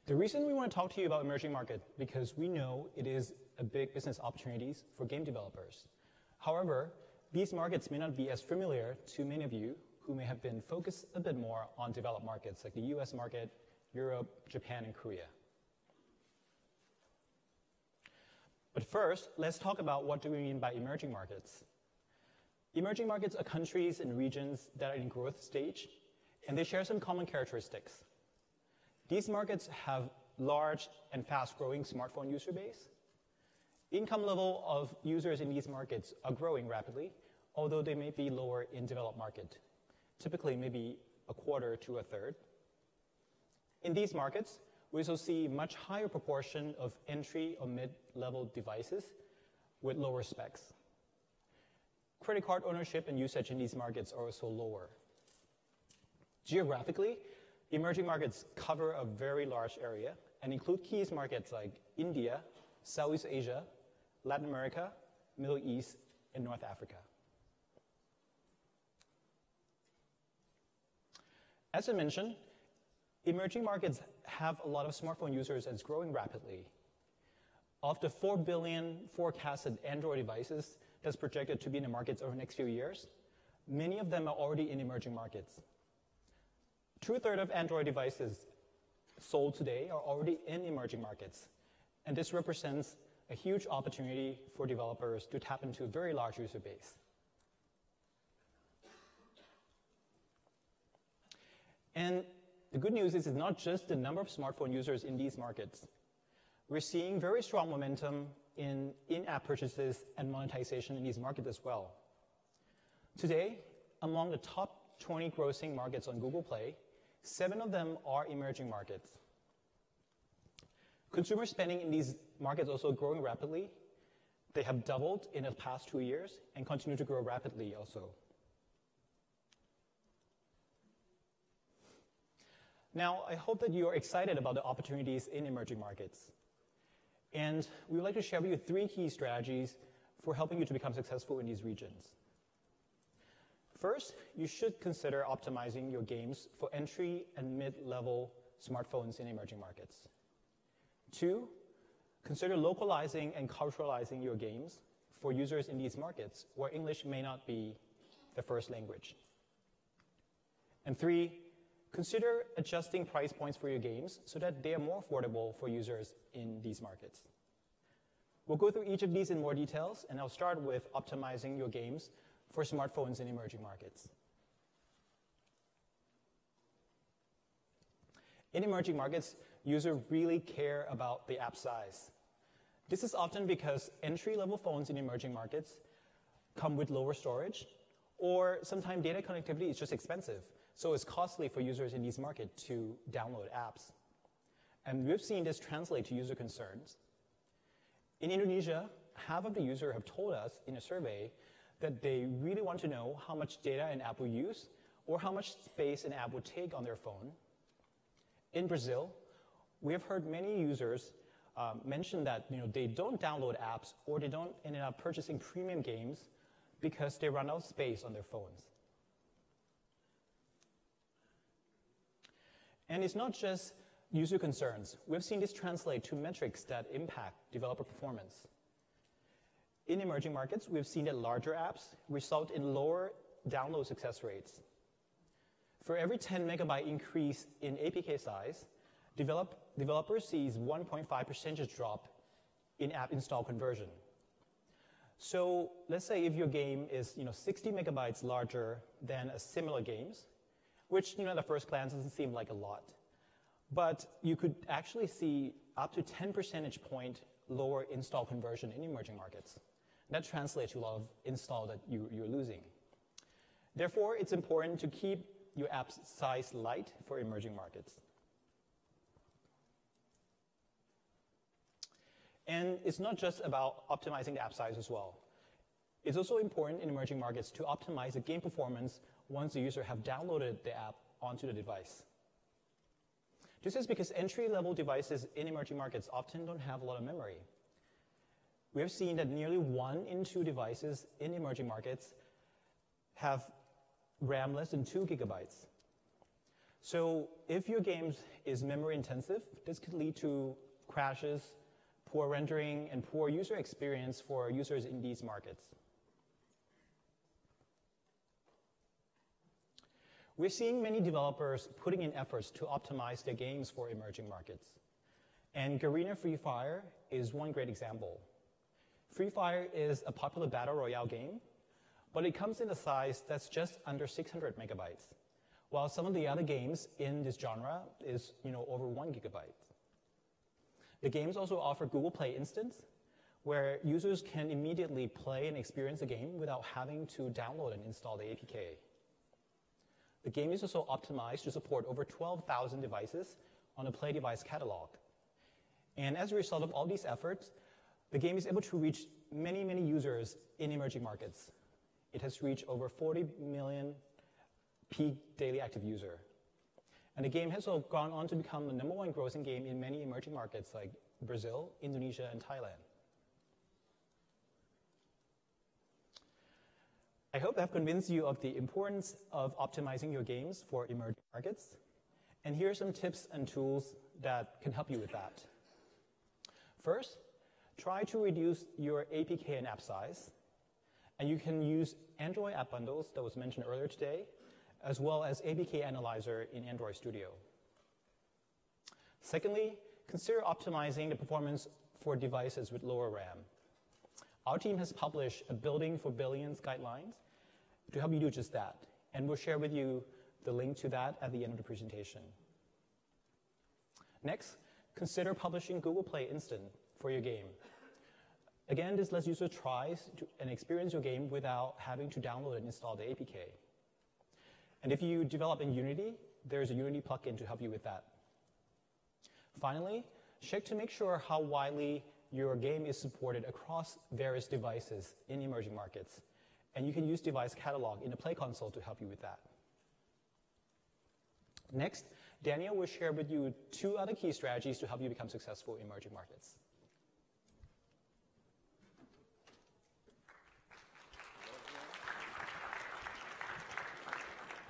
The reason we want to talk to you about emerging market because we know it is a big business opportunities for game developers. However, these markets may not be as familiar to many of you who may have been focused a bit more on developed markets like the US market, Europe, Japan, and Korea. But first, let's talk about what do we mean by emerging markets. Emerging markets are countries and regions that are in growth stage, and they share some common characteristics. These markets have large and fast-growing smartphone user base. Income level of users in these markets are growing rapidly, although they may be lower in developed market, typically maybe a quarter to a third. In these markets, we also see much higher proportion of entry or mid-level devices with lower specs. Credit card ownership and usage in these markets are also lower. Geographically, emerging markets cover a very large area and include key markets like India, Southeast Asia, Latin America, Middle East, and North Africa. As I mentioned, emerging markets have a lot of smartphone users and it's growing rapidly. Of the 4 billion forecasted Android devices that's projected to be in the markets over the next few years, many of them are already in emerging markets. 2/3 of Android devices sold today are already in emerging markets, and this represents a huge opportunity for developers to tap into a very large user base. And the good news is it's not just the number of smartphone users in these markets. We're seeing very strong momentum in in-app purchases and monetization in these markets as well. Today, among the top 20 grossing markets on Google Play, 7 of them are emerging markets. Consumer spending in these markets also growing rapidly. They have doubled in the past 2 years and continue to grow rapidly also. Now, I hope that you are excited about the opportunities in emerging markets. And we would like to share with you 3 key strategies for helping you to become successful in these regions. First, you should consider optimizing your games for entry and mid-level smartphones in emerging markets. 2, consider localizing and culturalizing your games for users in these markets where English may not be the first language. And 3, consider adjusting price points for your games so that they are more affordable for users in these markets. We'll go through each of these in more details, and I'll start with optimizing your games for smartphones in emerging markets. In emerging markets, users really care about the app size. This is often because entry-level phones in emerging markets come with lower storage, or sometimes data connectivity is just expensive, so it's costly for users in these markets to download apps. And we've seen this translate to user concerns. In Indonesia, half of the users have told us in a survey that they really want to know how much data an app will use or how much space an app would take on their phone. In Brazil, we have heard many users mention that they don't download apps or they don't end up purchasing premium games because they run out of space on their phones. And it's not just user concerns. We've seen this translate to metrics that impact developer performance. In emerging markets, we've seen that larger apps result in lower download success rates. For every 10 megabyte increase in APK size, developer sees 1.5% drop in app install conversion. So let's say if your game is 60 megabytes larger than a similar game's, which at the first glance doesn't seem like a lot, but you could actually see up to 10 percentage point lower install conversion in emerging markets. That translates to a lot of install that you're losing. Therefore, it's important to keep your app size light for emerging markets. And it's not just about optimizing the app size as well. It's also important in emerging markets to optimize the game performance once the user have downloaded the app onto the device. This is because entry-level devices in emerging markets often don't have a lot of memory. We have seen that nearly 1 in 2 devices in emerging markets have RAM less than 2 gigabytes. So if your game is memory intensive, this could lead to crashes, poor rendering, and poor user experience for users in these markets. We're seeing many developers putting in efforts to optimize their games for emerging markets. And Garena Free Fire is one great example. Free Fire is a popular battle royale game, but it comes in a size that's just under 600 megabytes, while some of the other games in this genre is over 1 gigabyte. The games also offer Google Play Instant, where users can immediately play and experience the game without having to download and install the APK. The game is also optimized to support over 12,000 devices on the Play device catalog. And as a result of all these efforts, the game is able to reach many, many users in emerging markets. It has reached over 40 million peak daily active user. And the game has also gone on to become the #1 grossing game in many emerging markets like Brazil, Indonesia, and Thailand. I hope I've convinced you of the importance of optimizing your games for emerging markets. And here are some tips and tools that can help you with that. First, try to reduce your APK and app size. And you can use Android app bundles that was mentioned earlier today, as well as APK Analyzer in Android Studio. Secondly, consider optimizing the performance for devices with lower RAM. Our team has published a Building for Billions guidelines to help you do just that, and we'll share with you the link to that at the end of the presentation. Next, consider publishing Google Play Instant for your game. Again, this lets users try and experience your game without having to download and install the APK. And if you develop in Unity, there's a Unity plugin to help you with that. Finally, check to make sure how widely your game is supported across various devices in emerging markets. And you can use Device Catalog in the Play console to help you with that. Next, Daniel will share with you 2 other key strategies to help you become successful in emerging markets.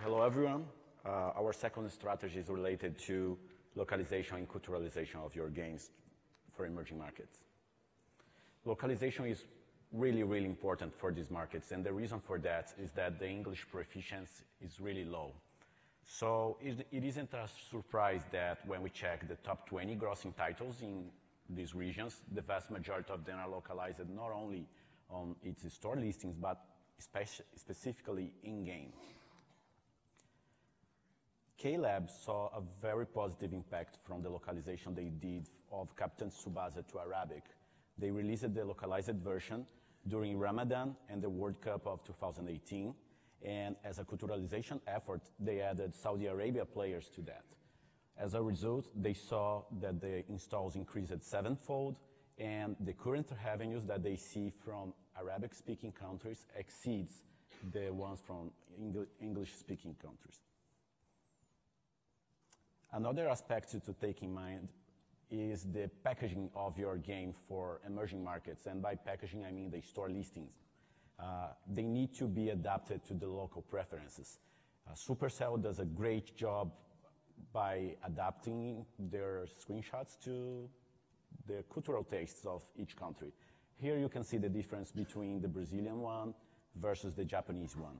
Hello, everyone. Our second strategy is related to localization and culturalization of your games for emerging markets. Localization is really, really important for these markets, and the reason for that is that the English proficiency is really low. So it isn't a surprise that when we check the top 20 grossing titles in these regions, the vast majority of them are localized not only on its store listings, but specifically in-game. K-Lab saw a very positive impact from the localization they did of Captain Tsubasa to Arabic. They released the localized version during Ramadan and the World Cup of 2018, and as a culturalization effort, they added Saudi Arabia players to that. As a result, they saw that the installs increased 7-fold, and the current revenues that they see from Arabic-speaking countries exceeds the ones from English-speaking countries. Another aspect to take in mind is the packaging of your game for emerging markets. And by packaging, I mean the store listings. They need to be adapted to the local preferences. Supercell does a great job by adapting their screenshots to the cultural tastes of each country. Here you can see the difference between the Brazilian one versus the Japanese one.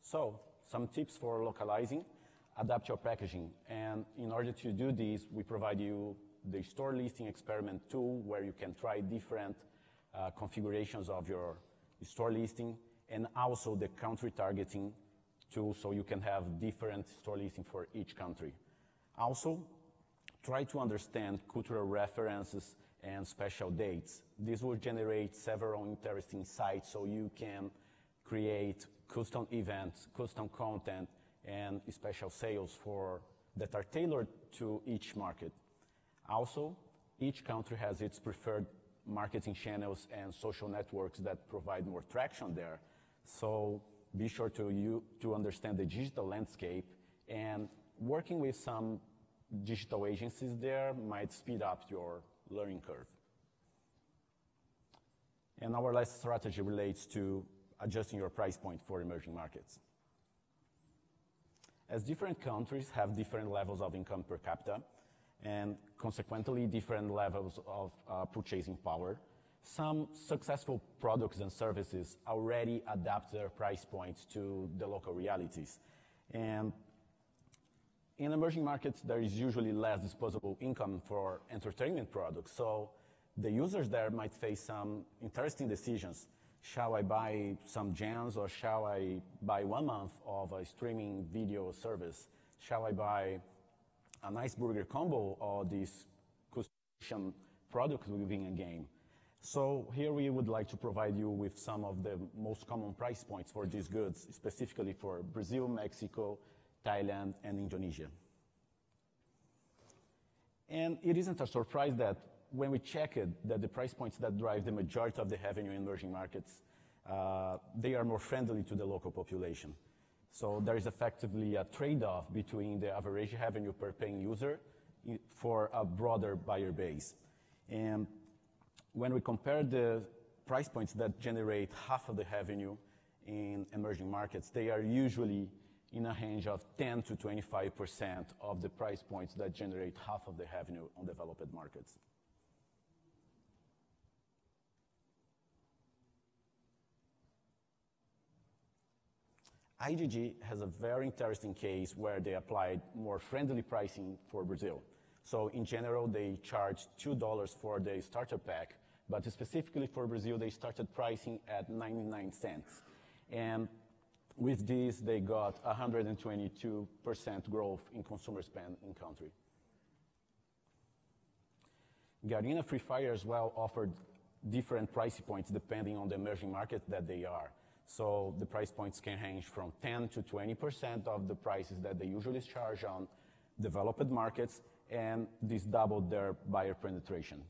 So, some tips for localizing. adapt your packaging. And in order to do this, we provide you the store listing experiment tool where you can try different configurations of your store listing, and also the country targeting tool so you can have different store listing for each country. Also, try to understand cultural references and special dates. This will generate several interesting sites so you can create custom events, custom content, and special sales that are tailored to each market. Also, each country has its preferred marketing channels and social networks that provide more traction there. So be sure to understand the digital landscape, and working with some digital agencies there might speed up your learning curve. And our last strategy relates to adjusting your price point for emerging markets. As different countries have different levels of income per capita, and consequently different levels of purchasing power, some successful products and services already adapt their price points to the local realities. And in emerging markets, there is usually less disposable income for entertainment products, so the users there might face some interesting decisions. Shall I buy some gems, or shall I buy 1 month of a streaming video service? Shall I buy a nice burger combo or this custom product within a game? So here we would like to provide you with some of the most common price points for these goods, specifically for Brazil, Mexico, Thailand, and Indonesia. And it isn't a surprise that when we check it, that the price points that drive the majority of the revenue in emerging markets, they are more friendly to the local population. So there is effectively a trade-off between the average revenue per paying user for a broader buyer base. And when we compare the price points that generate half of the revenue in emerging markets, they are usually in a range of 10 to 25% of the price points that generate half of the revenue on developed markets. IGG has a very interesting case where they applied more friendly pricing for Brazil. So in general, they charged $2 for the starter pack, but specifically for Brazil, they started pricing at 99 cents. And with this, they got 122% growth in consumer spend in country. Garena Free Fire as well offered different price points depending on the emerging market that they are. So the price points can range from 10 to 20% of the prices that they usually charge on developed markets, and this doubled their buyer penetration.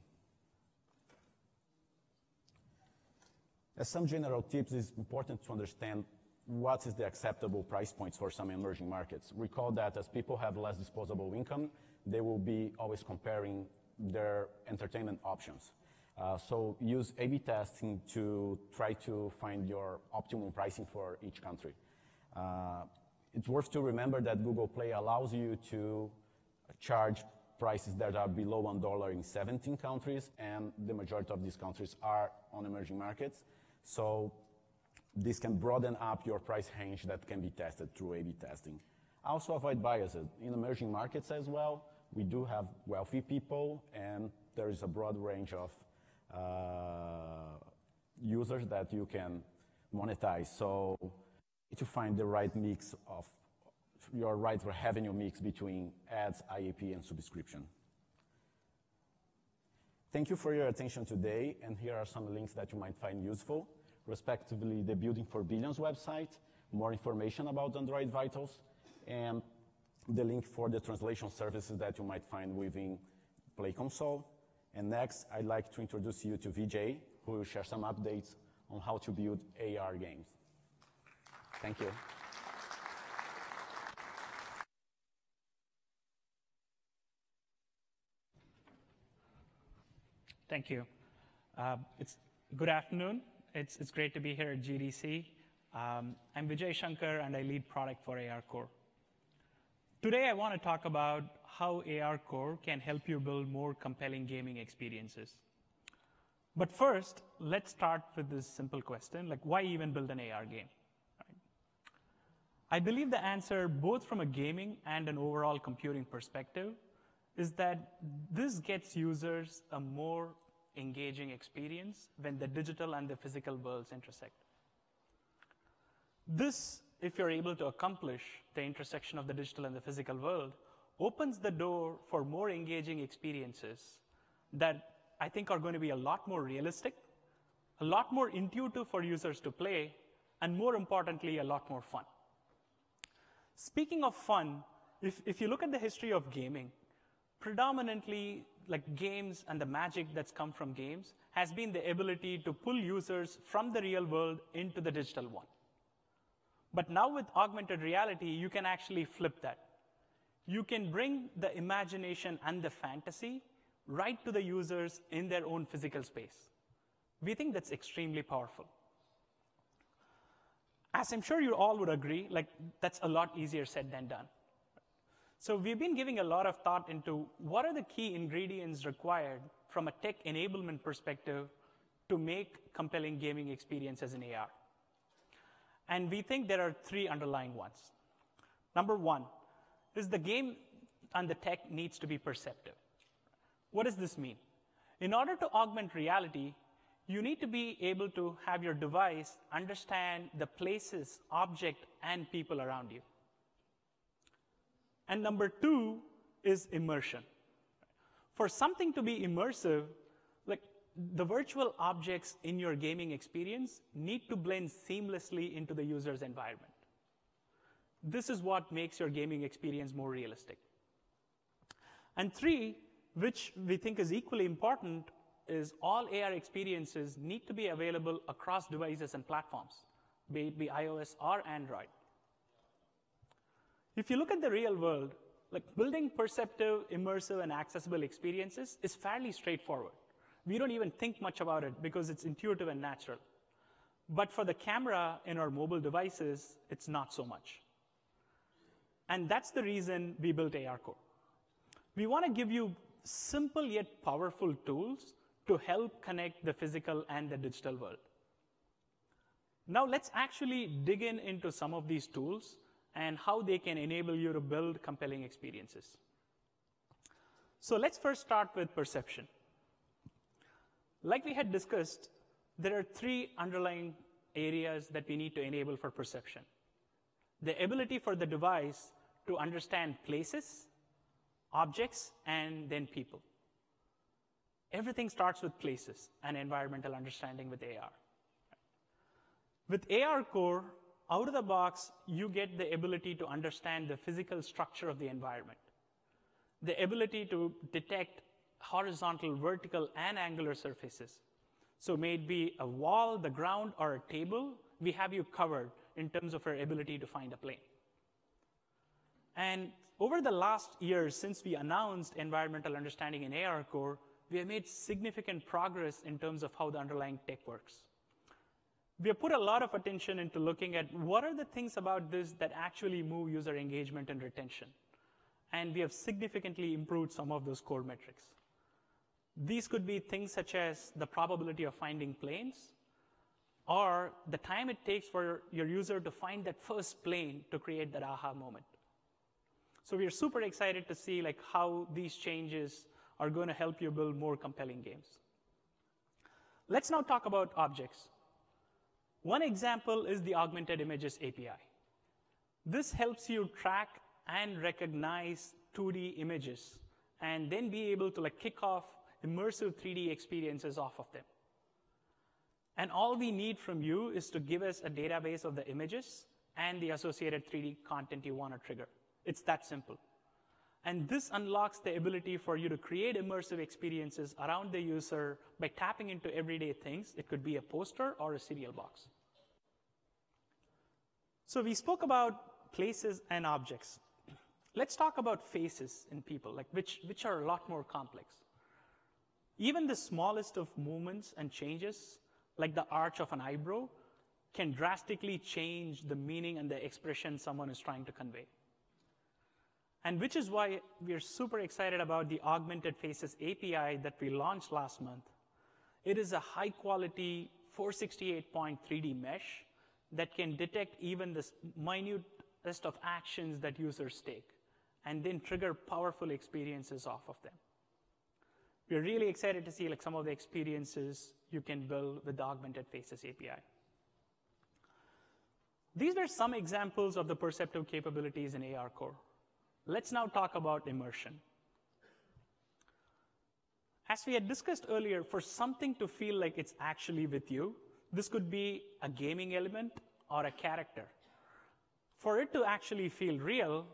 As some general tips, it's important to understand what is the acceptable price points for some emerging markets. Recall that as people have less disposable income, they will be always comparing their entertainment options. So use A/B testing to try to find your optimum pricing for each country. It's worth to remember that Google Play allows you to charge prices that are below $1 in 17 countries, and the majority of these countries are on emerging markets. So this can broaden up your price range that can be tested through A/B testing. Also avoid biases. In emerging markets as well, we do have wealthy people, and there is a broad range of users that you can monetize. So to find the right mix of your right revenue mix between ads, IAP, and subscription. Thank you for your attention today, and here are some links that you might find useful, respectively the Building for Billions website, more information about Android Vitals, and the link for the translation services that you might find within Play Console. And next, I'd like to introduce you to Vijay, who will share some updates on how to build AR games. Thank you. Thank you. It's good afternoon. It's great to be here at GDC. I'm Vijay Shankar, and I lead product for ARCore. Today, I want to talk about how ARCore can help you build more compelling gaming experiences. But first, let's start with this simple question, like why even build an AR game? Right? I believe the answer, both from a gaming and an overall computing perspective, is that this gets users a more engaging experience when the digital and the physical worlds intersect. This, if you're able to accomplish the intersection of the digital and the physical world, opens the door for more engaging experiences that I think are going to be a lot more realistic, a lot more intuitive for users to play, and more importantly, a lot more fun. Speaking of fun, if you look at the history of gaming, predominantly like games and the magic that's come from games has been the ability to pull users from the real world into the digital one. But now with augmented reality, you can actually flip that. You can bring the imagination and the fantasy right to the users in their own physical space. We think that's extremely powerful. As I'm sure you all would agree, like that's a lot easier said than done. So we've been giving a lot of thought into what are the key ingredients required from a tech enablement perspective to make compelling gaming experiences in AR. And we think there are three underlying ones. Number one is the game and the tech needs to be perceptive. What does this mean? In order to augment reality, you need to be able to have your device understand the places, object, and people around you. And number two is immersion. For something to be immersive, like the virtual objects in your gaming experience need to blend seamlessly into the user's environment. This is what makes your gaming experience more realistic. And three, which we think is equally important, is all AR experiences need to be available across devices and platforms, be it iOS or Android. If you look at the real world, like building perceptive, immersive, and accessible experiences is fairly straightforward. We don't even think much about it because it's intuitive and natural. But for the camera in our mobile devices, it's not so much. And that's the reason we built ARCore. We want to give you simple yet powerful tools to help connect the physical and the digital world. Now let's actually dig into some of these tools and how they can enable you to build compelling experiences. So let's first start with perception. Like we had discussed, there are three underlying areas that we need to enable for perception. The ability for the device to understand places, objects, and then people. Everything starts with places and environmental understanding with AR. With ARCore, out of the box, you get the ability to understand the physical structure of the environment, the ability to detect horizontal, vertical, and angular surfaces. So may it be a wall, the ground, or a table, we have you covered in terms of our ability to find a plane. And over the last year, since we announced environmental understanding in ARCore, we have made significant progress in terms of how the underlying tech works. We have put a lot of attention into looking at what are the things about this that actually move user engagement and retention. And we have significantly improved some of those core metrics. These could be things such as the probability of finding planes, or the time it takes for your user to find that first plane to create that aha moment. So we are super excited to see like how these changes are going to help you build more compelling games. Let's now talk about objects. One example is the Augmented Images API. This helps you track and recognize 2D images and then be able to like kick off immersive 3D experiences off of them. And all we need from you is to give us a database of the images and the associated 3D content you want to trigger. It's that simple. And this unlocks the ability for you to create immersive experiences around the user by tapping into everyday things. It could be a poster or a cereal box. So we spoke about places and objects. Let's talk about faces in people, like which are a lot more complex. Even the smallest of movements and changes, like the arch of an eyebrow, can drastically change the meaning and the expression someone is trying to convey. And which is why we are super excited about the Augmented Faces API that we launched last month. It is a high-quality 468-point 3D mesh that can detect even this minute list of actions that users take, and then trigger powerful experiences off of them. We're really excited to see some of the experiences you can build with the Augmented Faces API. These were some examples of the perceptive capabilities in AR Core. Let's now talk about immersion. As we had discussed earlier, for something to feel like it's actually with you, this could be a gaming element or a character. For it to actually feel real,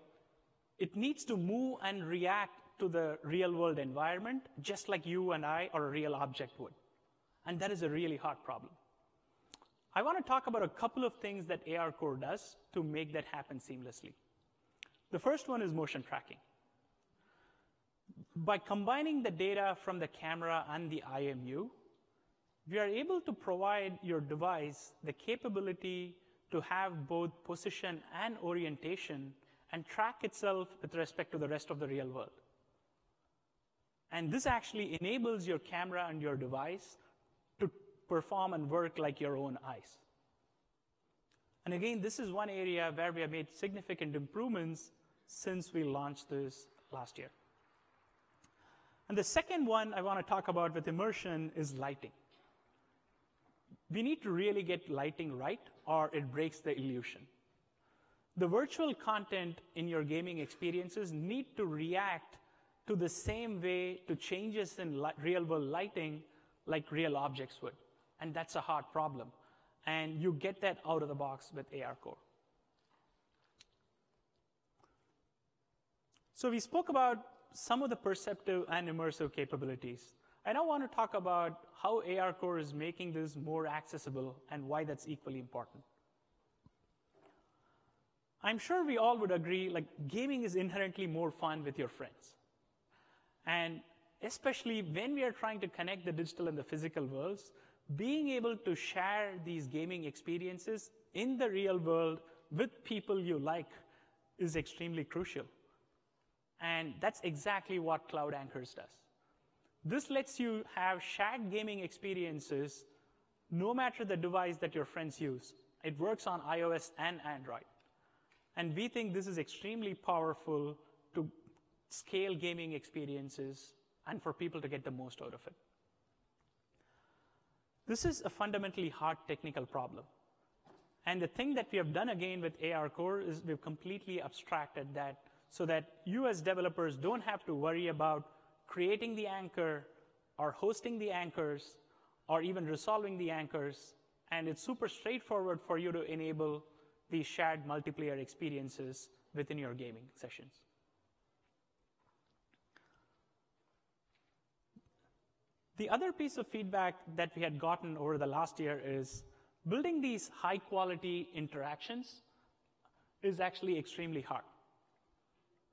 it needs to move and react to the real-world environment, just like you and I or a real object would. And that is a really hard problem. I want to talk about a couple of things that AR Core does to make that happen seamlessly. The first one is motion tracking. By combining the data from the camera and the IMU, we are able to provide your device the capability to have both position and orientation and track itself with respect to the rest of the real world. And this actually enables your camera and your device to perform and work like your own eyes. And again, this is one area where we have made significant improvements since we launched this last year. And the second one I want to talk about with immersion is lighting. We need to really get lighting right, or it breaks the illusion. The virtual content in your gaming experiences need to react to the same way to changes in real-world lighting like real objects would. And that's a hard problem. And you get that out of the box with AR Core. So we spoke about some of the perceptive and immersive capabilities. I now want to talk about how AR Core is making this more accessible and why that's equally important. I'm sure we all would agree, gaming is inherently more fun with your friends. And especially when we are trying to connect the digital and the physical worlds, being able to share these gaming experiences in the real world with people you like is extremely crucial. And that's exactly what Cloud Anchors does. This lets you have shared gaming experiences no matter the device that your friends use. It works on iOS and Android. And we think this is extremely powerful to scale gaming experiences and for people to get the most out of it. This is a fundamentally hard technical problem. And the thing that we have done again with AR Core is we've completely abstracted that so that you as developers don't have to worry about creating the anchor or hosting the anchors or even resolving the anchors. And it's super straightforward for you to enable these shared multiplayer experiences within your gaming sessions. The other piece of feedback that we had gotten over the last year is building these high-quality interactions is actually extremely hard,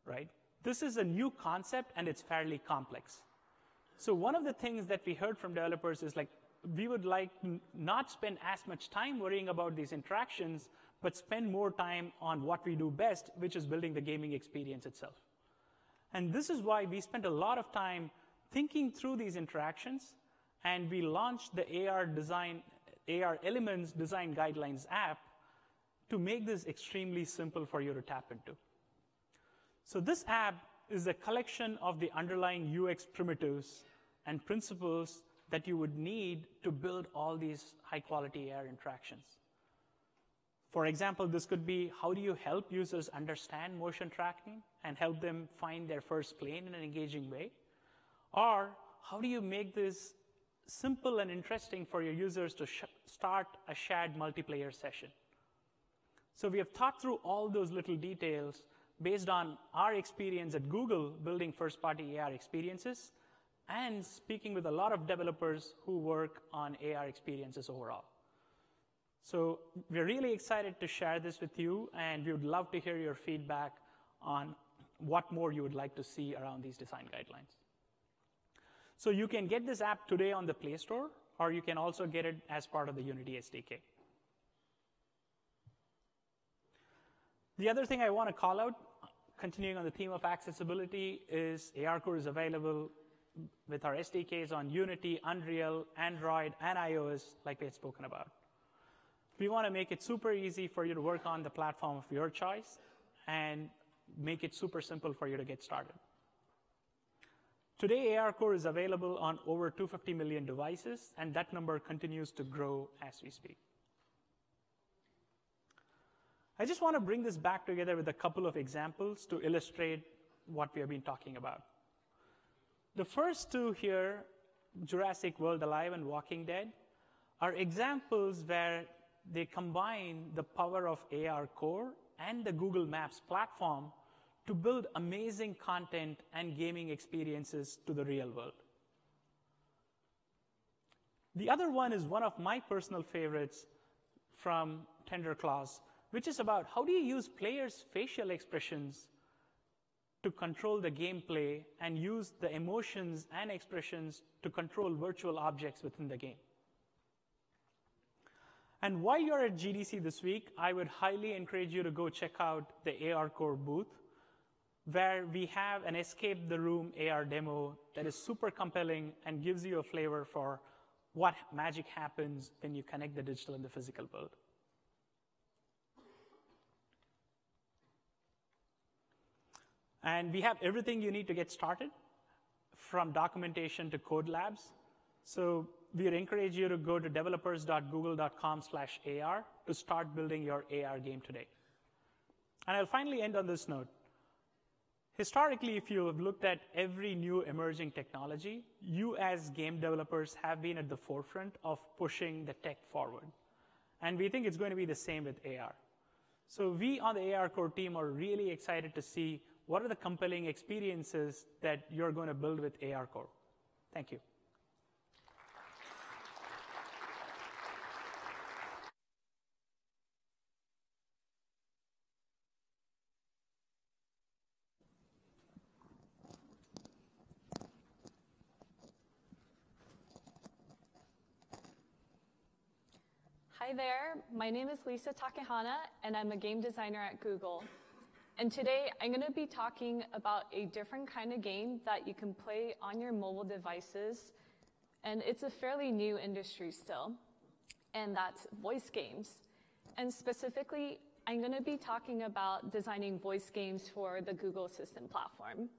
right? This is a new concept, and it's fairly complex. So one of the things that we heard from developers is we would like not spend as much time worrying about these interactions, but spend more time on what we do best, which is building the gaming experience itself. And this is why we spent a lot of time thinking through these interactions, and we launched the AR Elements Design Guidelines app to make this extremely simple for you to tap into. So this app is a collection of the underlying UX primitives and principles that you would need to build all these high-quality AR interactions. For example, this could be, how do you help users understand motion tracking and help them find their first plane in an engaging way? Or how do you make this simple and interesting for your users to start a shared multiplayer session? So we have thought through all those little details based on our experience at Google building first-party AR experiences and speaking with a lot of developers who work on AR experiences overall. So we're really excited to share this with you, and we would love to hear your feedback on what more you would like to see around these design guidelines. So you can get this app today on the Play Store, or you can also get it as part of the Unity SDK. The other thing I want to call out, continuing on the theme of accessibility, is AR Core is available with our SDKs on Unity, Unreal, Android, and iOS, like we had spoken about. We want to make it super easy for you to work on the platform of your choice and make it super simple for you to get started. Today, AR Core is available on over 250 million devices, and that number continues to grow as we speak. I just want to bring this back together with a couple of examples to illustrate what we have been talking about. The first two here, Jurassic World Alive and Walking Dead, are examples where they combine the power of AR Core and the Google Maps platform to build amazing content and gaming experiences to the real world. The other one is one of my personal favorites from Tender Claws, which is about how do you use players' facial expressions to control the gameplay and use the emotions and expressions to control virtual objects within the game. And while you're at GDC this week, I would highly encourage you to go check out the AR Core booth, where we have an Escape the Room AR demo that is super compelling and gives you a flavor for what magic happens when you connect the digital and the physical world. And we have everything you need to get started, from documentation to code labs. So we encourage you to go to developers.google.com/AR to start building your AR game today. And I'll finally end on this note. Historically, if you have looked at every new emerging technology, you as game developers have been at the forefront of pushing the tech forward. And we think it's going to be the same with AR. So we on the AR Core team are really excited to see what are the compelling experiences that you're going to build with AR Core. Thank you. Hi there, my name is Lisa Takehana, and I'm a game designer at Google. And today, I'm going to be talking about a different kind of game that you can play on your mobile devices, and it's a fairly new industry still, and that's voice games. And specifically, I'm going to be talking about designing voice games for the Google Assistant platform.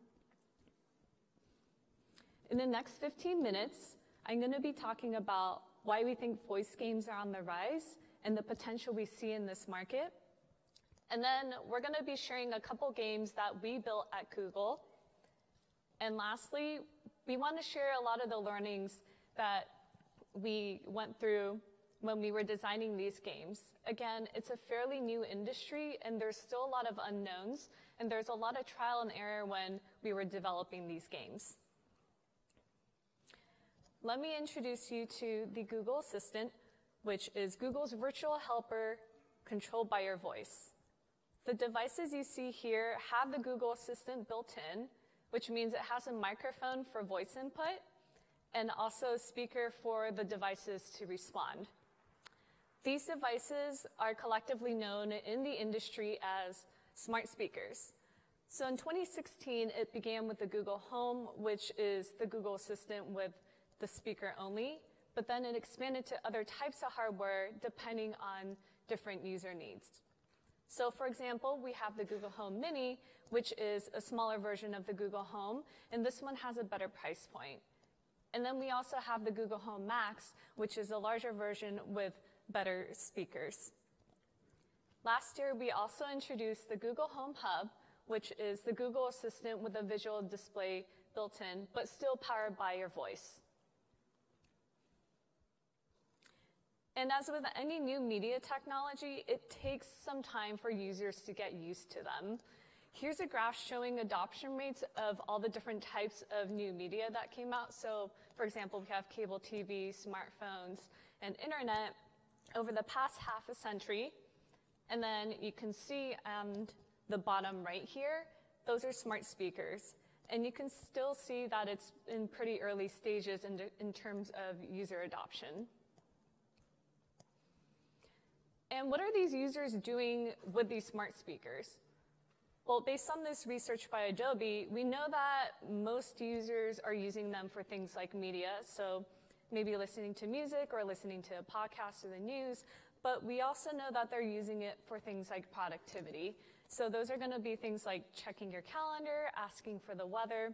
In the next 15 minutes, I'm going to be talking about why we think voice games are on the rise and the potential we see in this market. And then we're going to be sharing a couple games that we built at Google. And lastly, we want to share a lot of the learnings that we went through when we were designing these games. Again, it's a fairly new industry, and there's still a lot of unknowns, and there's a lot of trial and error when we were developing these games. Let me introduce you to the Google Assistant, which is Google's virtual helper controlled by your voice. The devices you see here have the Google Assistant built in, which means it has a microphone for voice input and also a speaker for the devices to respond. These devices are collectively known in the industry as smart speakers. So in 2016, it began with the Google Home, which is the Google Assistant with the speaker only, but then it expanded to other types of hardware depending on different user needs. So for example, we have the Google Home Mini, which is a smaller version of the Google Home, and this one has a better price point. And then we also have the Google Home Max, which is a larger version with better speakers. Last year, we also introduced the Google Home Hub, which is the Google Assistant with a visual display built in, but still powered by your voice. And as with any new media technology, it takes some time for users to get used to them. Here's a graph showing adoption rates of all the different types of new media that came out. So, for example, we have cable TV, smartphones, and internet over the past half a century. And then you can see the bottom right here, those are smart speakers. And you can still see that it's in pretty early stages in terms of user adoption. And what are these users doing with these smart speakers? Well, based on this research by Adobe, we know that most users are using them for things like media, so maybe listening to music or listening to a podcast or the news, but we also know that they're using it for things like productivity. So those are going to be things like checking your calendar, asking for the weather.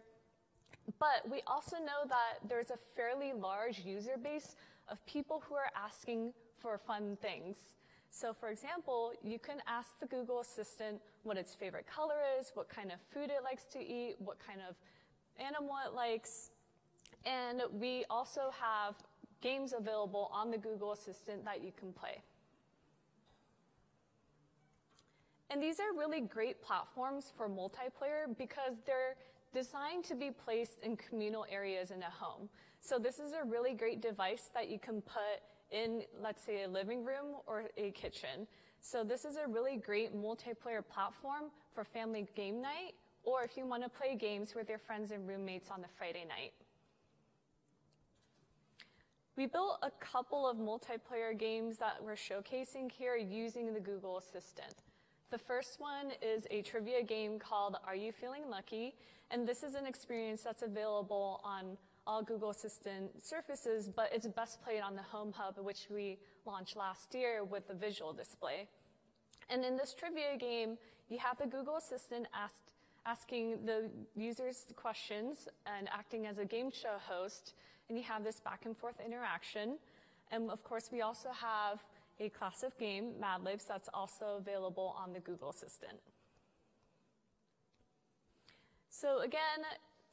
But we also know that there's a fairly large user base of people who are asking for fun things. So for example, you can ask the Google Assistant what its favorite color is, what kind of food it likes to eat, what kind of animal it likes. And we also have games available on the Google Assistant that you can play. And these are really great platforms for multiplayer because they're designed to be placed in communal areas in a home. So this is a really great device that you can put in, let's say, a living room or a kitchen. So this is a really great multiplayer platform for family game night, or if you want to play games with your friends and roommates on the Friday night. We built a couple of multiplayer games that we're showcasing here using the Google Assistant. The first one is a trivia game called Are You Feeling Lucky? And this is an experience that's available on all Google Assistant surfaces, but it's best played on the Home Hub, which we launched last year with the visual display. And in this trivia game, you have the Google Assistant asking the users questions and acting as a game show host, and you have this back and forth interaction. And of course, we also have a class of game, Mad Libs, that's also available on the Google Assistant. So again,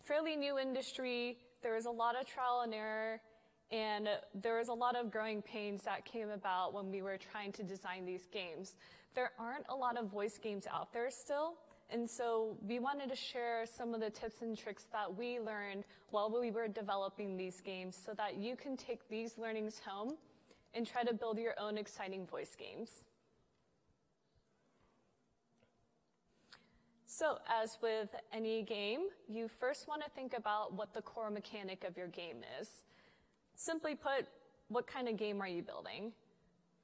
fairly new industry. There is a lot of trial and error, and there is a lot of growing pains that came about when we were trying to design these games. There aren't a lot of voice games out there still, and so we wanted to share some of the tips and tricks that we learned while we were developing these games so that you can take these learnings home and try to build your own exciting voice games. So as with any game, you first want to think about what the core mechanic of your game is. Simply put, what kind of game are you building?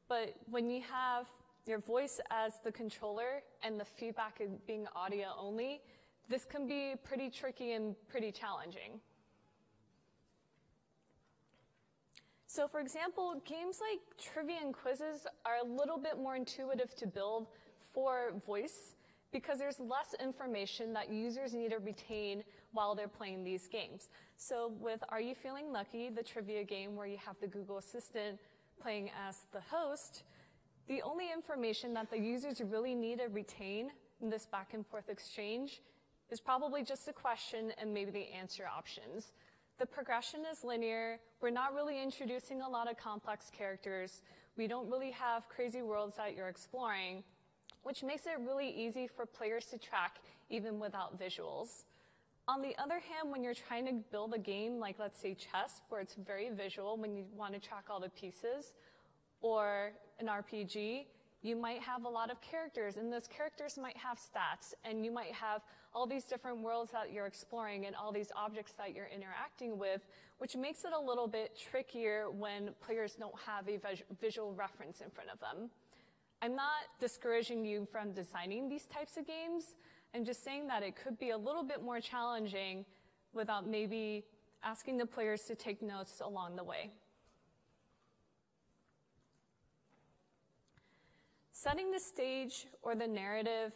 But when you have your voice as the controller and the feedback being audio only, this can be pretty tricky and pretty challenging. So for example, games like trivia and quizzes are a little bit more intuitive to build for voice because there's less information that users need to retain while they're playing these games. So with Are You Feeling Lucky, the trivia game where you have the Google Assistant playing as the host, the only information that the users really need to retain in this back and forth exchange is probably just a question and maybe the answer options. The progression is linear. We're not really introducing a lot of complex characters. We don't really have crazy worlds that you're exploring, which makes it really easy for players to track even without visuals. On the other hand, when you're trying to build a game like, let's say, chess, where it's very visual when you want to track all the pieces, or an RPG, you might have a lot of characters, and those characters might have stats, and you might have all these different worlds that you're exploring and all these objects that you're interacting with, which makes it a little bit trickier when players don't have a visual reference in front of them. I'm not discouraging you from designing these types of games. I'm just saying that it could be a little bit more challenging without maybe asking the players to take notes along the way. Setting the stage or the narrative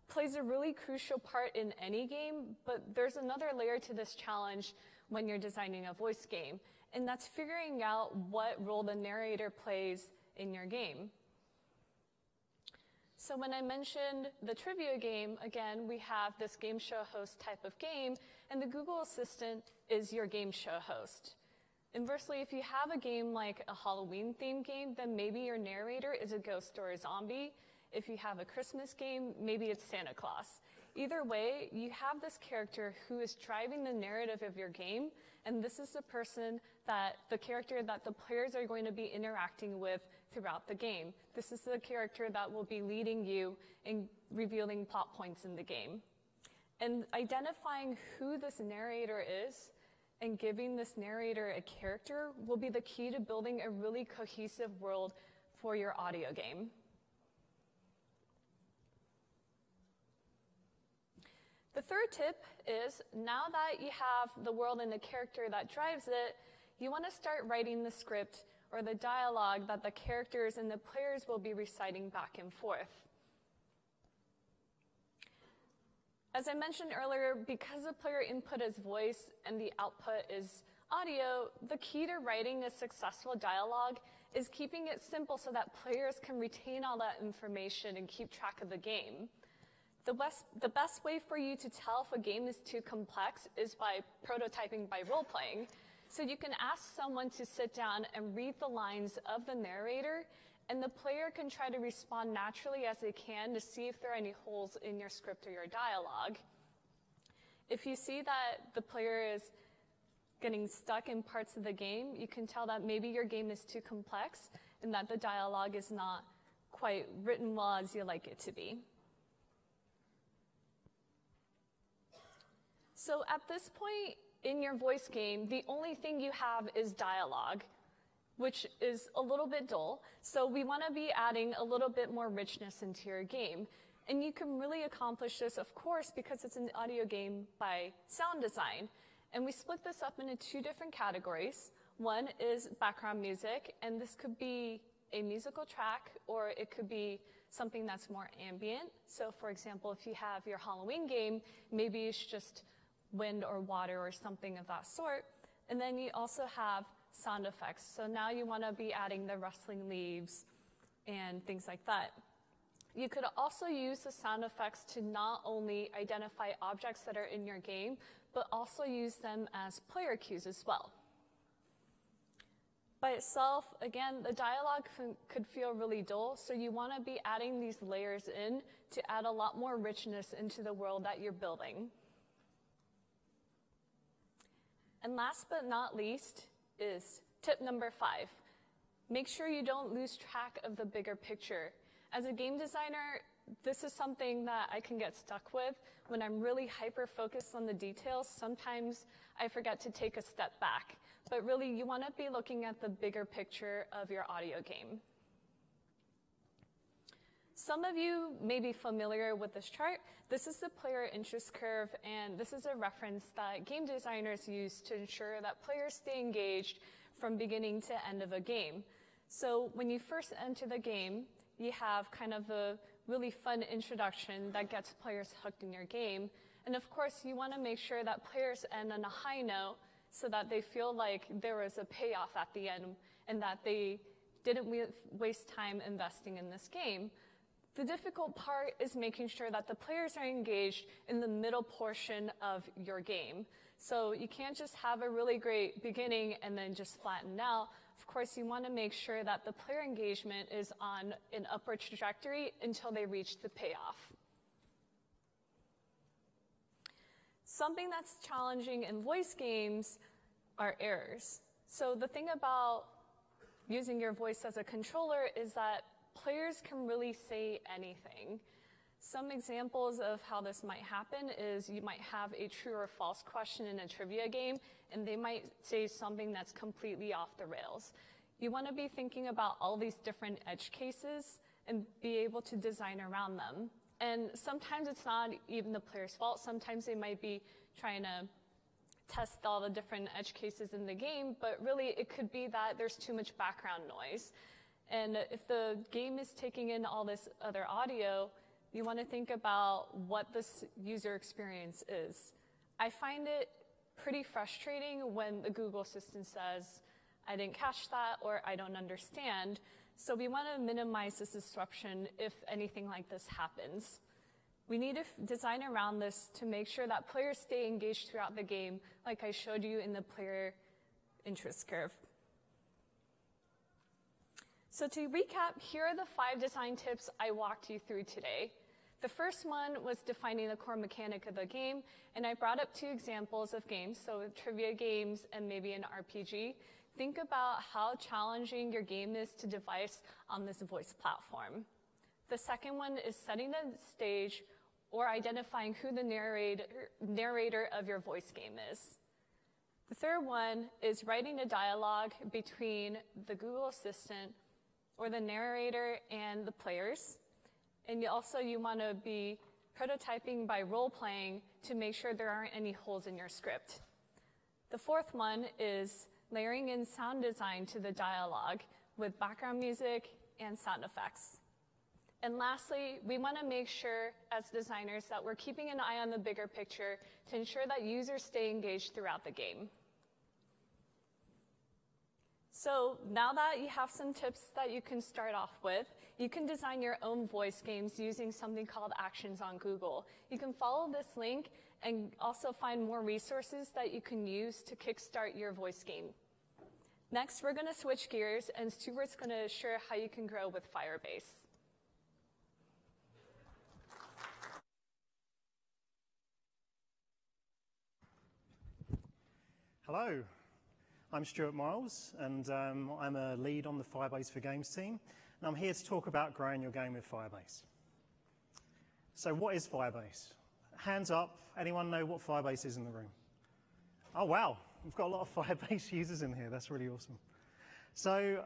plays a really crucial part in any game, but there's another layer to this challenge when you're designing a voice game, and that's figuring out what role the narrator plays in your game. So when I mentioned the trivia game, again, we have this game show host type of game, and the Google Assistant is your game show host. Inversely, if you have a game like a Halloween-themed game, then maybe your narrator is a ghost or a zombie. If you have a Christmas game, maybe it's Santa Claus. Either way, you have this character who is driving the narrative of your game, and this is the character that the players are going to be interacting with throughout the game. This is the character that will be leading you in revealing plot points in the game. And identifying who this narrator is and giving this narrator a character will be the key to building a really cohesive world for your audio game. The third tip is, now that you have the world and the character that drives it, you want to start writing the script or the dialogue that the characters and the players will be reciting back and forth. As I mentioned earlier, because the player input is voice and the output is audio, the key to writing a successful dialogue is keeping it simple so that players can retain all that information and keep track of the game. The best way for you to tell if a game is too complex is by prototyping by role-playing. So you can ask someone to sit down and read the lines of the narrator, and the player can try to respond naturally as they can to see if there are any holes in your script or your dialogue. If you see that the player is getting stuck in parts of the game, you can tell that maybe your game is too complex and that the dialogue is not quite written well as you like it to be. So at this point in your voice game, the only thing you have is dialogue, which is a little bit dull. So we want to be adding a little bit more richness into your game. And you can really accomplish this, of course, because it's an audio game by sound design. And we split this up into two different categories. One is background music, and this could be a musical track, or it could be something that's more ambient. So for example, if you have your Halloween game, maybe it's just wind or water or something of that sort. And then you also have sound effects. So now you want to be adding the rustling leaves and things like that. You could also use the sound effects to not only identify objects that are in your game, but also use them as player cues as well. By itself, again, the dialogue could feel really dull, so you want to be adding these layers in to add a lot more richness into the world that you're building. And last but not least is tip number 5. Make sure you don't lose track of the bigger picture. As a game designer, this is something that I can get stuck with. When I'm really hyper-focused on the details, sometimes I forget to take a step back. But really, you want to be looking at the bigger picture of your audio game. Some of you may be familiar with this chart. This is the player interest curve, and this is a reference that game designers use to ensure that players stay engaged from beginning to end of a game. So when you first enter the game, you have kind of a really fun introduction that gets players hooked in your game. And of course, you want to make sure that players end on a high note so that they feel like there was a payoff at the end and that they didn't waste time investing in this game. The difficult part is making sure that the players are engaged in the middle portion of your game. So you can't just have a really great beginning and then just flatten out. Of course, you want to make sure that the player engagement is on an upward trajectory until they reach the payoff. Something that's challenging in voice games are errors. So the thing about using your voice as a controller is that players can really say anything. Some examples of how this might happen is you might have a true or false question in a trivia game, and they might say something that's completely off the rails. You want to be thinking about all these different edge cases and be able to design around them. And sometimes it's not even the player's fault. Sometimes they might be trying to test all the different edge cases in the game, but really it could be that there's too much background noise. And if the game is taking in all this other audio, you want to think about what this user experience is. I find it pretty frustrating when the Google Assistant says, I didn't catch that, or I don't understand. So we want to minimize this disruption if anything like this happens. We need to design around this to make sure that players stay engaged throughout the game, like I showed you in the player interest curve. So to recap, here are the 5 design tips I walked you through today. The first one was defining the core mechanic of the game, and I brought up 2 examples of games, so trivia games and maybe an RPG. Think about how challenging your game is to device on this voice platform. The second one is setting the stage or identifying who the narrator of your voice game is. The third one is writing a dialogue between the Google Assistant or the narrator and the players. And you want to be prototyping by role-playing to make sure there aren't any holes in your script. The fourth one is layering in sound design to the dialogue with background music and sound effects. And lastly, we want to make sure as designers that we're keeping an eye on the bigger picture to ensure that users stay engaged throughout the game. So now that you have some tips that you can start off with, you can design your own voice games using something called Actions on Google. You can follow this link and also find more resources that you can use to kickstart your voice game. Next, we're going to switch gears, and Stuart's going to share how you can grow with Firebase. Hello, I'm Stuart Miles, and I'm a lead on the Firebase for Games team, and I'm here to talk about growing your game with Firebase. So what is Firebase? Hands up, anyone know what Firebase is in the room? Oh wow, we've got a lot of Firebase users in here, that's really awesome. So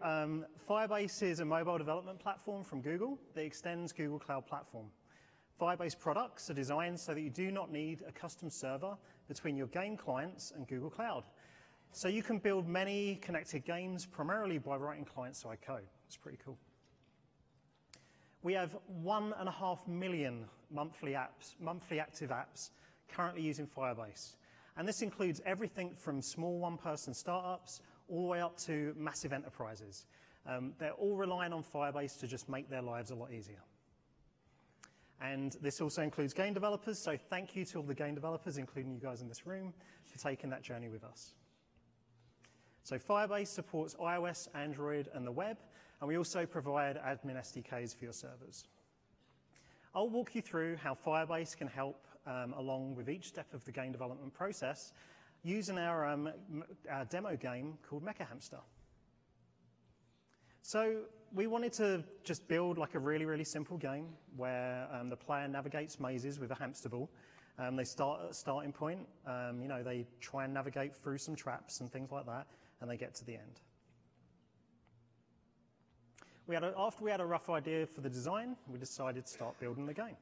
Firebase is a mobile development platform from Google that extends Google Cloud Platform. Firebase products are designed so that you do not need a custom server between your game clients and Google Cloud. So you can build many connected games primarily by writing client-side code. It's pretty cool. We have 1.5 million monthly active apps currently using Firebase. And this includes everything from small one-person startups all the way up to massive enterprises. They're all relying on Firebase to just make their lives a lot easier. And this also includes game developers, so thank you to all the game developers, including you guys in this room, for taking that journey with us. So Firebase supports iOS, Android, and the web, and we also provide admin SDKs for your servers. I'll walk you through how Firebase can help along with each step of the game development process using our demo game called Mecha Hamster. So we wanted to just build like a really, really simple game where the player navigates mazes with a hamster ball. They start at a starting point. You know, they try and navigate through some traps and things like that, and they get to the end. After we had a rough idea for the design, we decided to start building the game.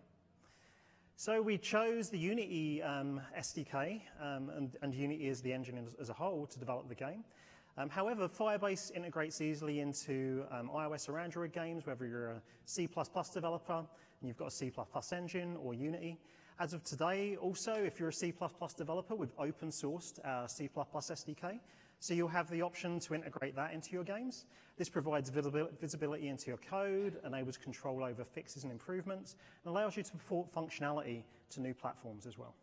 So we chose the Unity SDK, and Unity is the engine as a whole to develop the game. However, Firebase integrates easily into iOS or Android games, whether you're a C++ developer and you've got a C++ engine or Unity. As of today, also, if you're a C++ developer, we've open sourced our C++ SDK, so you'll have the option to integrate that into your games. This provides visibility into your code, enables control over fixes and improvements, and allows you to port functionality to new platforms as well.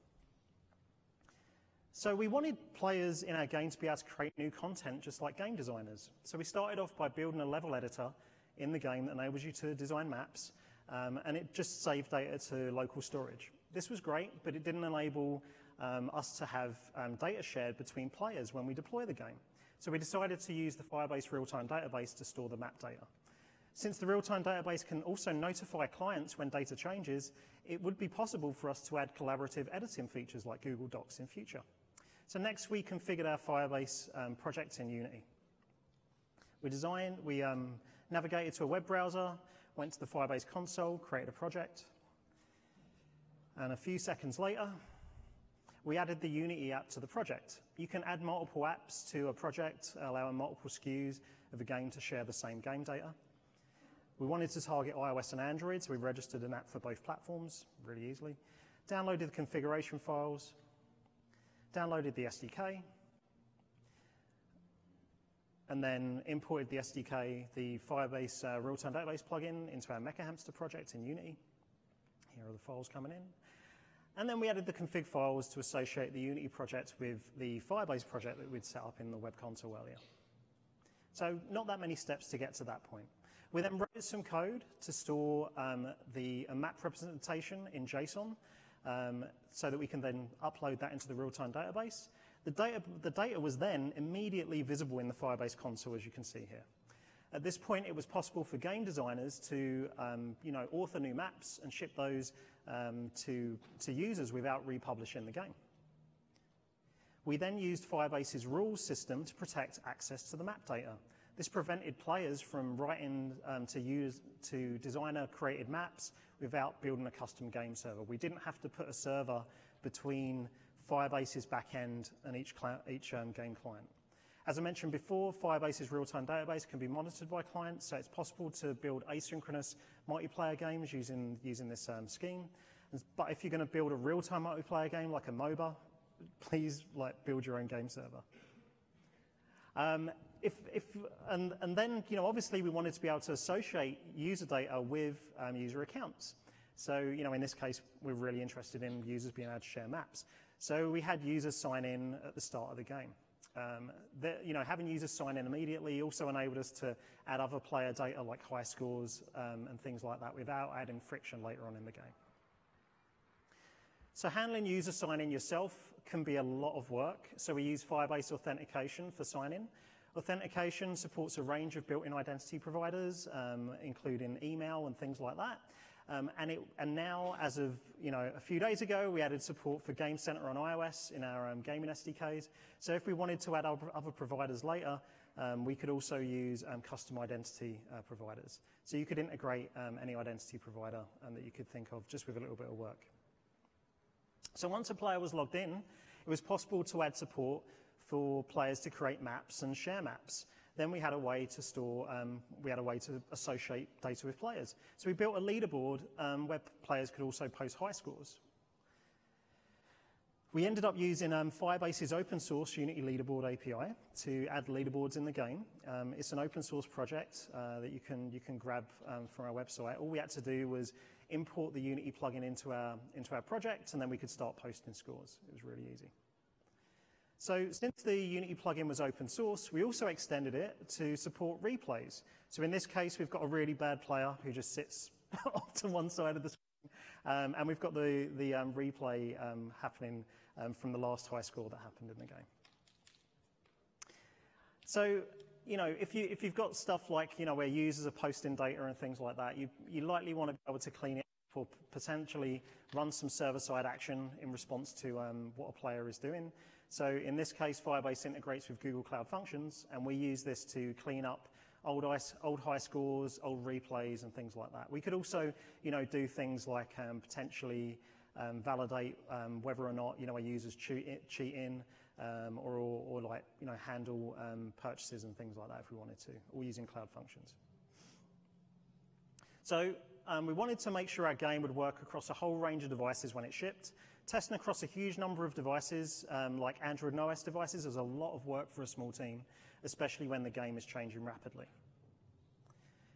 So we wanted players in our game to be able to create new content just like game designers. So we started off by building a level editor in the game that enables you to design maps, and it just saved data to local storage. This was great, but it didn't enable us to have data shared between players when we deploy the game. So we decided to use the Firebase real-time database to store the map data. Since the real-time database can also notify clients when data changes, it would be possible for us to add collaborative editing features like Google Docs in future. So next we configured our Firebase project in Unity. We navigated to a web browser, went to the Firebase console, created a project, and a few seconds later, we added the Unity app to the project. You can add multiple apps to a project, allowing multiple SKUs of a game to share the same game data. We wanted to target iOS and Android, so we registered an app for both platforms really easily. Downloaded the configuration files, downloaded the SDK, and then imported the SDK, the Firebase real-time database plugin, into our Mecha Hamster project in Unity. Here are the files coming in. And then we added the config files to associate the Unity project with the Firebase project that we'd set up in the web console earlier. So not that many steps to get to that point. We then wrote some code to store the map representation in JSON so that we can then upload that into the real-time database. The data was then immediately visible in the Firebase console, as you can see here. At this point, it was possible for game designers to author new maps and ship those to users without republishing the game. We then used Firebase's rules system to protect access to the map data. This prevented players from writing to designer-created maps without building a custom game server. We didn't have to put a server between Firebase's backend and each game client. As I mentioned before, Firebase's real-time database can be monitored by clients, so it's possible to build asynchronous multiplayer games using this scheme. But if you're going to build a real-time multiplayer game like a MOBA, please build your own game server. And then, obviously we wanted to be able to associate user data with user accounts. So, in this case, we're really interested in users being able to share maps. So we had users sign in at the start of the game. Having users sign in immediately also enabled us to add other player data like high scores and things like that without adding friction later on in the game. So handling user sign-in yourself can be a lot of work. So we use Firebase authentication for sign-in. Authentication supports a range of built-in identity providers, including email and things like that. And now, as of a few days ago, we added support for Game Center on iOS in our gaming SDKs. So if we wanted to add other providers later, we could also use custom identity providers. So you could integrate any identity provider that you could think of just with a little bit of work. So once a player was logged in, it was possible to add support for players to create maps and share maps. Then we had a way to store, we had a way to associate data with players. So we built a leaderboard where players could also post high scores. We ended up using Firebase's open source Unity leaderboard API to add leaderboards in the game. It's an open source project that you can grab from our website. All we had to do was import the Unity plugin into our project, and then we could start posting scores. It was really easy. So since the Unity plugin was open source, we also extended it to support replays. So in this case, we've got a really bad player who just sits off to one side of the screen, and we've got the replay happening from the last high score that happened in the game. So, if you've got stuff like, where users are posting data and things like that, you likely want to be able to clean it up or potentially run some server-side action in response to what a player is doing. So in this case, Firebase integrates with Google Cloud Functions, and we use this to clean up old high scores, old replays, and things like that. We could also, do things like potentially validate whether or not, a user's cheating, or handle purchases and things like that if we wanted to, all using Cloud Functions. So we wanted to make sure our game would work across a whole range of devices when it shipped. Testing across a huge number of devices, like Android and OS devices, is a lot of work for a small team, especially when the game is changing rapidly.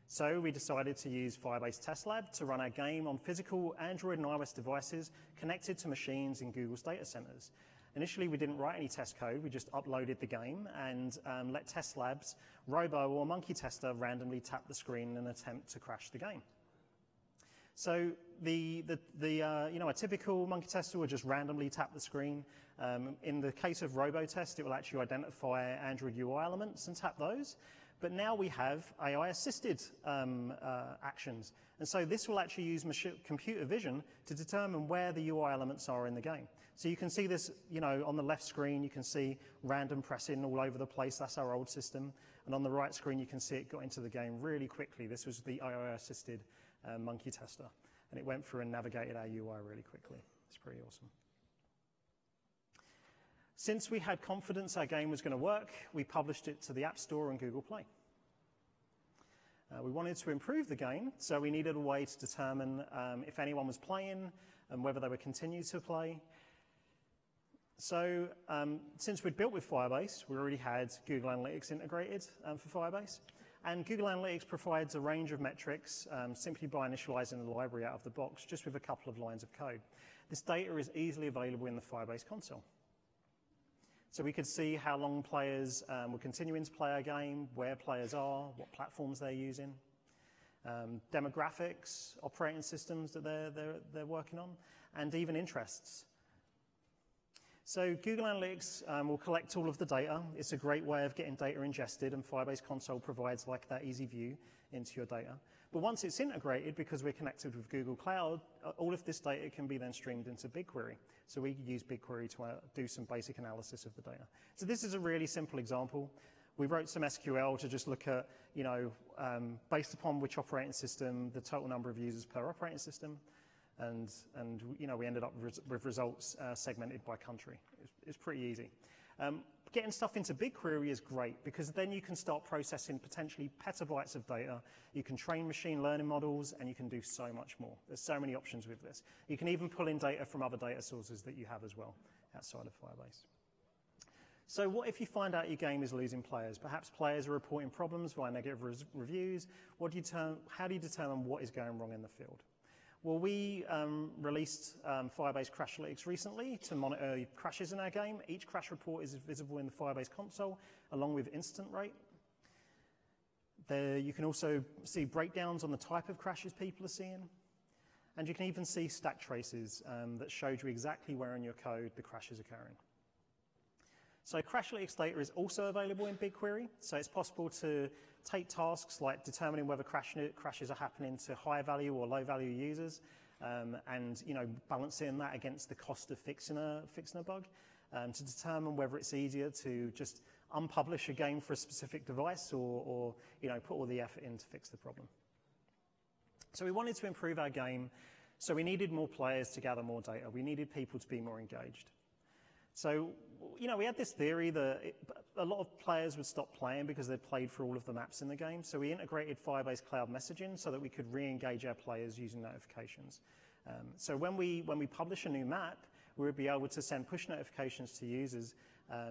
So we decided to use Firebase Test Lab to run our game on physical Android and iOS devices connected to machines in Google's data centers. Initially, we didn't write any test code. We just uploaded the game and let Test Lab's Robo or Monkey Tester randomly tap the screen in an attempt to crash the game. So a typical Monkey Tester will just randomly tap the screen. In the case of Robo Test, it will actually identify Android UI elements and tap those. But now we have AI-assisted actions. And so this will actually use computer vision to determine where the UI elements are in the game. So you can see this, on the left screen, you can see random pressing all over the place. That's our old system. And on the right screen, you can see it got into the game really quickly. This was the AI-assisted Monkey Tester. And it went through and navigated our UI really quickly. It's pretty awesome. Since we had confidence our game was going to work, we published it to the App Store and Google Play. We wanted to improve the game, so we needed a way to determine if anyone was playing and whether they would continue to play. So since we'd built with Firebase, we already had Google Analytics integrated for Firebase. And Google Analytics provides a range of metrics simply by initializing the library out of the box, just with a couple of lines of code. This data is easily available in the Firebase console. So we could see how long players were continuing to play our game, where players are, what platforms they're using, demographics, operating systems that they're working on, and even interests. So Google Analytics will collect all of the data. It's a great way of getting data ingested, and Firebase Console provides that easy view into your data. But once it's integrated, because we're connected with Google Cloud, all of this data can be then streamed into BigQuery. So we use BigQuery to do some basic analysis of the data. So this is a really simple example. We wrote some SQL to just look at, based upon which operating system, the total number of users per operating system. And we ended up with results segmented by country. It's pretty easy. Getting stuff into BigQuery is great because then you can start processing potentially petabytes of data. You can train machine learning models, and you can do so much more. There's so many options with this. You can even pull in data from other data sources that you have as well outside of Firebase. So what if you find out your game is losing players? Perhaps players are reporting problems via negative reviews. How do you determine what is going wrong in the field? Well, we released Firebase Crashlytics recently to monitor crashes in our game. Each crash report is visible in the Firebase console, along with incident rate. There, you can also see breakdowns on the type of crashes people are seeing. And you can even see stack traces that show you exactly where in your code the crash is occurring. So Crashlytics data is also available in BigQuery. So it's possible to take tasks like determining whether crashes are happening to high value or low value users, and balancing that against the cost of fixing a bug, to determine whether it's easier to just unpublish a game for a specific device or put all the effort in to fix the problem. So we wanted to improve our game, so we needed more players to gather more data. We needed people to be more engaged. So, we had this theory that a lot of players would stop playing because they'd played through all of the maps in the game. So we integrated Firebase Cloud Messaging so that we could re-engage our players using notifications. So when we publish a new map, we would be able to send push notifications to users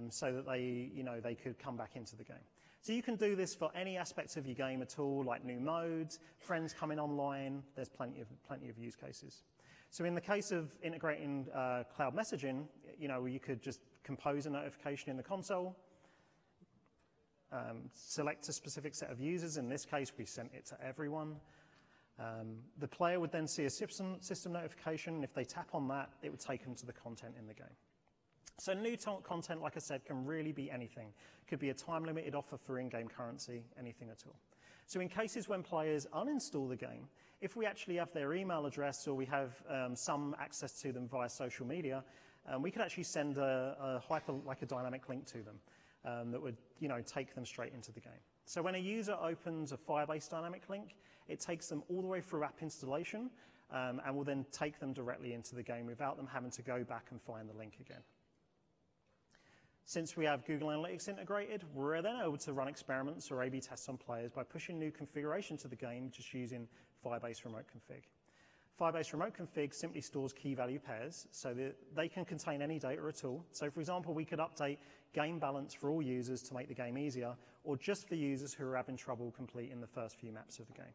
so that they could come back into the game. So you can do this for any aspects of your game at all, like new modes, friends coming online. There's plenty of use cases. So in the case of integrating cloud messaging, you could just compose a notification in the console, select a specific set of users. In this case, we sent it to everyone. The player would then see a system notification. If they tap on that, it would take them to the content in the game. So new content, like I said, can really be anything. It could be a time-limited offer for in-game currency, anything at all. So in cases when players uninstall the game, if we actually have their email address or we have some access to them via social media, we could actually send a dynamic link to them that would take them straight into the game. So when a user opens a Firebase dynamic link, it takes them all the way through app installation and will then take them directly into the game without them having to go back and find the link again. Since we have Google Analytics integrated, we're then able to run experiments or A/B tests on players by pushing new configuration to the game just using Firebase Remote Config. Firebase Remote Config simply stores key value pairs so that they can contain any data at all. So for example, we could update game balance for all users to make the game easier, or just for users who are having trouble completing the first few maps of the game.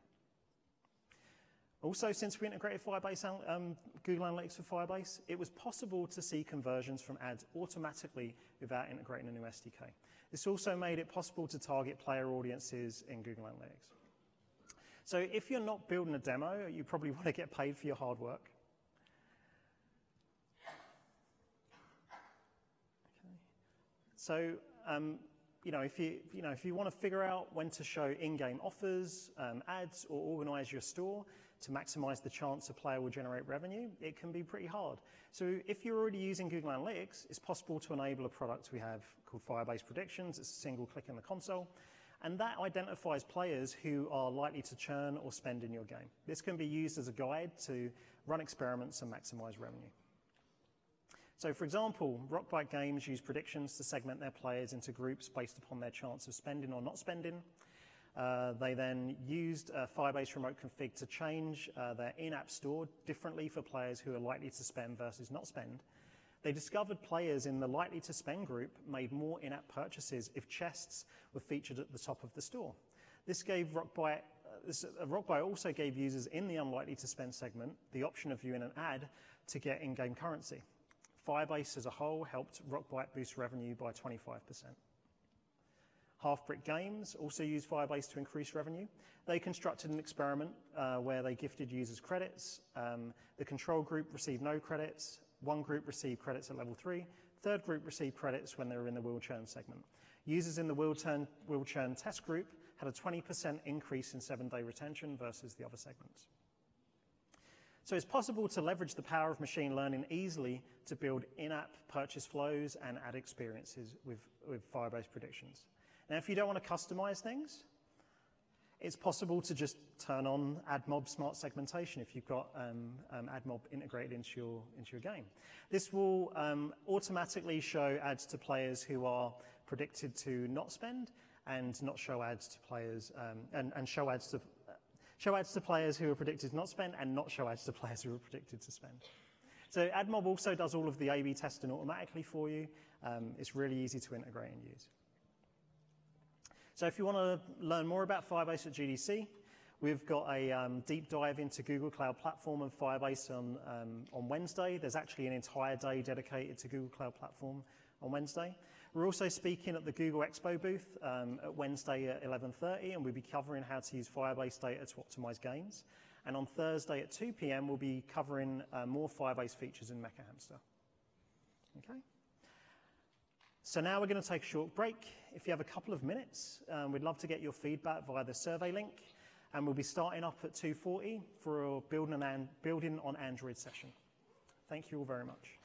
Also, since we integrated Google Analytics for Firebase, it was possible to see conversions from ads automatically without integrating a new SDK. This also made it possible to target player audiences in Google Analytics. So if you're not building a demo, you probably want to get paid for your hard work. Okay. So if you want to figure out when to show in-game offers, ads, or organize your store to maximize the chance a player will generate revenue, it can be pretty hard. So if you're already using Google Analytics, it's possible to enable a product we have called Firebase Predictions. It's a single click in the console. And that identifies players who are likely to churn or spend in your game. This can be used as a guide to run experiments and maximize revenue. So for example, Rockbite Games use predictions to segment their players into groups based upon their chance of spending or not spending. They then used Firebase Remote Config to change their in-app store differently for players who are likely to spend versus not spend. They discovered players in the likely to spend group made more in-app purchases if chests were featured at the top of the store. This gave Rockbite also gave users in the unlikely to spend segment the option of viewing an ad to get in-game currency. Firebase as a whole helped Rockbite boost revenue by 25%. Half-Brick Games also used Firebase to increase revenue. They constructed an experiment where they gifted users credits. The control group received no credits. One group received credits at level 3. Third group received credits when they were in the wheel churn segment. Users in the wheel churn test group had a 20% increase in 7-day retention versus the other segments. So it's possible to leverage the power of machine learning easily to build in-app purchase flows and ad experiences with Firebase Predictions. Now, if you don't want to customize things, It's possible to just turn on AdMob Smart Segmentation if you've got AdMob integrated into your game. This will automatically show ads to players who are predicted to not spend, and not show ads to players and show ads to players who are predicted to not spend, and not show ads to players who are predicted to spend. So AdMob also does all of the A/B testing automatically for you. It's really easy to integrate and use. So if you want to learn more about Firebase at GDC, we've got a deep dive into Google Cloud Platform and Firebase on Wednesday. There's actually an entire day dedicated to Google Cloud Platform on Wednesday. We're also speaking at the Google Expo booth at Wednesday at 11:30, and we'll be covering how to use Firebase data to optimize games. And on Thursday at 2 p.m., we'll be covering more Firebase features in Mecha Hamster. Okay. So now we're going to take a short break. If you have a couple of minutes, we'd love to get your feedback via the survey link. And we'll be starting up at 2:40 for a building on Android session. Thank you all very much.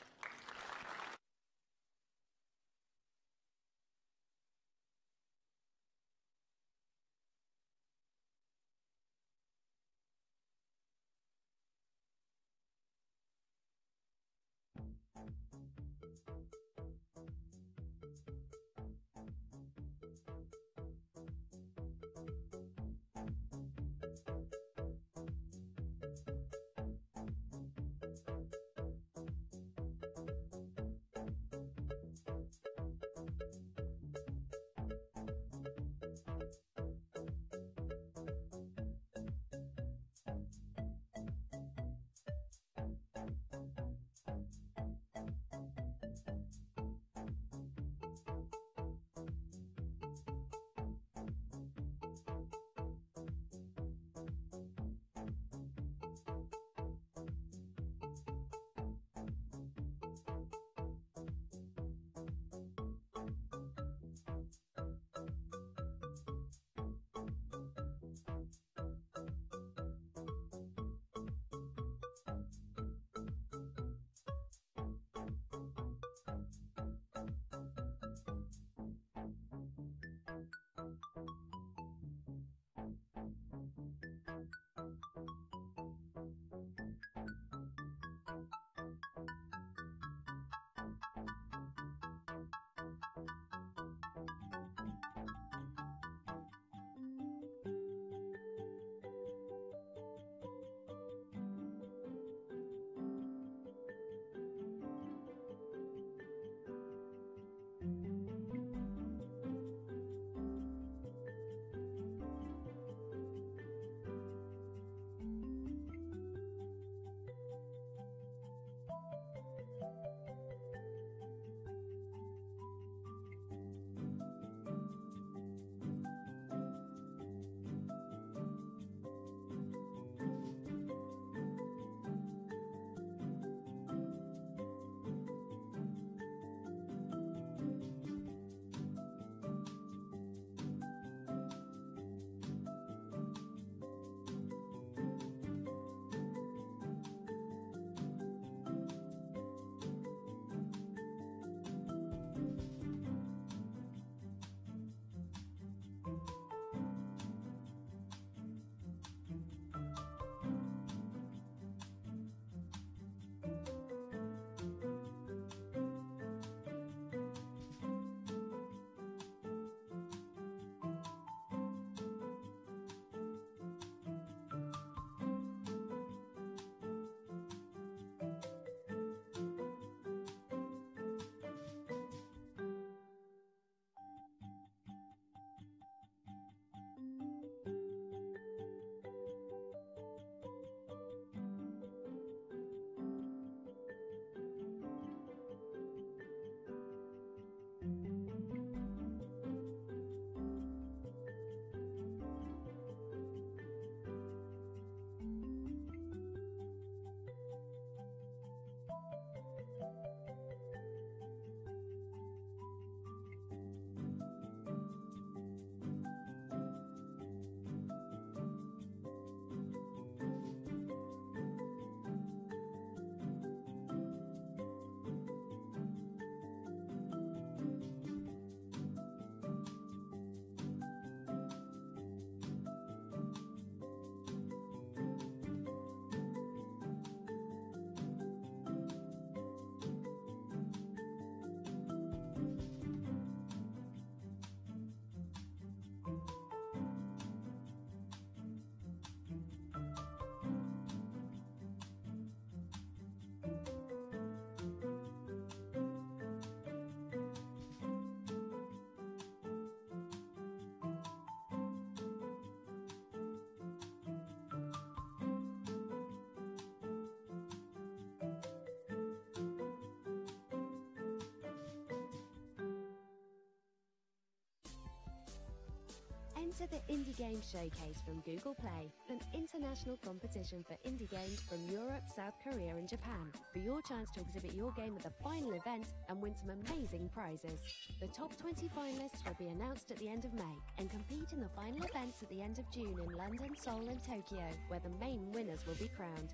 Enter the Indie Game Showcase from Google Play, an international competition for indie games from Europe, South Korea and Japan, for your chance to exhibit your game at the final event and win some amazing prizes. The top 20 finalists will be announced at the end of May and compete in the final events at the end of June in London, Seoul and Tokyo, where the main winners will be crowned.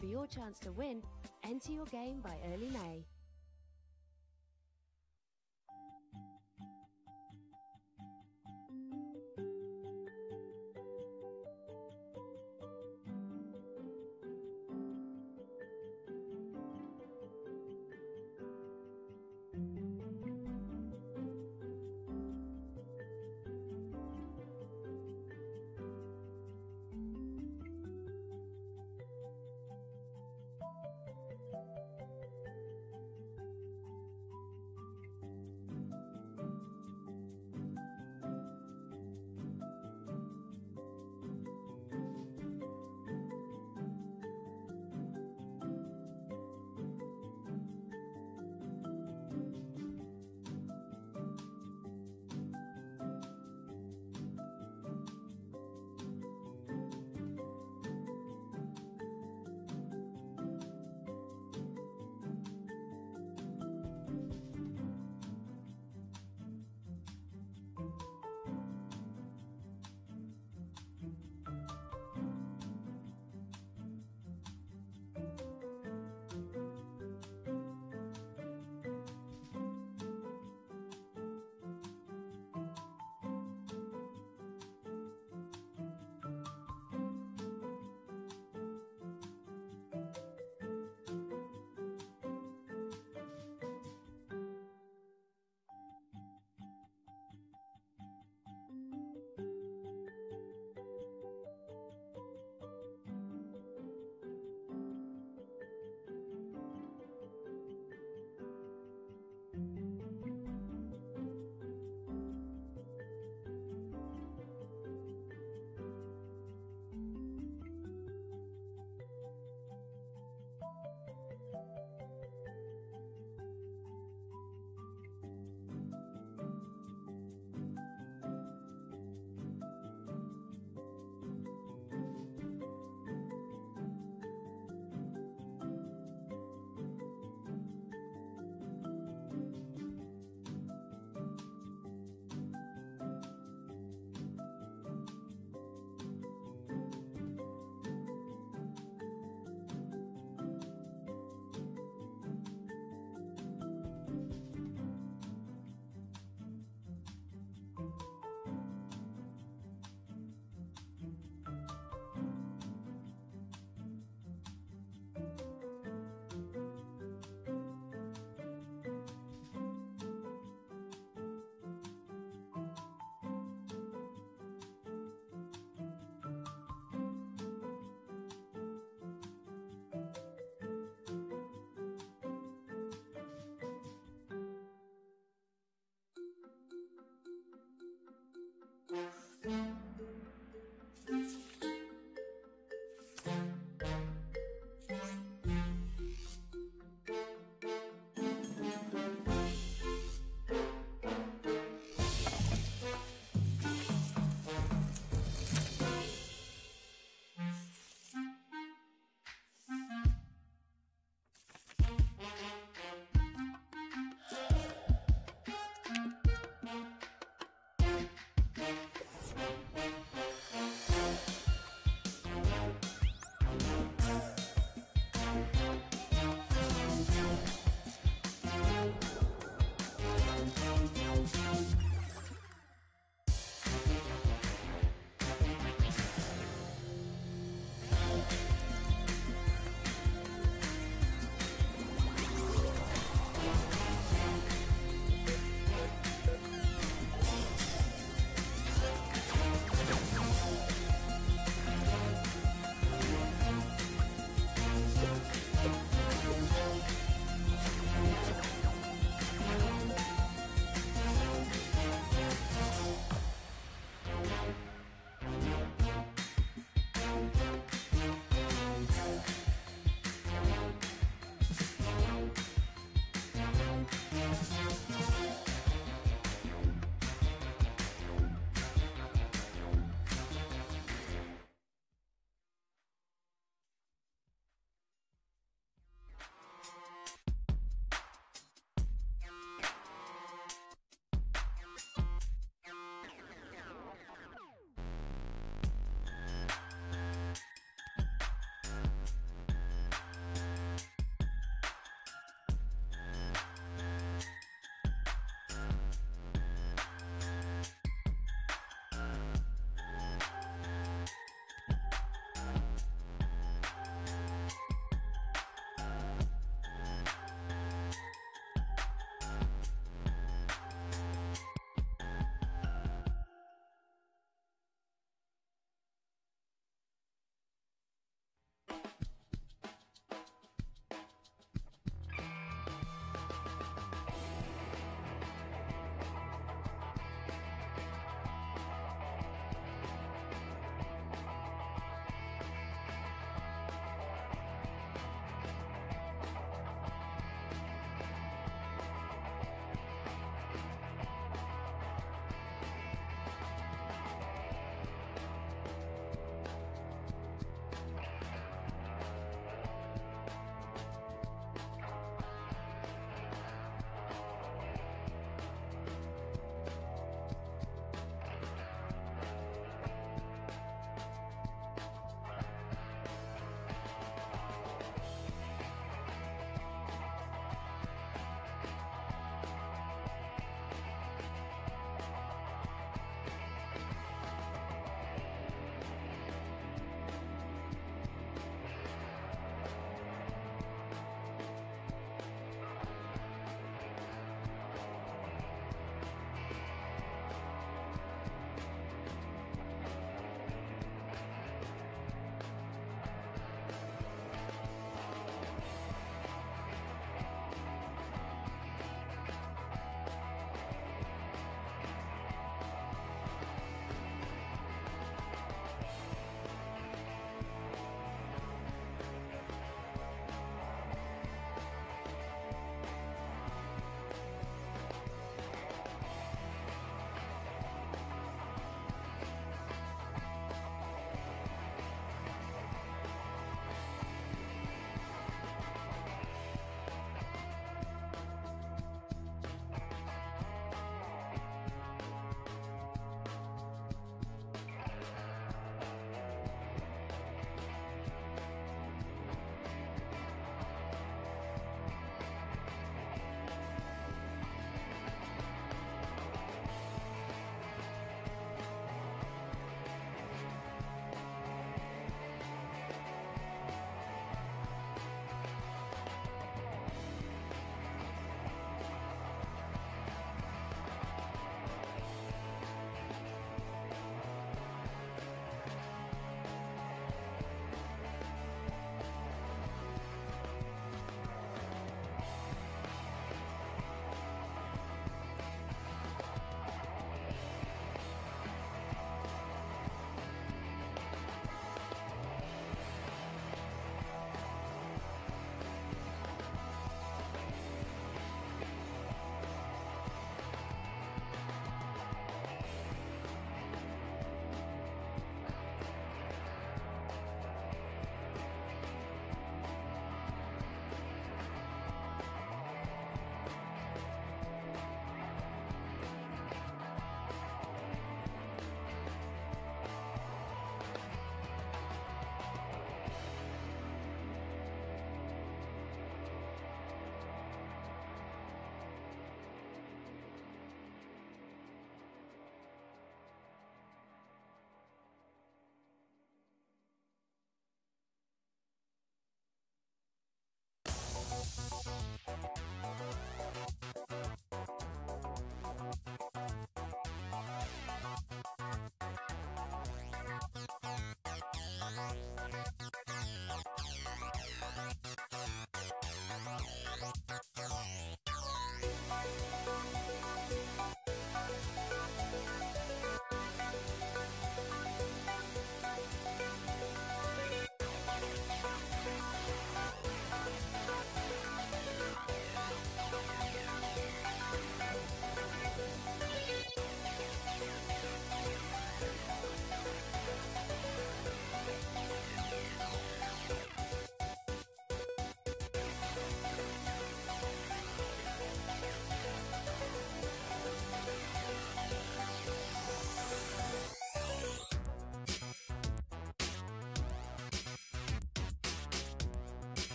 For your chance to win, enter your game by early May.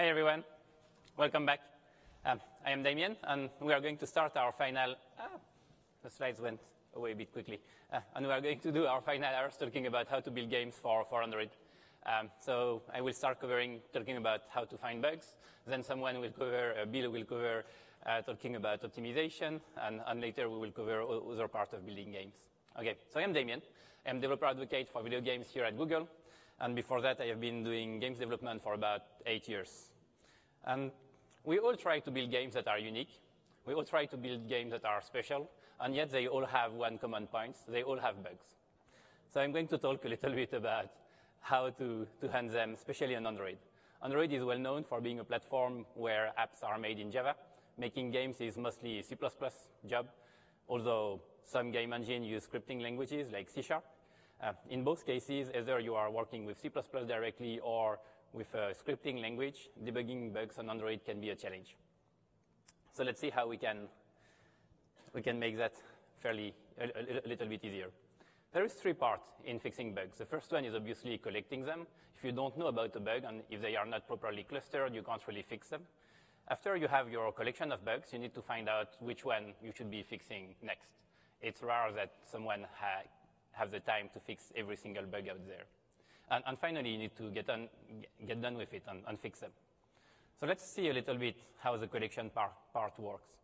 Hey everyone, welcome back. I am Damien, and we are going to start our final, the slides went away a bit quickly, and we are going to do our final hours talking about how to build games for Android. So I will start talking about how to find bugs, then someone will cover, Bill will cover talking about optimization, and later we will cover other parts of building games. Okay, so I am Damien. I am developer advocate for video games here at Google, and before that I have been doing games development for about 8 years. And we all try to build games that are unique. We all try to build games that are special, and yet they all have one common point. They all have bugs. So I'm going to talk a little bit about how to handle them, especially on Android. Android is well known for being a platform where apps are made in Java. Making games is mostly a C++ job, although some game engines use scripting languages like C#. In both cases, either you are working with C++ directly or with a scripting language, debugging bugs on Android can be a challenge. So let's see how we can make that a little bit easier. There is 3 parts in fixing bugs. The first one is obviously collecting them. If you don't know about a bug and if they are not properly clustered, you can't really fix them. After you have your collection of bugs, you need to find out which one you should be fixing next. It's rare that someone have the time to fix every single bug out there. And finally, you need to get done with it and fix them. So let's see a little bit how the collection part works.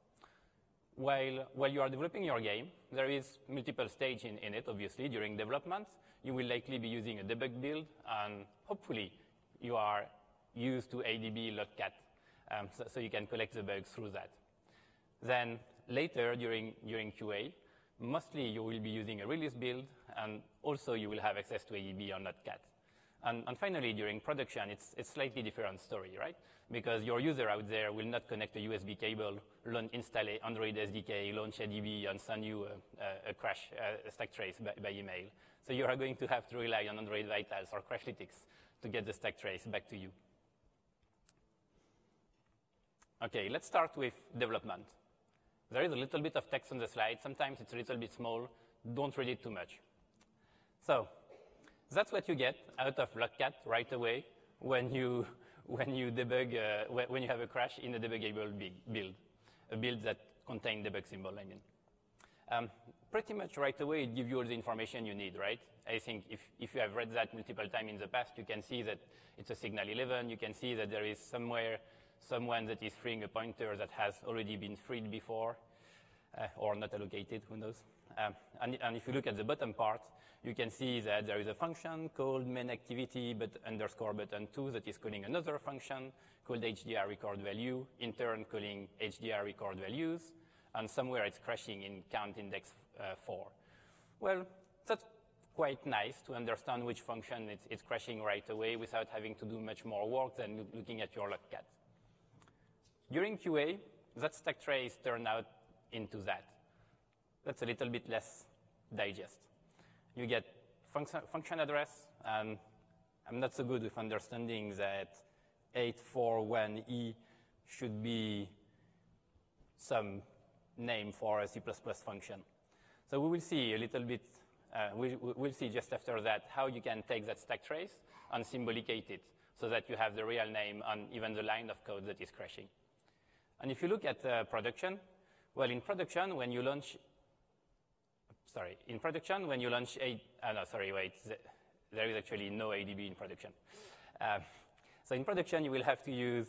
While you are developing your game, there is multiple stages in it, obviously. During development, you will likely be using a debug build, and hopefully you are used to ADB logcat, so you can collect the bugs through that. Then later, during QA, mostly you will be using a release build, and also you will have access to ADB or logcat. And finally, during production, it's a slightly different story, right? Because your user out there will not connect a USB cable, install Android SDK, launch ADB, and send you a crash stack trace by email. So you are going to have to rely on Android Vitals or Crashlytics to get the stack trace back to you. Okay, let's start with development. There is a little bit of text on the slide. Sometimes it's a little bit small. Don't read it too much. So that's what you get out of logcat right away when you debug, when you have a crash in a debuggable build, a build that contains debug symbol, I mean. pretty much right away, it gives you all the information you need, right? I think if you have read that multiple times in the past, you can see that it's a signal 11. You can see that there is somewhere someone that is freeing a pointer that has already been freed before, or not allocated, who knows. And if you look at the bottom part, you can see that there is a function called main activity underscore button 2 that is calling another function called HDR record value, in turn calling HDR record values, and somewhere it's crashing in count index 4. Well, that's quite nice to understand which function it's crashing right away without having to do much more work than looking at your logcat. During QA, that stack trace turned out into that. That's a little bit less digest. You get function address, and I'm not so good with understanding that 841E should be some name for a C++ function. So we will see a little bit, we'll see just after that how you can take that stack trace and symbolicate it so that you have the real name and even the line of code that is crashing. And if you look at production, well, in production, when you launch, there is actually no ADB in production. So in production, you will have to use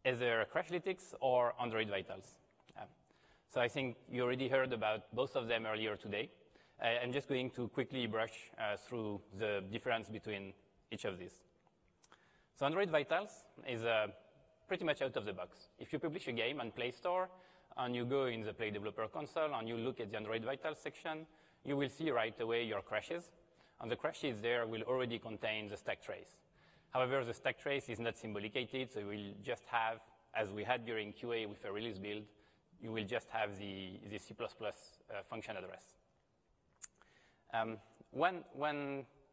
either Crashlytics or Android Vitals. So I think you already heard about both of them earlier today. I'm just going to quickly brush through the difference between each of these. So Android Vitals is pretty much out of the box. If you publish a game on Play Store, and you go in the Play Developer Console, and you look at the Android Vitals section, you will see right away your crashes. And the crashes there will already contain the stack trace. However, the stack trace is not symbolicated, so you will just have, as we had during QA with a release build, you will just have the C++ function address.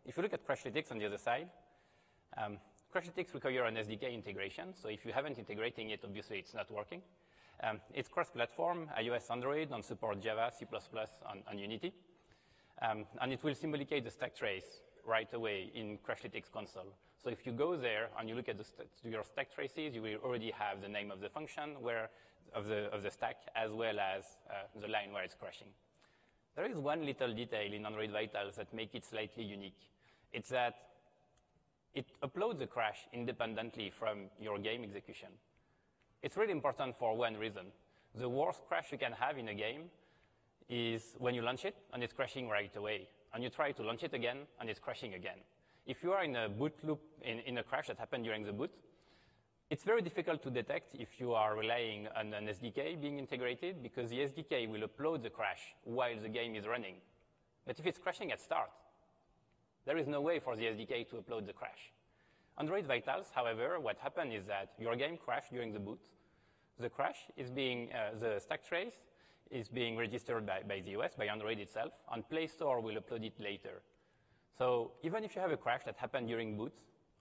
If you look at Crashlytics on the other side, Crashlytics require an SDK integration. So if you haven't integrating it, obviously it's not working. It's cross-platform, iOS, Android, and support Java, C++, and Unity. And it will symbolicate the stack trace right away in Crashlytics console. So if you go there and you look at your stack traces, you will already have the name of the function of the stack, as well as the line where it's crashing. There is one little detail in Android Vitals that make it slightly unique. It's that it uploads the crash independently from your game execution. It's really important for one reason. The worst crash you can have in a game is when you launch it and it's crashing right away, and you try to launch it again and it's crashing again. If you are in a boot loop, in a crash that happened during the boot, it's very difficult to detect if you are relying on an SDK being integrated, because the SDK will upload the crash while the game is running. But if it's crashing at start, there is no way for the SDK to upload the crash. Android Vitals, however, what happened is that your game crashed during the boot. The crash is the stack trace is being registered by the OS, by Android itself, and Play Store will upload it later. So even if you have a crash that happened during boot,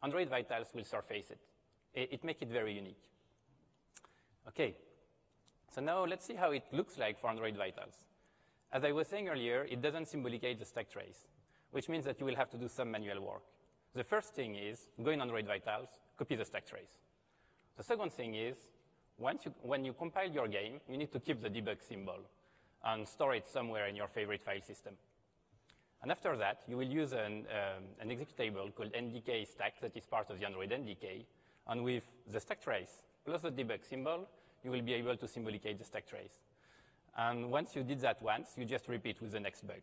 Android Vitals will surface it. It makes it very unique. Okay, so now let's see how it looks like for Android Vitals. As I was saying earlier, it doesn't symbolicate the stack trace, which means that you will have to do some manual work. The first thing is, go in Android Vitals, copy the stack trace. The second thing is, when you compile your game, you need to keep the debug symbol and store it somewhere in your favorite file system. And after that, you will use an executable called ndk stack that is part of the Android NDK. And with the stack trace plus the debug symbol, you will be able to symbolicate the stack trace. And once you did that once, you just repeat with the next bug.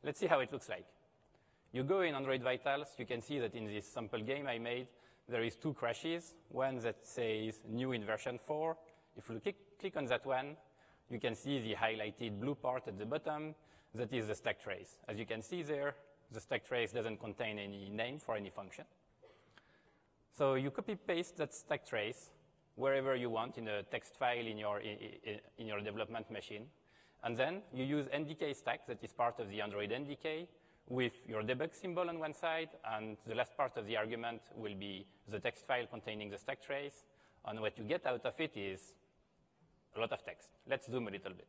Let's see how it looks like. You go in Android Vitals, you can see that in this sample game I made, there is two crashes, one that says new in version 4. If you click on that one, you can see the highlighted blue part at the bottom. That is the stack trace. As you can see there, the stack trace doesn't contain any name for any function. So you copy-paste that stack trace wherever you want in a text file in your development machine. And then you use ndk stack that is part of the Android NDK with your debug symbol on one side, and the last part of the argument will be the text file containing the stack trace. And what you get out of it is a lot of text. Let's zoom a little bit.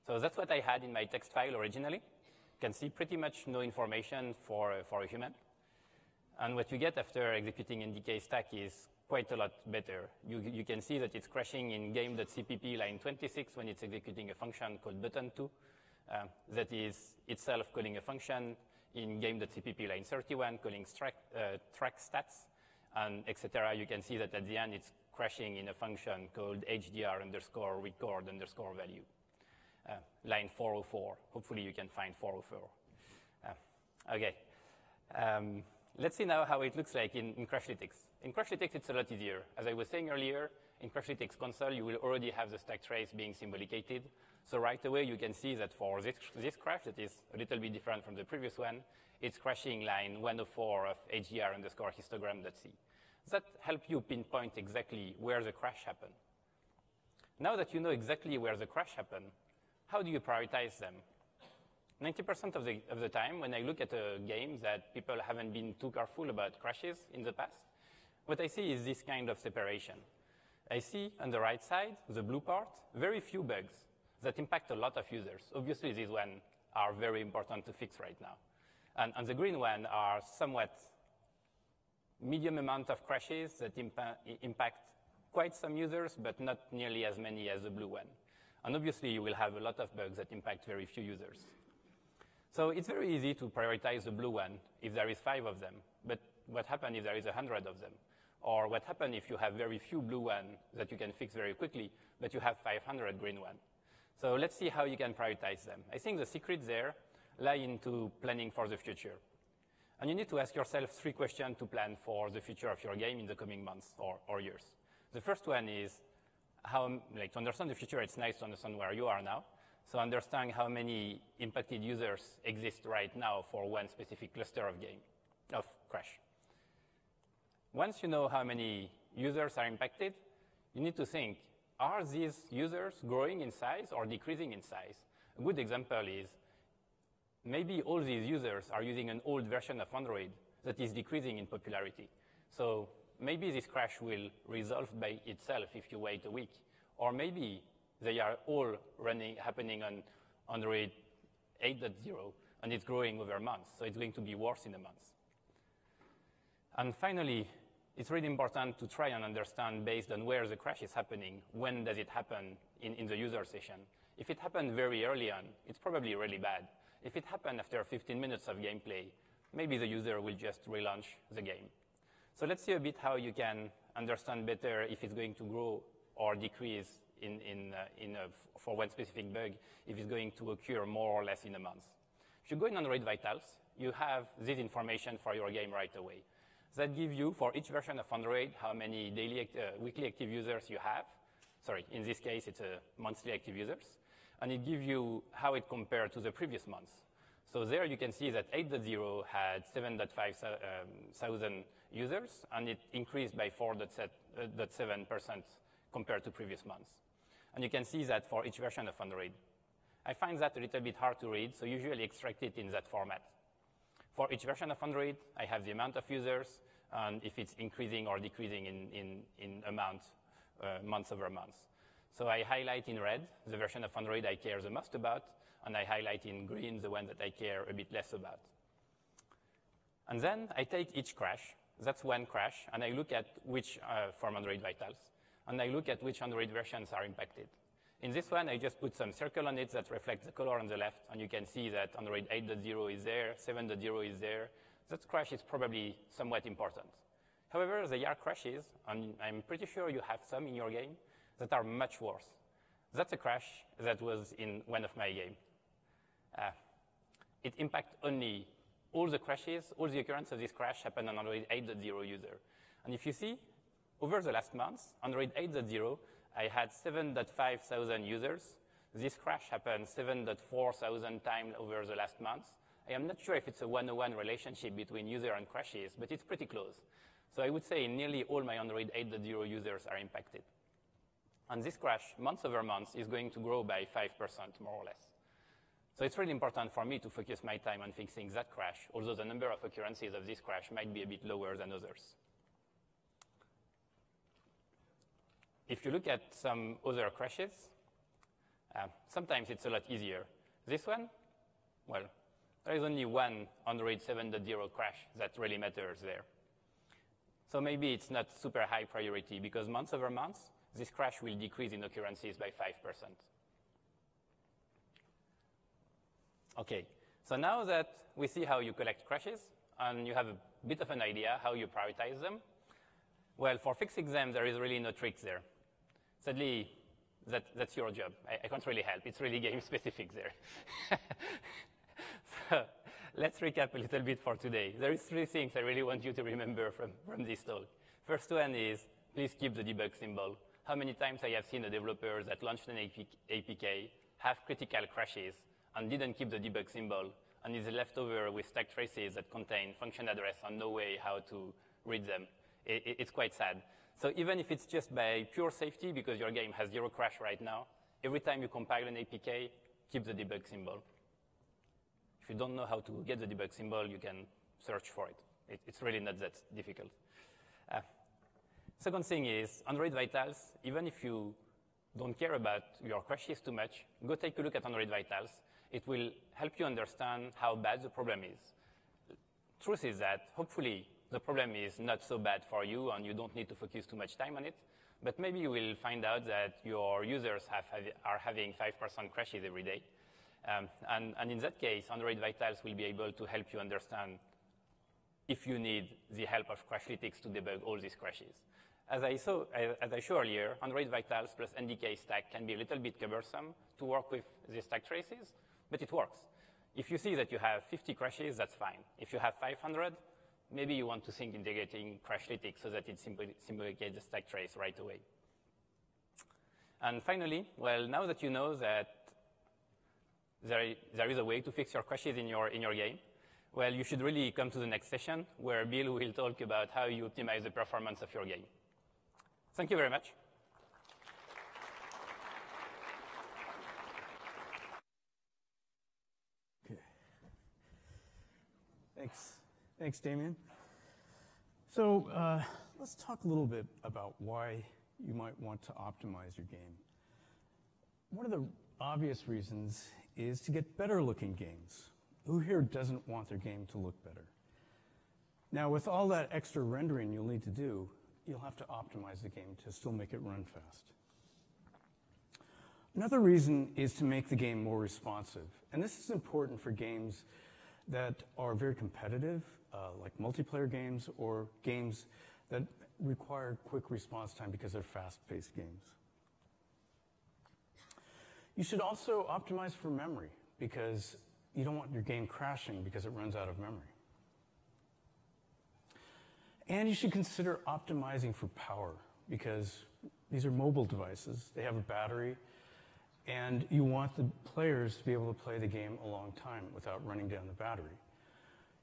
So that's what I had in my text file originally. You can see pretty much no information for a human. And what you get after executing ndk stack is quite a lot better. You can see that it's crashing in game.cpp line 26 when it's executing a function called button2. That is itself calling a function in game.cpp line 31, calling track stats, and etc. You can see that at the end it's crashing in a function called hdr_record_value. Line 404. Hopefully you can find 404. Okay. Let's see now how it looks like in Crashlytics. In Crashlytics, it's a lot easier. As I was saying earlier, in Crashlytics console, you will already have the stack trace being symbolicated. So right away, you can see that for this crash, that is a little bit different from the previous one, it's crashing line 104 of hdr_histogram.c. That helps you pinpoint exactly where the crash happened. Now that you know exactly where the crash happened, how do you prioritize them? 90% of the time, when I look at a game that people haven't been too careful about crashes in the past, what I see is this kind of separation. I see on the right side, the blue part, very few bugs that impact a lot of users. Obviously, these ones are very important to fix right now. And on the green one are somewhat medium amount of crashes that impact quite some users, but not nearly as many as the blue one. And obviously, you will have a lot of bugs that impact very few users. So it's very easy to prioritize the blue one if there is 5 of them. But what happens if there is 100 of them? Or what happens if you have very few blue ones that you can fix very quickly, but you have 500 green ones? So let's see how you can prioritize them. I think the secret there lie into planning for the future. And you need to ask yourself 3 questions to plan for the future of your game in the coming months or years. The first one is, to understand the future, it's nice to understand where you are now. So understand how many impacted users exist right now for one specific cluster of crash. Once you know how many users are impacted, you need to think, are these users growing in size or decreasing in size? A good example is, maybe all these users are using an old version of Android that is decreasing in popularity. So maybe this crash will resolve by itself if you wait a week. Or maybe they are all happening on Android 8.0, and it's growing over months, so it's going to be worse in a month. And finally, it's really important to try and understand, based on where the crash is happening, when does it happen in the user session. If it happened very early on, it's probably really bad. If it happened after 15 minutes of gameplay, maybe the user will just relaunch the game. So let's see a bit how you can understand better if it's going to grow or decrease for one specific bug, if it's going to occur more or less in a month. If you go in Android Vitals, you have this information for your game right away. That gives you, for each version of Android, how many weekly active users you have. Sorry, in this case, it's monthly active users. And it gives you how it compared to the previous months. So there you can see that 8.0 had 7.5 thousand users, and it increased by 4.7% compared to previous months. And you can see that for each version of Android. I find that a little bit hard to read, so usually extract it in that format. For each version of Android, I have the amount of users, and if it's increasing or decreasing in amount, month over month. So I highlight in red the version of Android I care the most about, and I highlight in green the one that I care a bit less about. And then I take each crash, that's one crash, and I look at which, from Android Vitals, and I look at which Android versions are impacted. In this one, I just put some circle on it that reflects the color on the left, and you can see that Android 8.0 is there, 7.0 is there. That crash is probably somewhat important. However, there are crashes, and I'm pretty sure you have some in your game, that are much worse. That's a crash that was in one of my games. It impacts only all the crashes, all the occurrence of this crash happened on Android 8.0 user. And if you see, over the last months, Android 8.0, I had 7.5 thousand users. This crash happened 7.4 thousand times over the last month. I am not sure if it's a one-to-one relationship between user and crashes, but it's pretty close. So I would say nearly all my Android 8.0 users are impacted. And this crash, month over month, is going to grow by 5%, more or less. So it's really important for me to focus my time on fixing that crash, although the number of occurrences of this crash might be a bit lower than others. If you look at some other crashes, sometimes it's a lot easier. This one, well, there is only one Android 7.0 crash that really matters there. So maybe it's not super high priority because month over month, this crash will decrease in occurrences by 5%. Okay, so now that we see how you collect crashes and you have a bit of an idea how you prioritize them, well, for fixing them, there is really no tricks there. Sadly, that's your job. I can't really help. It's really game-specific there. So let's recap a little bit for today. There is 3 things I really want you to remember from this talk. First one is, please keep the debug symbol. How many times I have seen a developer that launched an APK have critical crashes and didn't keep the debug symbol and is left over with stack traces that contain function address and no way how to read them. It's quite sad. So even if it's just by pure safety, because your game has 0 crash right now, every time you compile an APK, keep the debug symbol. If you don't know how to get the debug symbol, you can search for it. It's really not that difficult. Second thing is Android Vitals. Even if you don't care about your crashes too much, go take a look at Android Vitals. It will help you understand how bad the problem is. Truth is that, hopefully, the problem is not so bad for you and you don't need to focus too much time on it. But maybe you will find out that your users are having 5% crashes every day. And in that case, Android Vitals will be able to help you understand if you need the help of Crashlytics to debug all these crashes. As I showed earlier, Android Vitals plus NDK stack can be a little bit cumbersome to work with the stack traces, but it works. If you see that you have 50 crashes, that's fine. If you have 500, maybe you want to think integrating Crashlytics so that it simplifies the stack trace right away. And finally, well, now that you know that there is a way to fix your crashes in your game, well, you should really come to the next session where Bill will talk about how you optimize the performance of your game. Thank you very much. Okay. Thanks, Damien. So let's talk a little bit about why you might want to optimize your game. One of the obvious reasons is to get better looking games. Who here doesn't want their game to look better? Now, with all that extra rendering you'll need to do, you'll have to optimize the game to still make it run fast. Another reason is to make the game more responsive. And this is important for games that are very competitive, like multiplayer games or games that require quick response time because they're fast-paced games. You should also optimize for memory because you don't want your game crashing because it runs out of memory. And you should consider optimizing for power because these are mobile devices. They have a battery, and you want the players to be able to play the game a long time without running down the battery.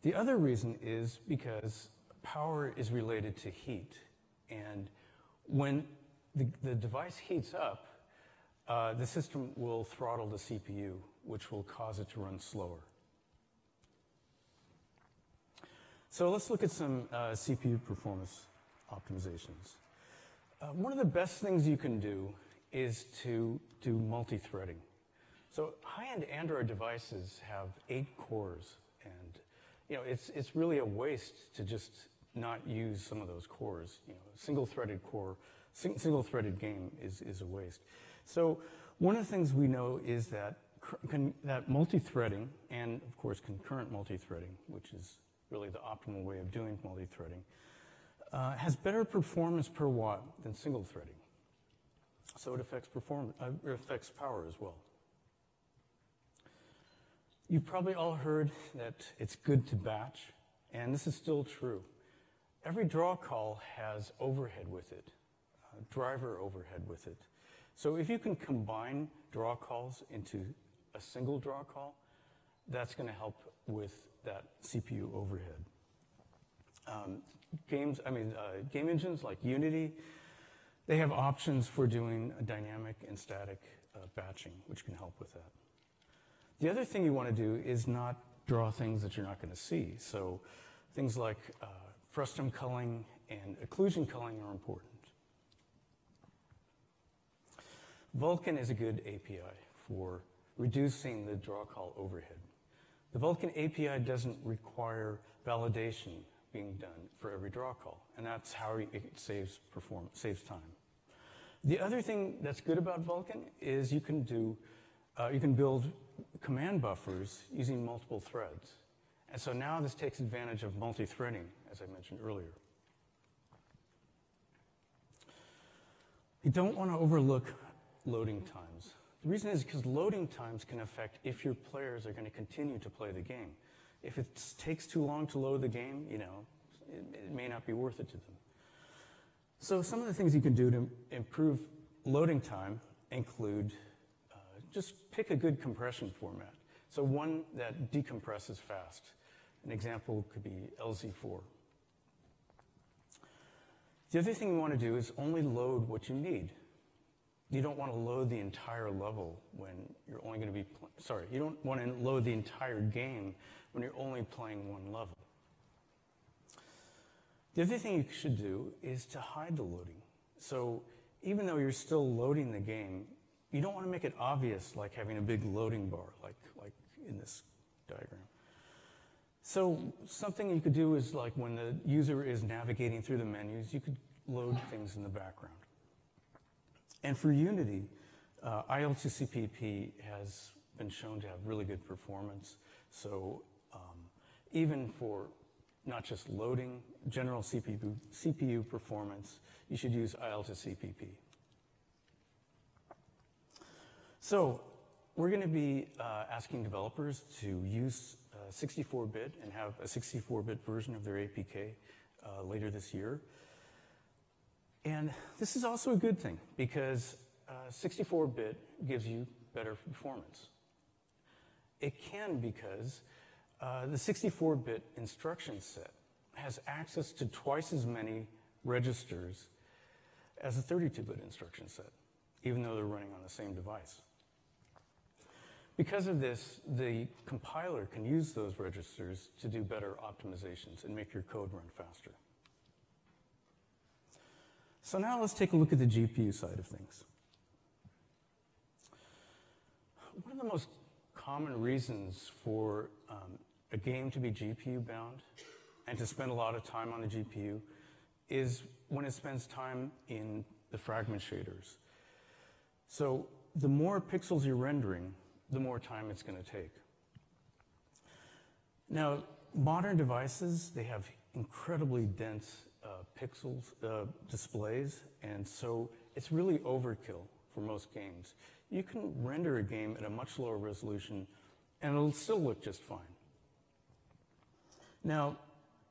The other reason is because power is related to heat. And when the device heats up, the system will throttle the CPU, which will cause it to run slower. So let's look at some CPU performance optimizations. One of the best things you can do is to do multi-threading. So high-end Android devices have 8 cores, and it's really a waste to just not use some of those cores. Single-threaded game is a waste. So one of the things we know is that that multi-threading, and of course concurrent multi-threading, which is really the optimal way of doing multi-threading, has better performance per watt than single-threading. So it affects power as well. You've probably all heard that it's good to batch, and this is still true. Every draw call has overhead with it, driver overhead with it. So if you can combine draw calls into a single draw call, that's going to help with that CPU overhead. Game engines like Unity, they have options for doing dynamic and static batching, which can help with that. The other thing you want to do is not draw things that you're not going to see. So things like frustum culling and occlusion culling are important. Vulkan is a good API for reducing the draw call overhead. The Vulkan API doesn't require validation being done for every draw call, and that's how it saves time. The other thing that's good about Vulkan is you can build command buffers using multiple threads. And so now this takes advantage of multi-threading, as I mentioned earlier. You don't want to overlook loading times. The reason is because loading times can affect if your players are going to continue to play the game. If it takes too long to load the game, it may not be worth it to them. So some of the things you can do to improve loading time include just pick a good compression format. So one that decompresses fast. An example could be LZ4. The other thing you want to do is only load what you need. You don't want to load the entire level when you're only going to be, you don't want to load the entire game when you're only playing one level. The other thing you should do is to hide the loading. So even though you're still loading the game, you don't want to make it obvious like having a big loading bar, like in this diagram. So something you could do is like when the user is navigating through the menus, you could load things in the background. And for Unity, IL2CPP has been shown to have really good performance. So even for not just loading, general CPU performance, you should use IL2CPP. So we're going to be asking developers to use 64-bit and have a 64-bit version of their APK later this year. And this is also a good thing because 64-bit gives you better performance. It can because the 64-bit instruction set has access to twice as many registers as a 32-bit instruction set, even though they're running on the same device. Because of this, the compiler can use those registers to do better optimizations and make your code run faster. So now let's take a look at the GPU side of things. One of the most common reasons for a game to be GPU bound and to spend a lot of time on the GPU is when it spends time in the fragment shaders. So the more pixels you're rendering, the more time it's going to take. Now, modern devices, they have incredibly dense pixels, displays, and so it's really overkill for most games. You can render a game at a much lower resolution, and it'll still look just fine. Now,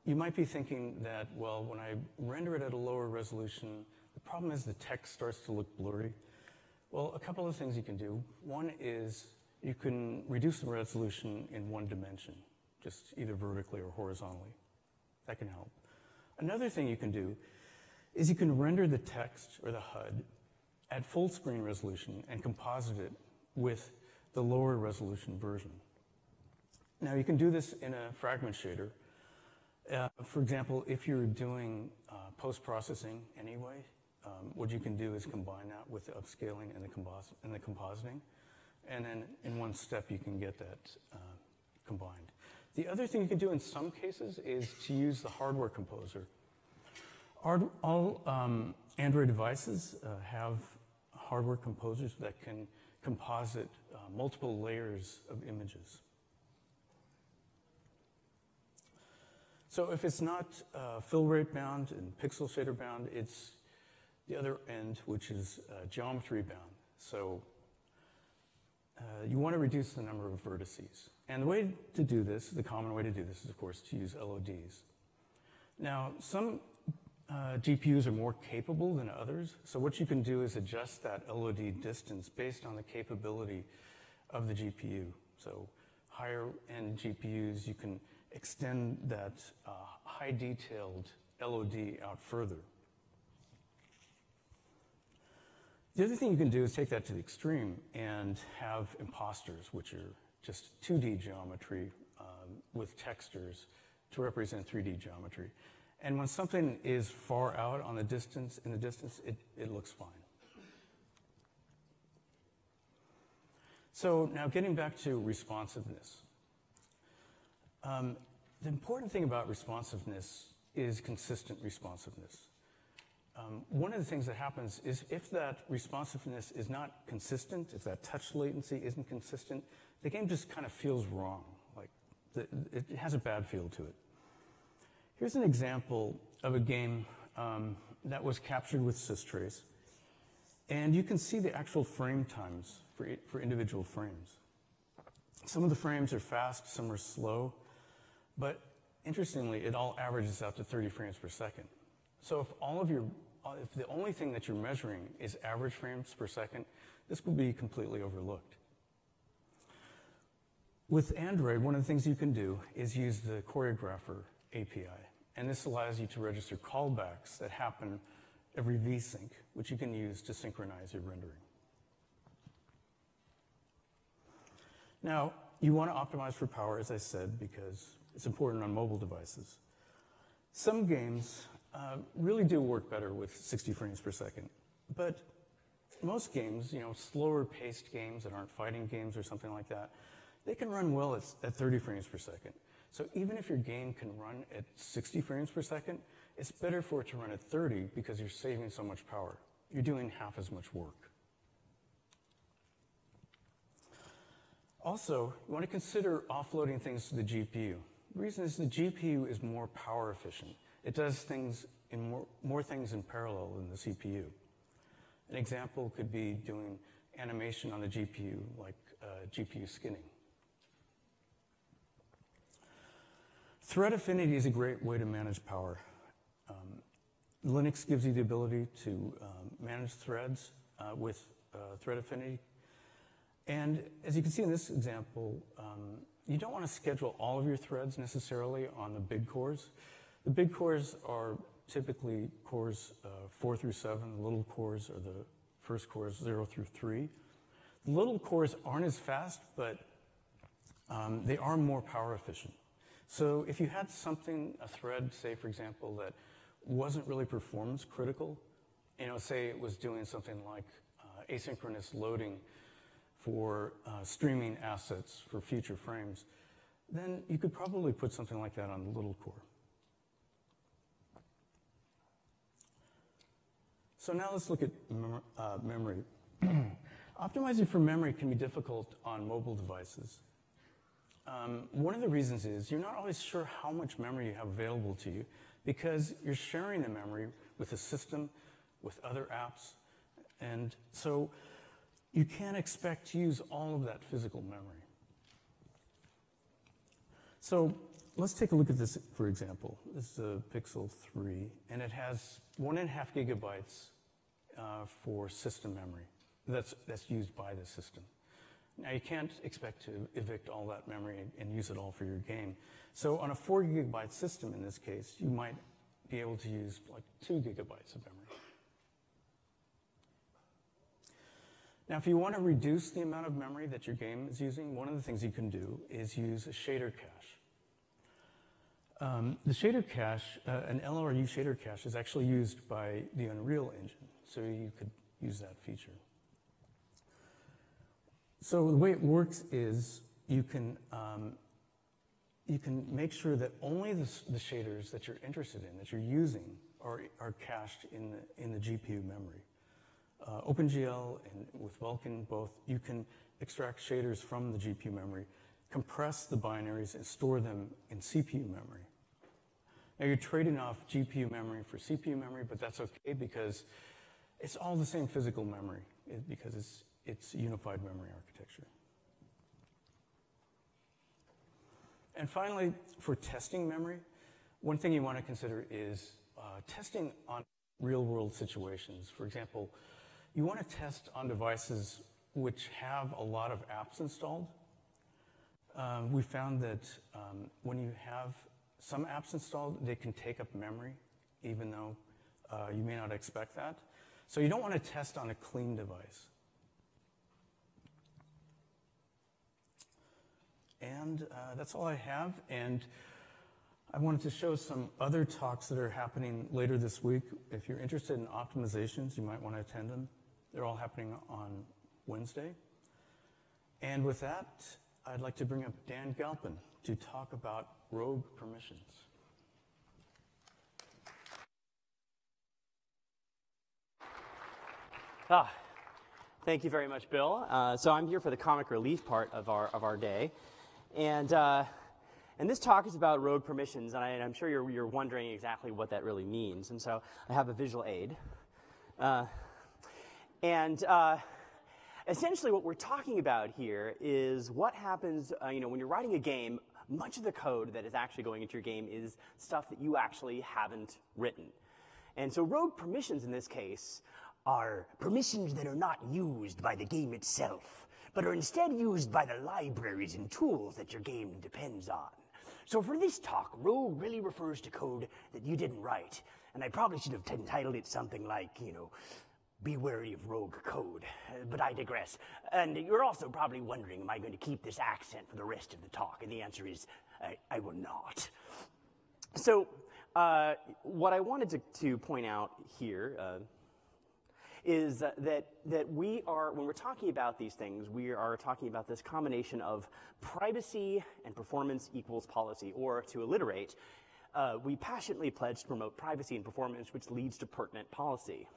you might be thinking that, well, when I render it at a lower resolution, the problem is the text starts to look blurry. Well, a couple of things you can do. One is you can reduce the resolution in one dimension, just either vertically or horizontally. That can help. Another thing you can do is you can render the text or the HUD at full screen resolution and composite it with the lower resolution version. Now, you can do this in a fragment shader. For example, if you're doing post-processing anyway, what you can do is combine that with the upscaling and the compositing. And then in one step, you can get that combined. The other thing you can do in some cases is to use the hardware composer. All Android devices have hardware composers that can composite multiple layers of images. So if it's not fill rate bound and pixel shader bound, it's the other end, which is geometry bound. So you want to reduce the number of vertices. And the way to do this, the common way to do this is, of course, to use LODs. Now, some GPUs are more capable than others. So what you can do is adjust that LOD distance based on the capability of the GPU. So higher-end GPUs, you can extend that high-detailed LOD out further. The other thing you can do is take that to the extreme and have imposters, which are just 2D geometry with textures to represent 3D geometry. And when something is far out on the distance, it looks fine. So now getting back to responsiveness. The important thing about responsiveness is consistent responsiveness. One of the things that happens is if that responsiveness is not consistent, if that touch latency isn't consistent, the game just kind of feels wrong. Like it has a bad feel to it. Here's an example of a game that was captured with systrace. And you can see the actual frame times for individual frames. Some of the frames are fast, some are slow. But interestingly, it all averages out to 30 frames per second. So if the only thing that you're measuring is average frames per second, this will be completely overlooked. With Android, one of the things you can do is use the Choreographer API. And this allows you to register callbacks that happen every vsync, which you can use to synchronize your rendering. Now, you want to optimize for power, as I said, because it's important on mobile devices. Some games really do work better with 60 frames per second. But most games, slower paced games that aren't fighting games or something like that, they can run well at 30 frames per second. So even if your game can run at 60 frames per second, it's better for it to run at 30 because you're saving so much power. You're doing half as much work. Also, you want to consider offloading things to the GPU. The reason is the GPU is more power efficient. It does things in more things in parallel than the CPU. An example could be doing animation on the GPU, like GPU skinning. Thread affinity is a great way to manage power. Linux gives you the ability to manage threads with thread affinity. And as you can see in this example, you don't want to schedule all of your threads necessarily on the big cores. The big cores are typically cores 4 through 7. The little cores are the first cores 0 through 3. The little cores aren't as fast, but they are more power efficient. So if you had a thread, say, for example, that wasn't really performance critical, say it was doing something like asynchronous loading for streaming assets for future frames, then you could probably put something like that on the little core. So now let's look at memory. Optimizing for memory can be difficult on mobile devices. One of the reasons is you're not always sure how much memory you have available to you because you're sharing the memory with a system, with other apps, and so you can't expect to use all of that physical memory. So let's take a look at this, for example. This is a Pixel 3, and it has 1.5 gigabytes for system memory that's used by the system. Now, you can't expect to evict all that memory and use it all for your game. So on a 4 gigabyte system, in this case, you might be able to use like 2 gigabytes of memory. Now, if you want to reduce the amount of memory that your game is using, one of the things you can do is use a shader cache. The shader cache, an LRU shader cache, is actually used by the Unreal Engine, so you could use that feature. So the way it works is you can make sure that only the shaders that you're interested in, that you're using, are cached in the GPU memory. OpenGL and with Vulkan both, you can extract shaders from the GPU memory, compress the binaries, and store them in CPU memory. Now you're trading off GPU memory for CPU memory, but that's okay because it's all the same physical memory because it's unified memory architecture. And finally, for testing memory, one thing you want to consider is testing on real-world situations. For example, you want to test on devices which have a lot of apps installed. We found that when you have some apps installed, they can take up memory, even though you may not expect that. So you don't want to test on a clean device. And that's all I have. And I wanted to show some other talks that are happening later this week. If you're interested in optimizations, you might want to attend them. They're all happening on Wednesday. And with that, I'd like to bring up Dan Galpin to talk about rogue permissions. Thank you very much, Bill. So I'm here for the comic relief part of our day, and this talk is about rogue permissions, and I'm sure you're wondering exactly what that really means. And so I have a visual aid, essentially what we're talking about here is what happens, when you're writing a game. Much of the code that is actually going into your game is stuff that you actually haven't written. And so rogue permissions in this case are permissions that are not used by the game itself, but are instead used by the libraries and tools that your game depends on. So for this talk, rogue really refers to code that you didn't write. And I probably should have entitled it something like, be wary of rogue code, but I digress. And you're also probably wondering, am I going to keep this accent for the rest of the talk? And the answer is, I will not. So what I wanted to point out here is that we are, when we're talking about these things, we are talking about this combination of privacy and performance equals policy, or to alliterate, we passionately pledge to promote privacy and performance, which leads to pertinent policy.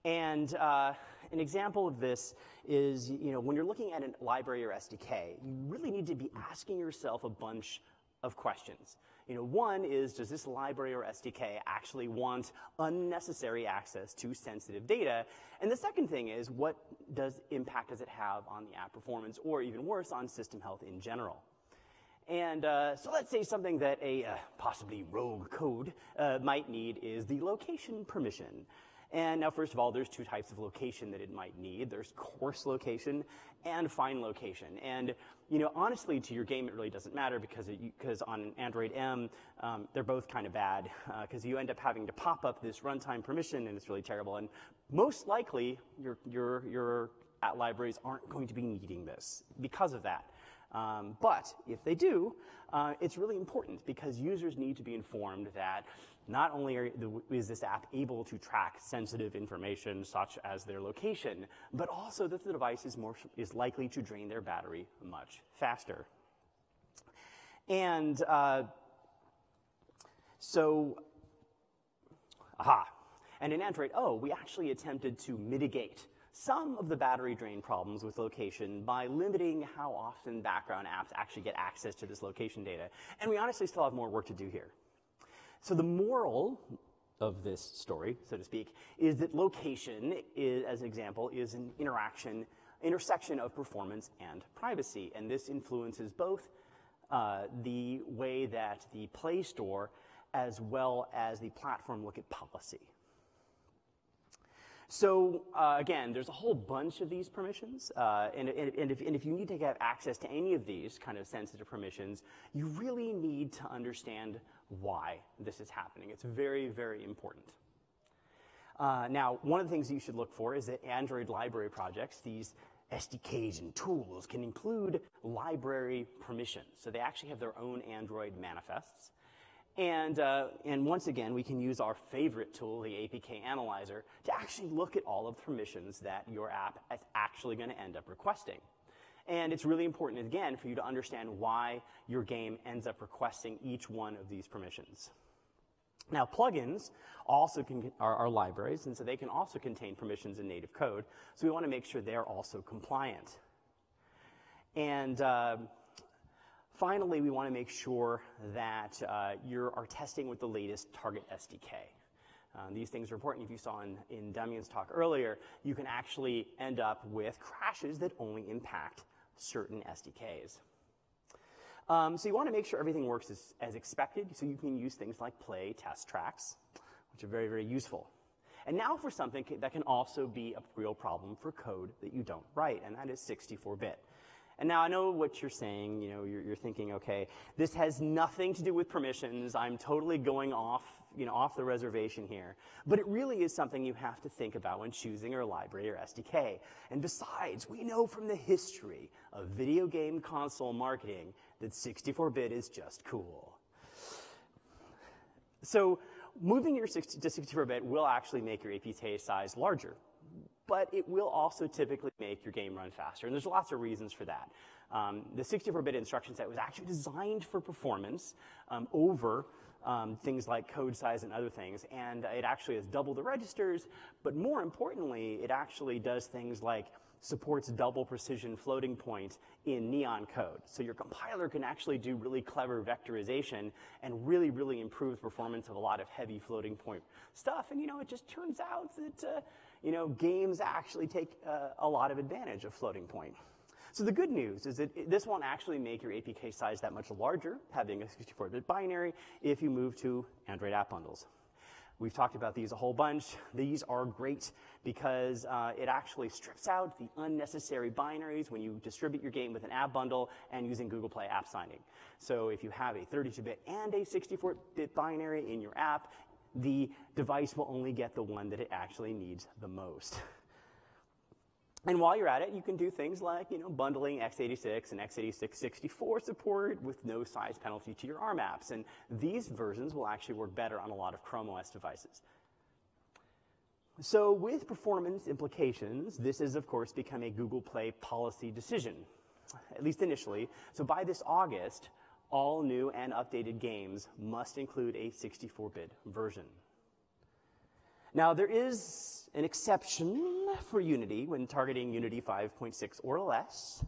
And an example of this is, when you're looking at a library or SDK, you really need to be asking yourself a bunch of questions. One is, does this library or SDK actually want unnecessary access to sensitive data? And the second thing is, what impact does it have on the app performance, or even worse, on system health in general? And so let's say something that a possibly rogue code might need is the location permission. And now, first of all, there's two types of location that it might need. There's coarse location and fine location. And, honestly, to your game, it really doesn't matter because on Android M, they're both kind of bad because you end up having to pop up this runtime permission, and it's really terrible. And most likely, your app libraries aren't going to be needing this because of that. But if they do, it's really important because users need to be informed that not only is this app able to track sensitive information such as their location, but also that the device is likely to drain their battery much faster. And and in Android O, we actually attempted to mitigate some of the battery drain problems with location by limiting how often background apps actually get access to this location data. And we honestly still have more work to do here. So the moral of this story, so to speak, is that location, as an example, is an intersection of performance and privacy. And this influences both the way that the Play Store as well as the platform look at policy. So again, there's a whole bunch of these permissions, and if you need to get access to any of these kind of sensitive permissions, you really need to understand why this is happening. It's very, very important. Now, one of the things you should look for is that Android library projects, these SDKs and tools, can include library permissions. So they actually have their own Android manifests. And once again, we can use our favorite tool, the APK Analyzer, to actually look at all of the permissions that your app is actually going to end up requesting. And it's really important, again, for you to understand why your game ends up requesting each one of these permissions. Now, plugins also are libraries, and so they can also contain permissions in native code. So we want to make sure they're also compliant. And finally, we want to make sure that you are testing with the latest target SDK. These things are important. If you saw in Damian's talk earlier, you can actually end up with crashes that only impact certain SDKs. So you want to make sure everything works as expected, so you can use things like play test tracks, which are very, very useful. And now for something that can also be a real problem for code that you don't write, and that is 64-bit. And now I know what you're saying. You're thinking, okay, this has nothing to do with permissions. I'm totally going off the reservation here. But it really is something you have to think about when choosing your library or SDK. And besides, we know from the history of video game console marketing that 64-bit is just cool. So moving to 64-bit will actually make your APK size larger. But it will also typically make your game run faster. And there's lots of reasons for that. The 64-bit instruction set was actually designed for performance over things like code size and other things, and it actually has double the registers, but more importantly, it actually does things like supports double precision floating point in Neon code. So your compiler can actually do really clever vectorization and really, really improve the performance of a lot of heavy floating point stuff. And, it just turns out that, games actually take a lot of advantage of floating point. So the good news is that this won't actually make your APK size that much larger, having a 64-bit binary, if you move to Android app bundles. We've talked about these a whole bunch. These are great because it actually strips out the unnecessary binaries when you distribute your game with an app bundle and using Google Play app signing. So if you have a 32-bit and a 64-bit binary in your app, the device will only get the one that it actually needs the most. And while you're at it, you can do things like, bundling x86 and x86 64 support with no size penalty to your ARM apps. And these versions will actually work better on a lot of Chrome OS devices. So with performance implications, this is, of course, become a Google Play policy decision, at least initially. So by this August, all new and updated games must include a 64-bit version. Now, there is an exception for Unity when targeting Unity 5.6 or less.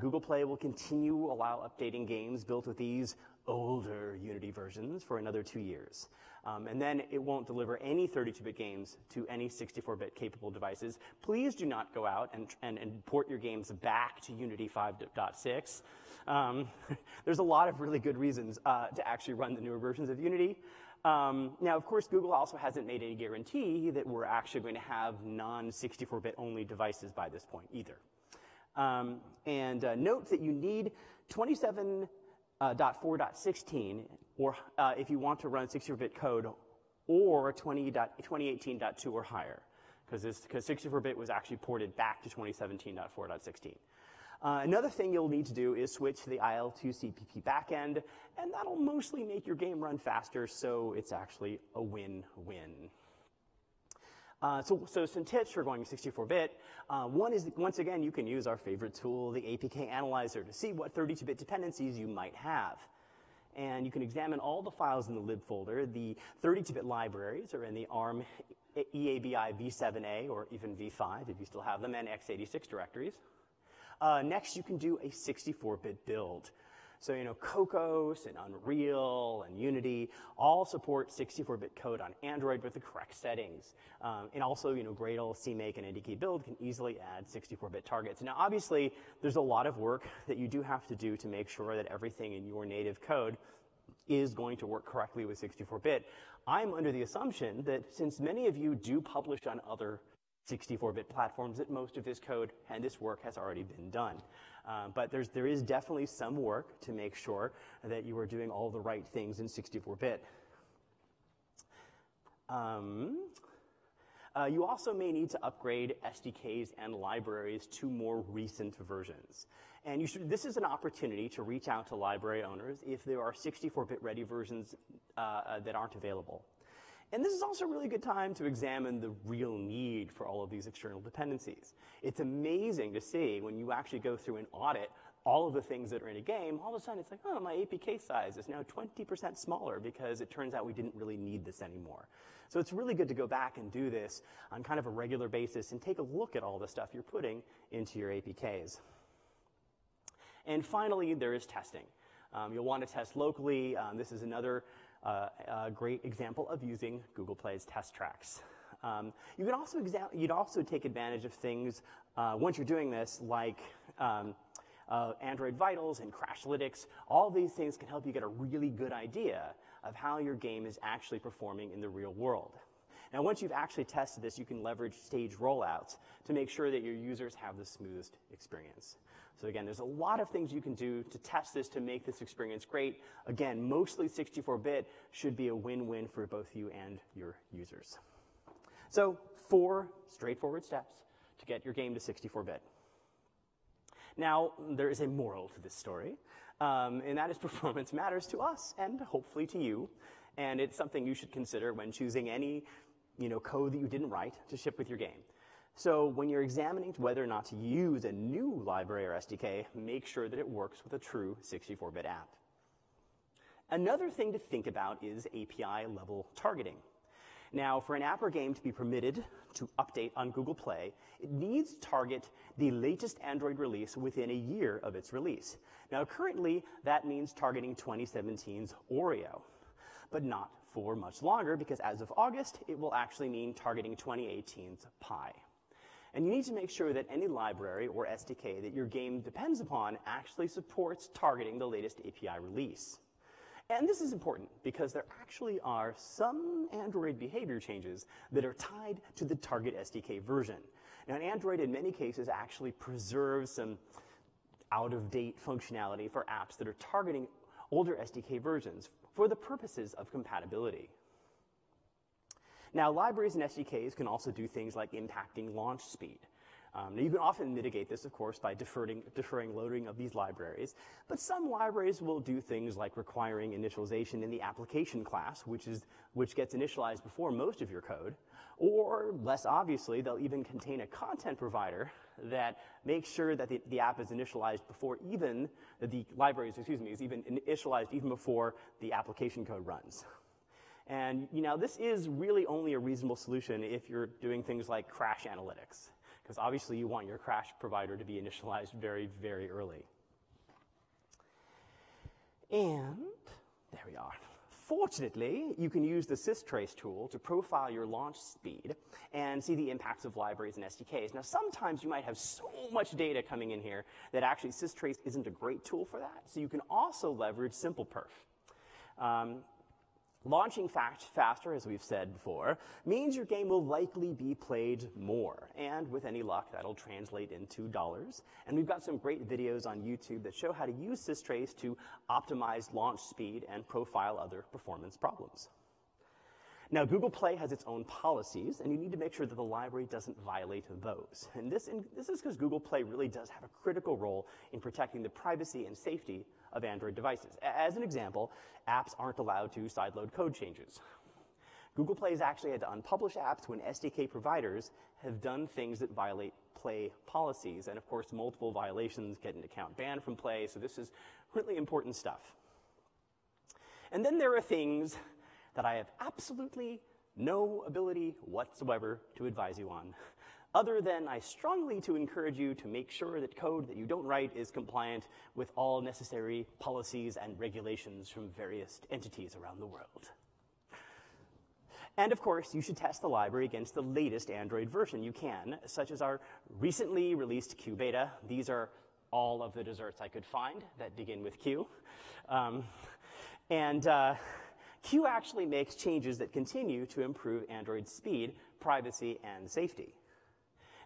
Google Play will continue to allow updating games built with these older Unity versions for another 2 years. And then it won't deliver any 32-bit games to any 64-bit capable devices. Please do not go out and port your games back to Unity 5.6. There's a lot of really good reasons to actually run the newer versions of Unity. Now, of course, Google also hasn't made any guarantee that we're actually going to have non-64-bit only devices by this point either. Note that you need 27.4.16 or if you want to run 64-bit code, or 2018.2 or higher, because 64-bit was actually ported back to 2017.4.16. Another thing you'll need to do is switch to the IL2 CPP backend, and that'll mostly make your game run faster, so it's actually a win-win. So some tips for going 64-bit. One is, once again, you can use our favorite tool, the APK Analyzer, to see what 32-bit dependencies you might have. And you can examine all the files in the lib folder. The 32-bit libraries are in the ARM EABI v7a, or even v5, if you still have them, and x86 directories. Next, you can do a 64-bit build. So, Cocos and Unreal and Unity all support 64-bit code on Android with the correct settings. And also, Gradle, CMake, and NDK Build can easily add 64-bit targets. Now, obviously, there's a lot of work that you do have to do to make sure that everything in your native code is going to work correctly with 64-bit. I'm under the assumption that since many of you do publish on other 64-bit platforms, that most of this code and this work has already been done. But there is definitely some work to make sure that you are doing all the right things in 64-bit. You also may need to upgrade SDKs and libraries to more recent versions. And this is an opportunity to reach out to library owners if there are 64-bit ready versions that aren't available. And this is also a really good time to examine the real need for all of these external dependencies. It's amazing to see when you actually go through and audit all of the things that are in a game, all of a sudden it's like, oh, my APK size is now 20% smaller because it turns out we didn't really need this anymore. So it's really good to go back and do this on kind of a regular basis and take a look at all the stuff you're putting into your APKs. And finally, there is testing. You'll want to test locally. This is another a great example of using Google Play's test tracks. You can also you'd also take advantage of things once you're doing this, like Android Vitals and Crashlytics. All these things can help you get a really good idea of how your game is actually performing in the real world. Now, once you've actually tested this, you can leverage stage rollouts to make sure that your users have the smoothest experience. So again, there's a lot of things you can do to test this to make this experience great. Again, mostly 64-bit should be a win-win for both you and your users. So 4 straightforward steps to get your game to 64-bit. Now, there is a moral to this story, and that is performance matters to us and hopefully to you. And it's something you should consider when choosing any code that you didn't write to ship with your game. So when you're examining whether or not to use a new library or SDK, make sure that it works with a true 64-bit app. Another thing to think about is API-level targeting. Now, for an app or game to be permitted to update on Google Play, it needs to target the latest Android release within a year of its release. Now, currently, that means targeting 2017's Oreo, but not for much longer, because as of August, it will actually mean targeting 2018's Pi. And you need to make sure that any library or SDK that your game depends upon actually supports targeting the latest API release. And this is important because there actually are some Android behavior changes that are tied to the target SDK version. Now, Android, in many cases, actually preserves some out-of-date functionality for apps that are targeting older SDK versions for the purposes of compatibility. Now, libraries and SDKs can also do things like impacting launch speed. Now, you can often mitigate this, of course, by deferring loading of these libraries, but some libraries will do things like requiring initialization in the application class, which gets initialized before most of your code, or less obviously, they'll even contain a content provider that makes sure that the app is initialized before even, that the libraries, is even initialized even before the application code runs. And this is really only a reasonable solution if you're doing things like crash analytics, because obviously you want your crash provider to be initialized very, very early. And there we are. Fortunately, you can use the systrace tool to profile your launch speed and see the impacts of libraries and SDKs. Now, sometimes you might have so much data coming in here that actually systrace isn't a great tool for that, so you can also leverage SimplePerf. Launching faster, as we've said before, means your game will likely be played more. And with any luck, that'll translate into dollars. And we've got some great videos on YouTube that show how to use systrace to optimize launch speed and profile other performance problems. Now, Google Play has its own policies, and you need to make sure that the library doesn't violate those. And this is because Google Play really does have a critical role in protecting the privacy and safety of Android devices. As an example, apps aren't allowed to sideload code changes. Google Play has actually had to unpublish apps when SDK providers have done things that violate Play policies. And of course, multiple violations get an account banned from Play, so this is really important stuff. And then there are things that I have absolutely no ability whatsoever to advise you on, other than I strongly to encourage you to make sure that code that you don't write is compliant with all necessary policies and regulations from various entities around the world. And of course, you should test the library against the latest Android version you can, such as our recently released Q beta. These are all of the desserts I could find that begin with Q. Q actually makes changes that continue to improve Android's speed, privacy, and safety.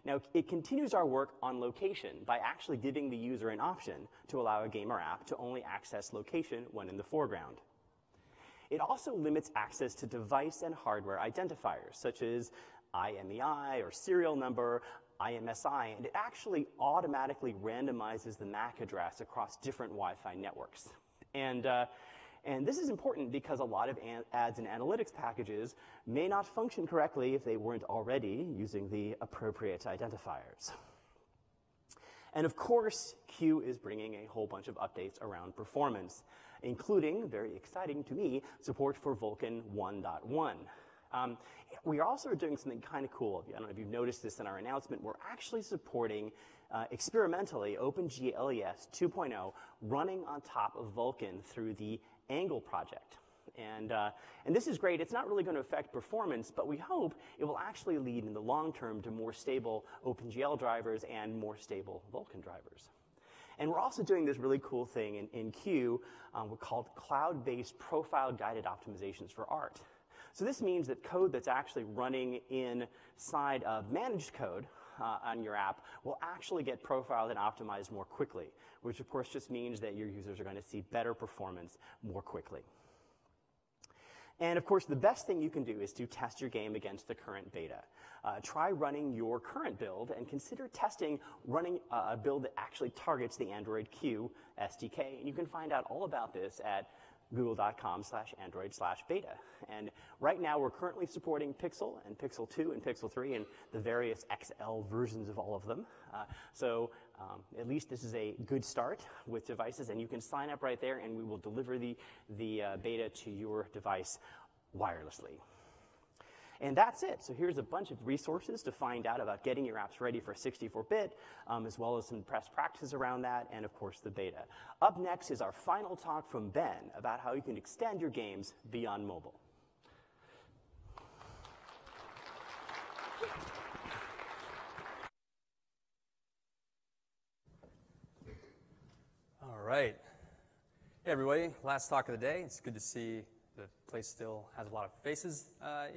Now, it continues our work on location by actually giving the user an option to allow a game or app to only access location when in the foreground. It also limits access to device and hardware identifiers, such as IMEI or serial number, IMSI, and it actually automatically randomizes the MAC address across different Wi-Fi networks. And this is important because a lot of ads and analytics packages may not function correctly if they weren't already using the appropriate identifiers. And of course, Q is bringing a whole bunch of updates around performance, including, very exciting to me, support for Vulkan 1.1. We are also doing something kind of cool. I don't know if you've noticed this in our announcement. We're actually supporting experimentally OpenGLES 2.0 running on top of Vulkan through the Angle project. And this is great. It's not really going to affect performance, but we hope it will actually lead in the long term to more stable OpenGL drivers and more stable Vulkan drivers. And we're also doing this really cool thing in Q called cloud-based profile-guided optimizations for art. So this means that code that's actually running inside of managed code on your app will actually get profiled and optimized more quickly, which of course just means that your users are going to see better performance more quickly. And of course, the best thing you can do is to test your game against the current beta. Try running your current build and consider testing running a build that actually targets the Android Q SDK. And you can find out all about this at google.com/android/beta. And right now, we're currently supporting Pixel and Pixel 2 and Pixel 3 and the various XL versions of all of them. So At least this is a good start with devices, and you can sign up right there, and we will deliver the beta to your device wirelessly. And that's it. So here's a bunch of resources to find out about getting your apps ready for 64-bit, as well as some best practices around that, and of course the beta. Up next is our final talk from Ben about how you can extend your games beyond mobile. All right. Hey, everybody. Last talk of the day. It's good to see the place still has a lot of faces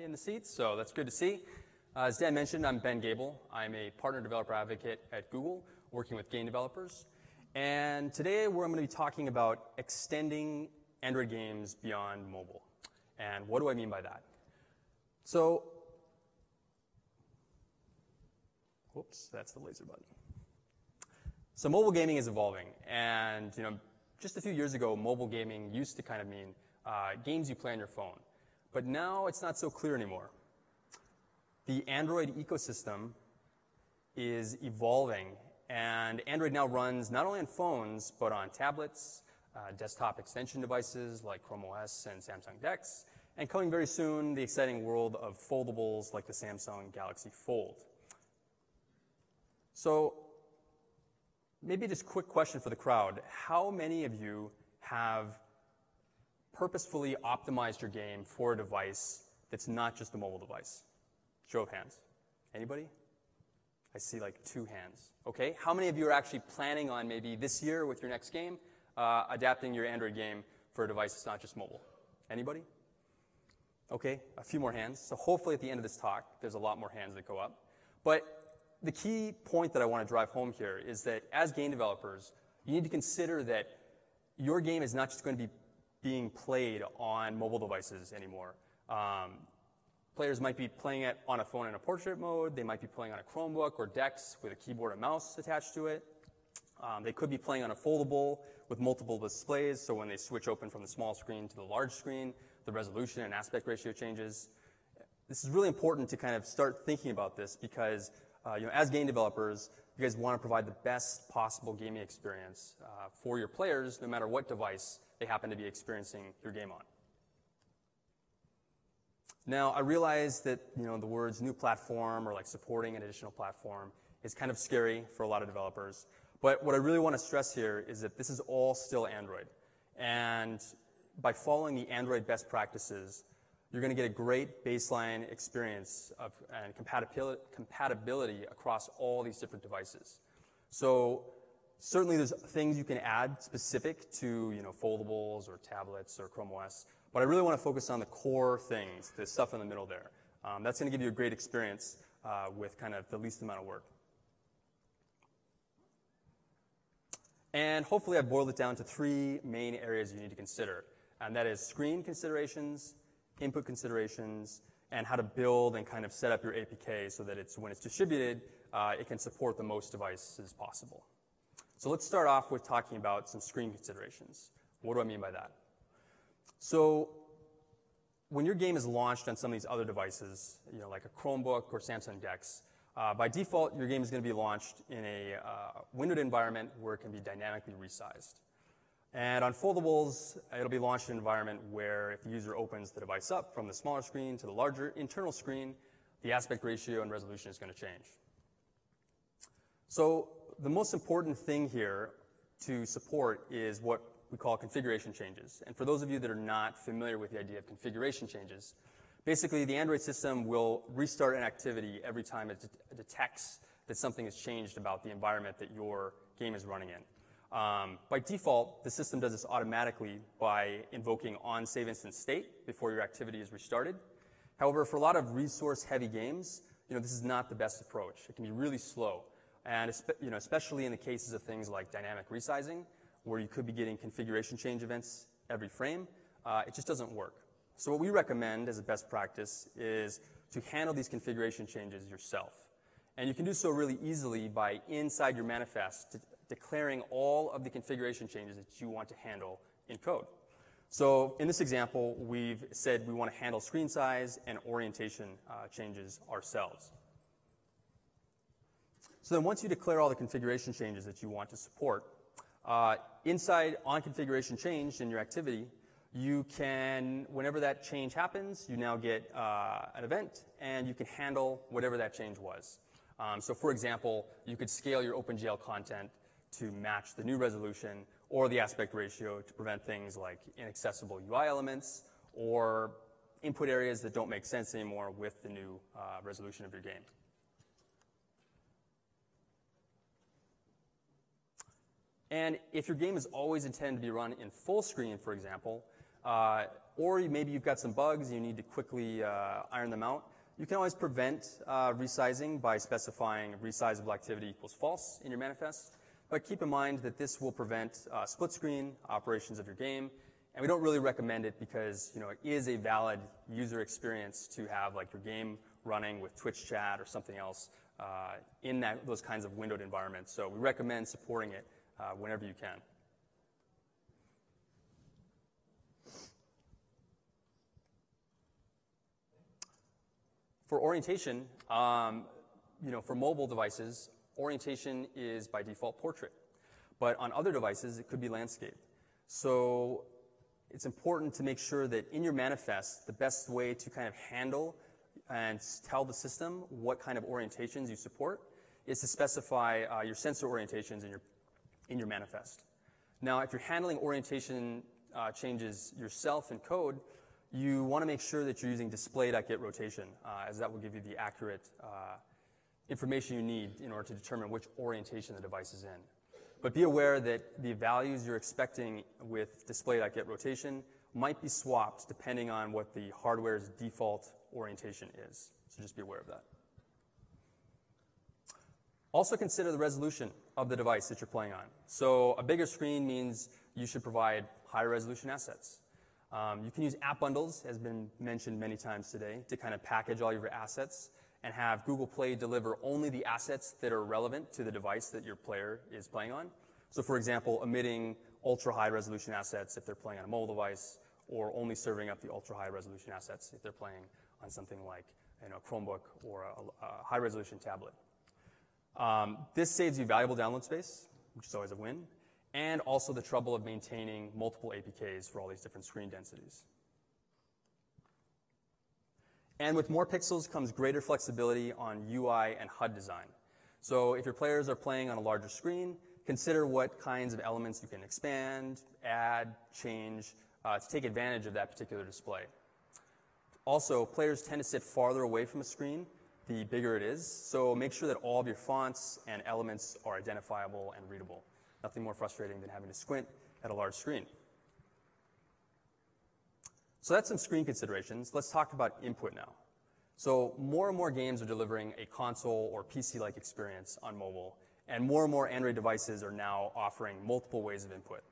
in the seats, so that's good to see. As Dan mentioned, I'm Ben Gable. I'm a partner developer advocate at Google, working with game developers. And today, I'm going to be talking about extending Android games beyond mobile. And what do I mean by that? So, whoops, that's the laser button. So mobile gaming is evolving, and just a few years ago, mobile gaming used to kind of mean games you play on your phone. But now it's not so clear anymore. The Android ecosystem is evolving, and Android now runs not only on phones, but on tablets, desktop extension devices like Chrome OS and Samsung DeX, and coming very soon, the exciting world of foldables like the Samsung Galaxy Fold. So maybe just a quick question for the crowd. How many of you have purposefully optimized your game for a device that's not just a mobile device? Show of hands. Anybody? I see like 2 hands. Okay. How many of you are actually planning on maybe this year with your next game, adapting your Android game for a device that's not just mobile? Anybody? Okay, a few more hands. So hopefully at the end of this talk, there's a lot more hands that go up. But the key point that I want to drive home here is that as game developers, you need to consider that your game is not just going to be being played on mobile devices anymore. Players might be playing it on a phone in a portrait mode. They might be playing on a Chromebook or DeX with a keyboard and mouse attached to it. They could be playing on a foldable with multiple displays, so when they switch open from the small screen to the large screen, the resolution and aspect ratio changes. This is really important to kind of start thinking about this because as game developers, you guys want to provide the best possible gaming experience for your players, no matter what device they happen to be experiencing your game on. Now, I realize that the words new platform or like supporting an additional platform is kind of scary for a lot of developers. But what I really want to stress here is that this is all still Android. And by following the Android best practices, you're going to get a great baseline experience and compatibility across all these different devices. So certainly there's things you can add specific to foldables or tablets or Chrome OS, but I really want to focus on the core things, the stuff in the middle there. That's going to give you a great experience with kind of the least amount of work. And hopefully I've boiled it down to 3 main areas you need to consider, and that is screen considerations, input considerations, and how to build and kind of set up your APK so that when it's distributed, it can support the most devices possible. So let's start off with talking about some screen considerations. What do I mean by that? So when your game is launched on some of these other devices, like a Chromebook or Samsung DeX, by default, your game is going to be launched in a windowed environment where it can be dynamically resized. And on foldables, it'll be launched in an environment where if the user opens the device up from the smaller screen to the larger internal screen, the aspect ratio and resolution is going to change. So the most important thing here to support is what we call configuration changes. And for those of you that are not familiar with the idea of configuration changes, basically the Android system will restart an activity every time it detects that something has changed about the environment that your game is running in. By default, the system does this automatically by invoking onSaveInstantState before your activity is restarted. However, for a lot of resource-heavy games, this is not the best approach. It can be really slow, and especially in the cases of things like dynamic resizing, where you could be getting configuration change events every frame. It just doesn't work. So what we recommend as a best practice is to handle these configuration changes yourself. And you can do so really easily by inside your manifest declaring all of the configuration changes that you want to handle in code. So in this example, we've said we want to handle screen size and orientation changes ourselves. So then once you declare all the configuration changes that you want to support, inside on configuration change in your activity, you can, whenever that change happens, you now get an event, and you can handle whatever that change was. So for example, you could scale your OpenGL content to match the new resolution or the aspect ratio to prevent things like inaccessible UI elements or input areas that don't make sense anymore with the new resolution of your game. And if your game is always intended to be run in full screen, for example, or maybe you've got some bugs and you need to quickly iron them out, you can always prevent resizing by specifying resizable activity equals false in your manifest. But keep in mind that this will prevent split screen operations of your game. And we don't really recommend it because it is a valid user experience to have like your game running with Twitch chat or something else in those kinds of windowed environments. So we recommend supporting it whenever you can. For orientation, for mobile devices, orientation is by default portrait. But on other devices, it could be landscape. So it's important to make sure that in your manifest, the best way to kind of handle and tell the system what kind of orientations you support is to specify your sensor orientations in your manifest. Now, if you're handling orientation changes yourself in code, you want to make sure that you're using display.getRotation, as that will give you the accurate information you need in order to determine which orientation the device is in. But be aware that the values you're expecting with display.getRotation might be swapped depending on what the hardware's default orientation is. So just be aware of that. Also consider the resolution of the device that you're playing on. So a bigger screen means you should provide higher resolution assets. You can use app bundles, as been mentioned many times today, to kind of package all of your assets and have Google Play deliver only the assets that are relevant to the device that your player is playing on. So for example, omitting ultra-high resolution assets if they're playing on a mobile device, or only serving up the ultra-high resolution assets if they're playing on something like a Chromebook or a high-resolution tablet. This saves you valuable download space, which is always a win, and also the trouble of maintaining multiple APKs for all these different screen densities. And with more pixels comes greater flexibility on UI and HUD design. So if your players are playing on a larger screen, consider what kinds of elements you can expand, add, change to take advantage of that particular display. Also, players tend to sit farther away from a screen the bigger it is, so make sure that all of your fonts and elements are identifiable and readable. Nothing more frustrating than having to squint at a large screen. So that's some screen considerations. Let's talk about input now. So more and more games are delivering a console or PC-like experience on mobile, and more Android devices are now offering multiple ways of input.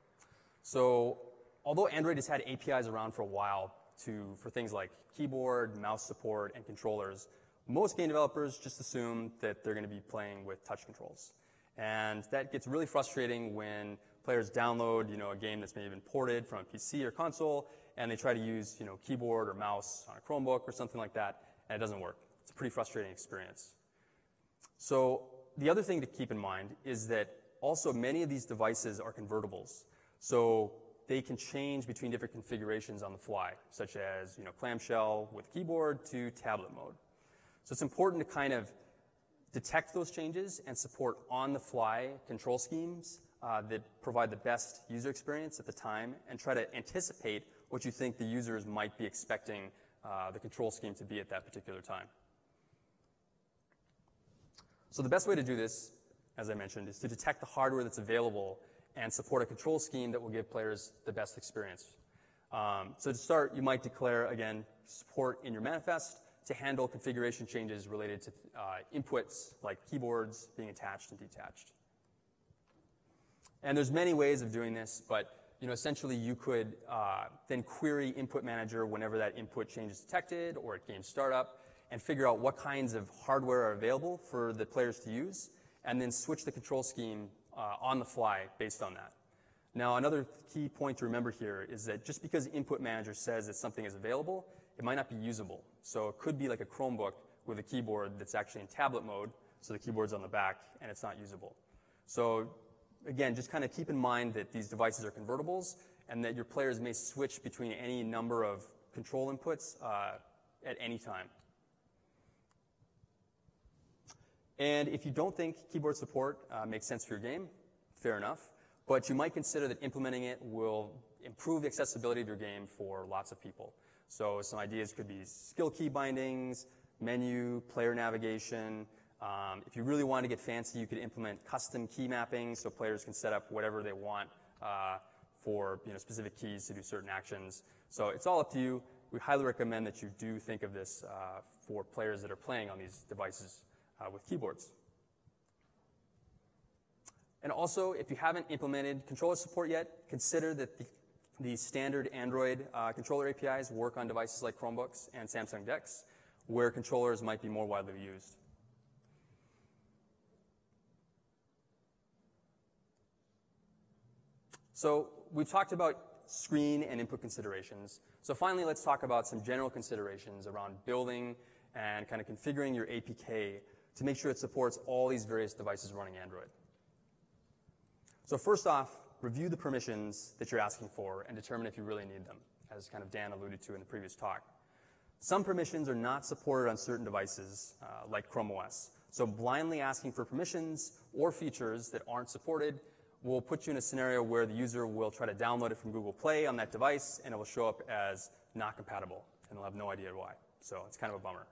So although Android has had APIs around for a while for things like keyboard, mouse support, and controllers, most game developers just assume that they're going to be playing with touch controls. And that gets really frustrating when players download, a game that's maybe been ported from a PC or console, and they try to use, keyboard or mouse on a Chromebook or something like that, and it doesn't work. It's a pretty frustrating experience. So the other thing to keep in mind is that also many of these devices are convertibles. So they can change between different configurations on the fly, such as, clamshell with keyboard to tablet mode. So it's important to kind of detect those changes and support on-the-fly control schemes that provide the best user experience at the time, and try to anticipate what you think the users might be expecting the control scheme to be at that particular time. So the best way to do this, as I mentioned, is to detect the hardware that's available and support a control scheme that will give players the best experience. So to start, you might declare, again, support in your manifest to handle configuration changes related to inputs like keyboards being attached and detached. And there's many ways of doing this, but essentially you could then query Input Manager whenever that input change is detected or at game startup, and figure out what kinds of hardware are available for the players to use, and then switch the control scheme on the fly based on that. Now, another key point to remember here is that just because Input Manager says that something is available, it might not be usable. So it could be like a Chromebook with a keyboard that's actually in tablet mode, so the keyboard's on the back and it's not usable. So again, just kind of keep in mind that these devices are convertibles and that your players may switch between any number of control inputs at any time. And if you don't think keyboard support makes sense for your game, fair enough, but you might consider that implementing it will improve the accessibility of your game for lots of people. So some ideas could be skill key bindings, menu, player navigation. If you really want to get fancy, you could implement custom key mapping so players can set up whatever they want for specific keys to do certain actions. So it's all up to you. We highly recommend that you do think of this for players that are playing on these devices with keyboards. And also, if you haven't implemented controller support yet, consider that the standard Android controller APIs work on devices like Chromebooks and Samsung DeX, where controllers might be more widely used. So we've talked about screen and input considerations. So finally, let's talk about some general considerations around building and kind of configuring your APK to make sure it supports all these various devices running Android. So first off, review the permissions that you're asking for and determine if you really need them, as kind of Dan alluded to in the previous talk. Some permissions are not supported on certain devices, like Chrome OS. So blindly asking for permissions or features that aren't supported will put you in a scenario where the user will try to download it from Google Play on that device, and it will show up as not compatible, and they'll have no idea why. So it's kind of a bummer.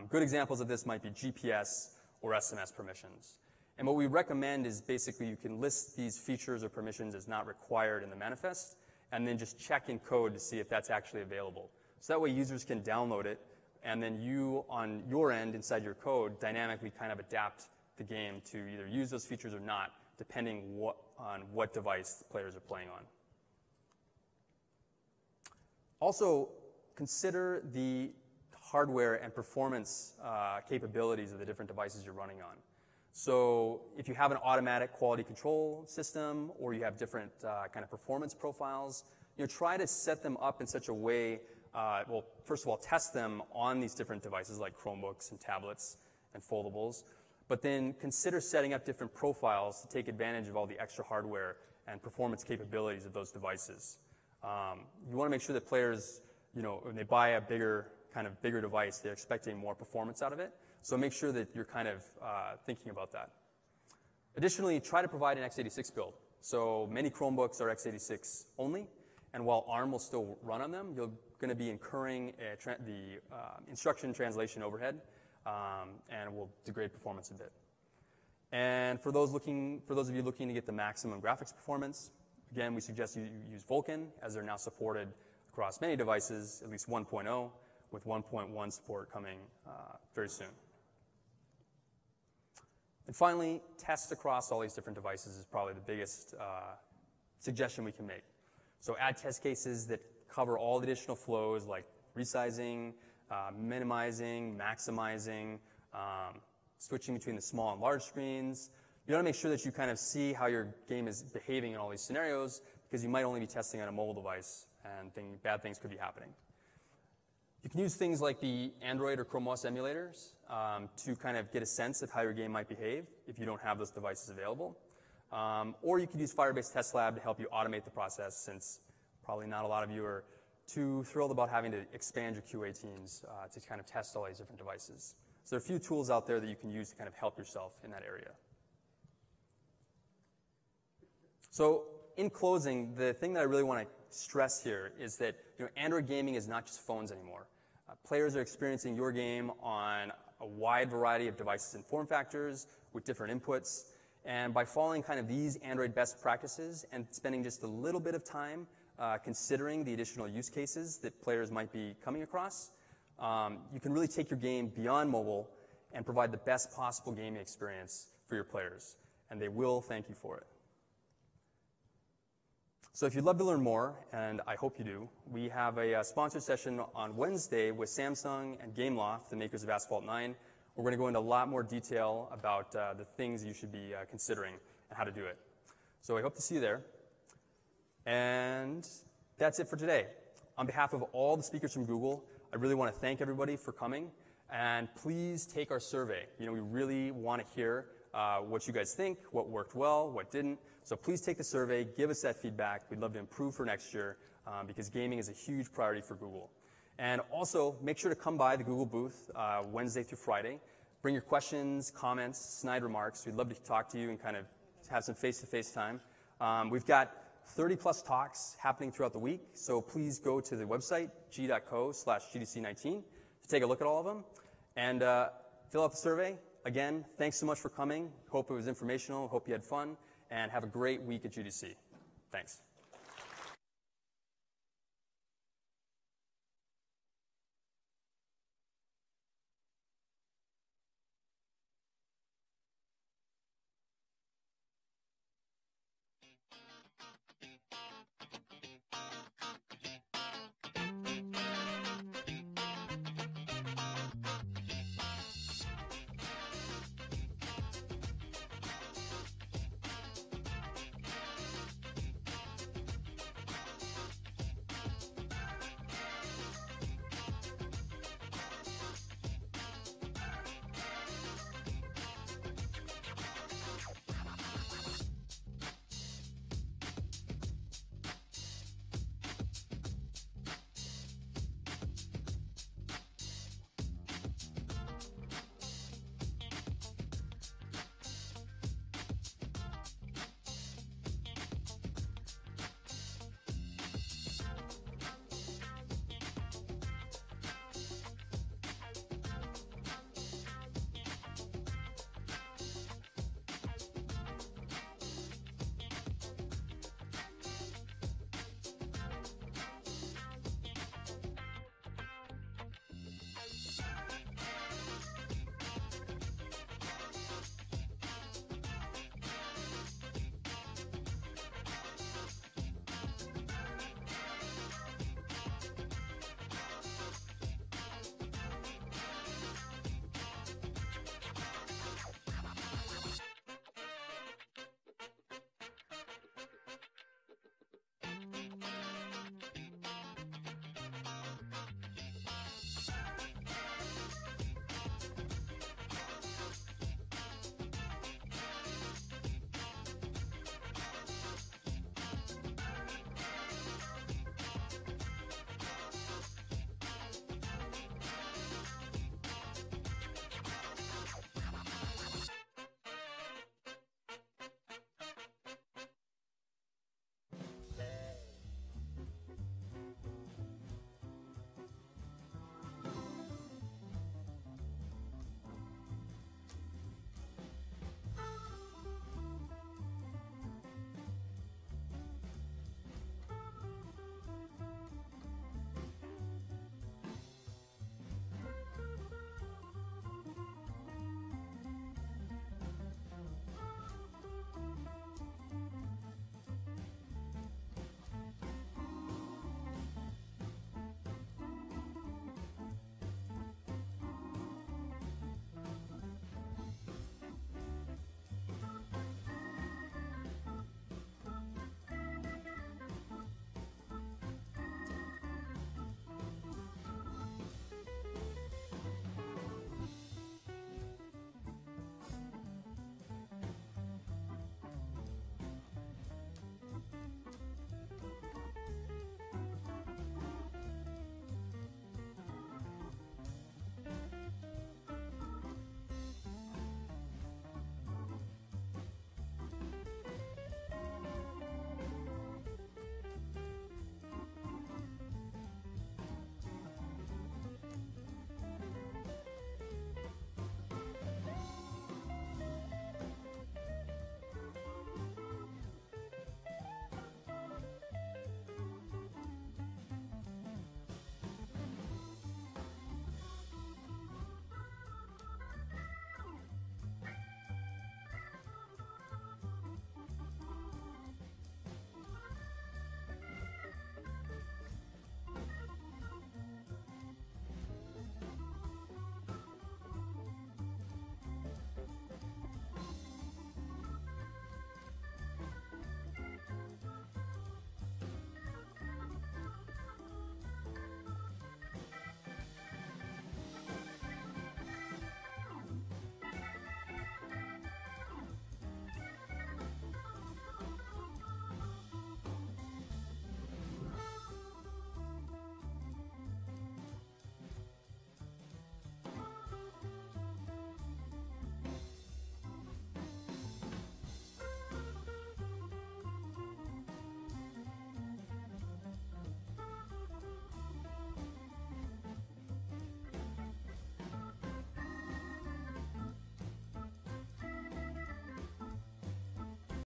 Good examples of this might be GPS or SMS permissions. And what we recommend is basically you can list these features or permissions as not required in the manifest, and then just check in code to see if that's actually available. So that way users can download it, and then you, on your end, inside your code, dynamically kind of adapt the game to either use those features or not, depending on what device the players are playing on. Also, consider the hardware and performance capabilities of the different devices you're running on. So if you have an automatic quality control system or you have different kind of performance profiles, try to set them up in such a way, well, first of all, test them on these different devices like Chromebooks and tablets and foldables, but then consider setting up different profiles to take advantage of all the extra hardware and performance capabilities of those devices. You want to make sure that players, when they buy a bigger device, they're expecting more performance out of it. So make sure that you're kind of thinking about that. Additionally, try to provide an x86 build. So many Chromebooks are x86 only, and while ARM will still run on them, you're going to be incurring the instruction translation overhead, and will degrade performance a bit. And for those of you looking to get the maximum graphics performance, again, we suggest you use Vulkan, as they're now supported across many devices, at least 1.0, with 1.1 support coming very soon. And finally, test across all these different devices is probably the biggest suggestion we can make. So add test cases that cover all the additional flows like resizing, minimizing, maximizing, switching between the small and large screens. You want to make sure that you kind of see how your game is behaving in all these scenarios, because you might only be testing on a mobile device, and bad things could be happening. You can use things like the Android or Chrome OS emulators to kind of get a sense of how your game might behave if you don't have those devices available. Or you could use Firebase Test Lab to help you automate the process, since probably not a lot of you are too thrilled about having to expand your QA teams to kind of test all these different devices. So there are a few tools out there that you can use to kind of help yourself in that area. So in closing, the thing that I really want to stress here is that Android gaming is not just phones anymore. Players are experiencing your game on a wide variety of devices and form factors with different inputs. And by following kind of these Android best practices and spending just a little bit of time considering the additional use cases that players might be coming across, you can really take your game beyond mobile and provide the best possible gaming experience for your players. And they will thank you for it. So if you'd love to learn more, and I hope you do, we have a sponsored session on Wednesday with Samsung and Gameloft, the makers of Asphalt 9. We're going to go into a lot more detail about the things you should be considering and how to do it. So I hope to see you there. And that's it for today. On behalf of all the speakers from Google, I really want to thank everybody for coming. And please take our survey. We really want to hear what you guys think, what worked well, what didn't. So please take the survey, give us that feedback. We'd love to improve for next year because gaming is a huge priority for Google. And also, make sure to come by the Google booth Wednesday through Friday. Bring your questions, comments, snide remarks. We'd love to talk to you and kind of have some face-to-face time. We've got 30-plus talks happening throughout the week, so please go to the website, g.co/GDC19, to take a look at all of them. And fill out the survey. Again, thanks so much for coming. Hope it was informational. Hope you had fun. And have a great week at GDC. Thanks.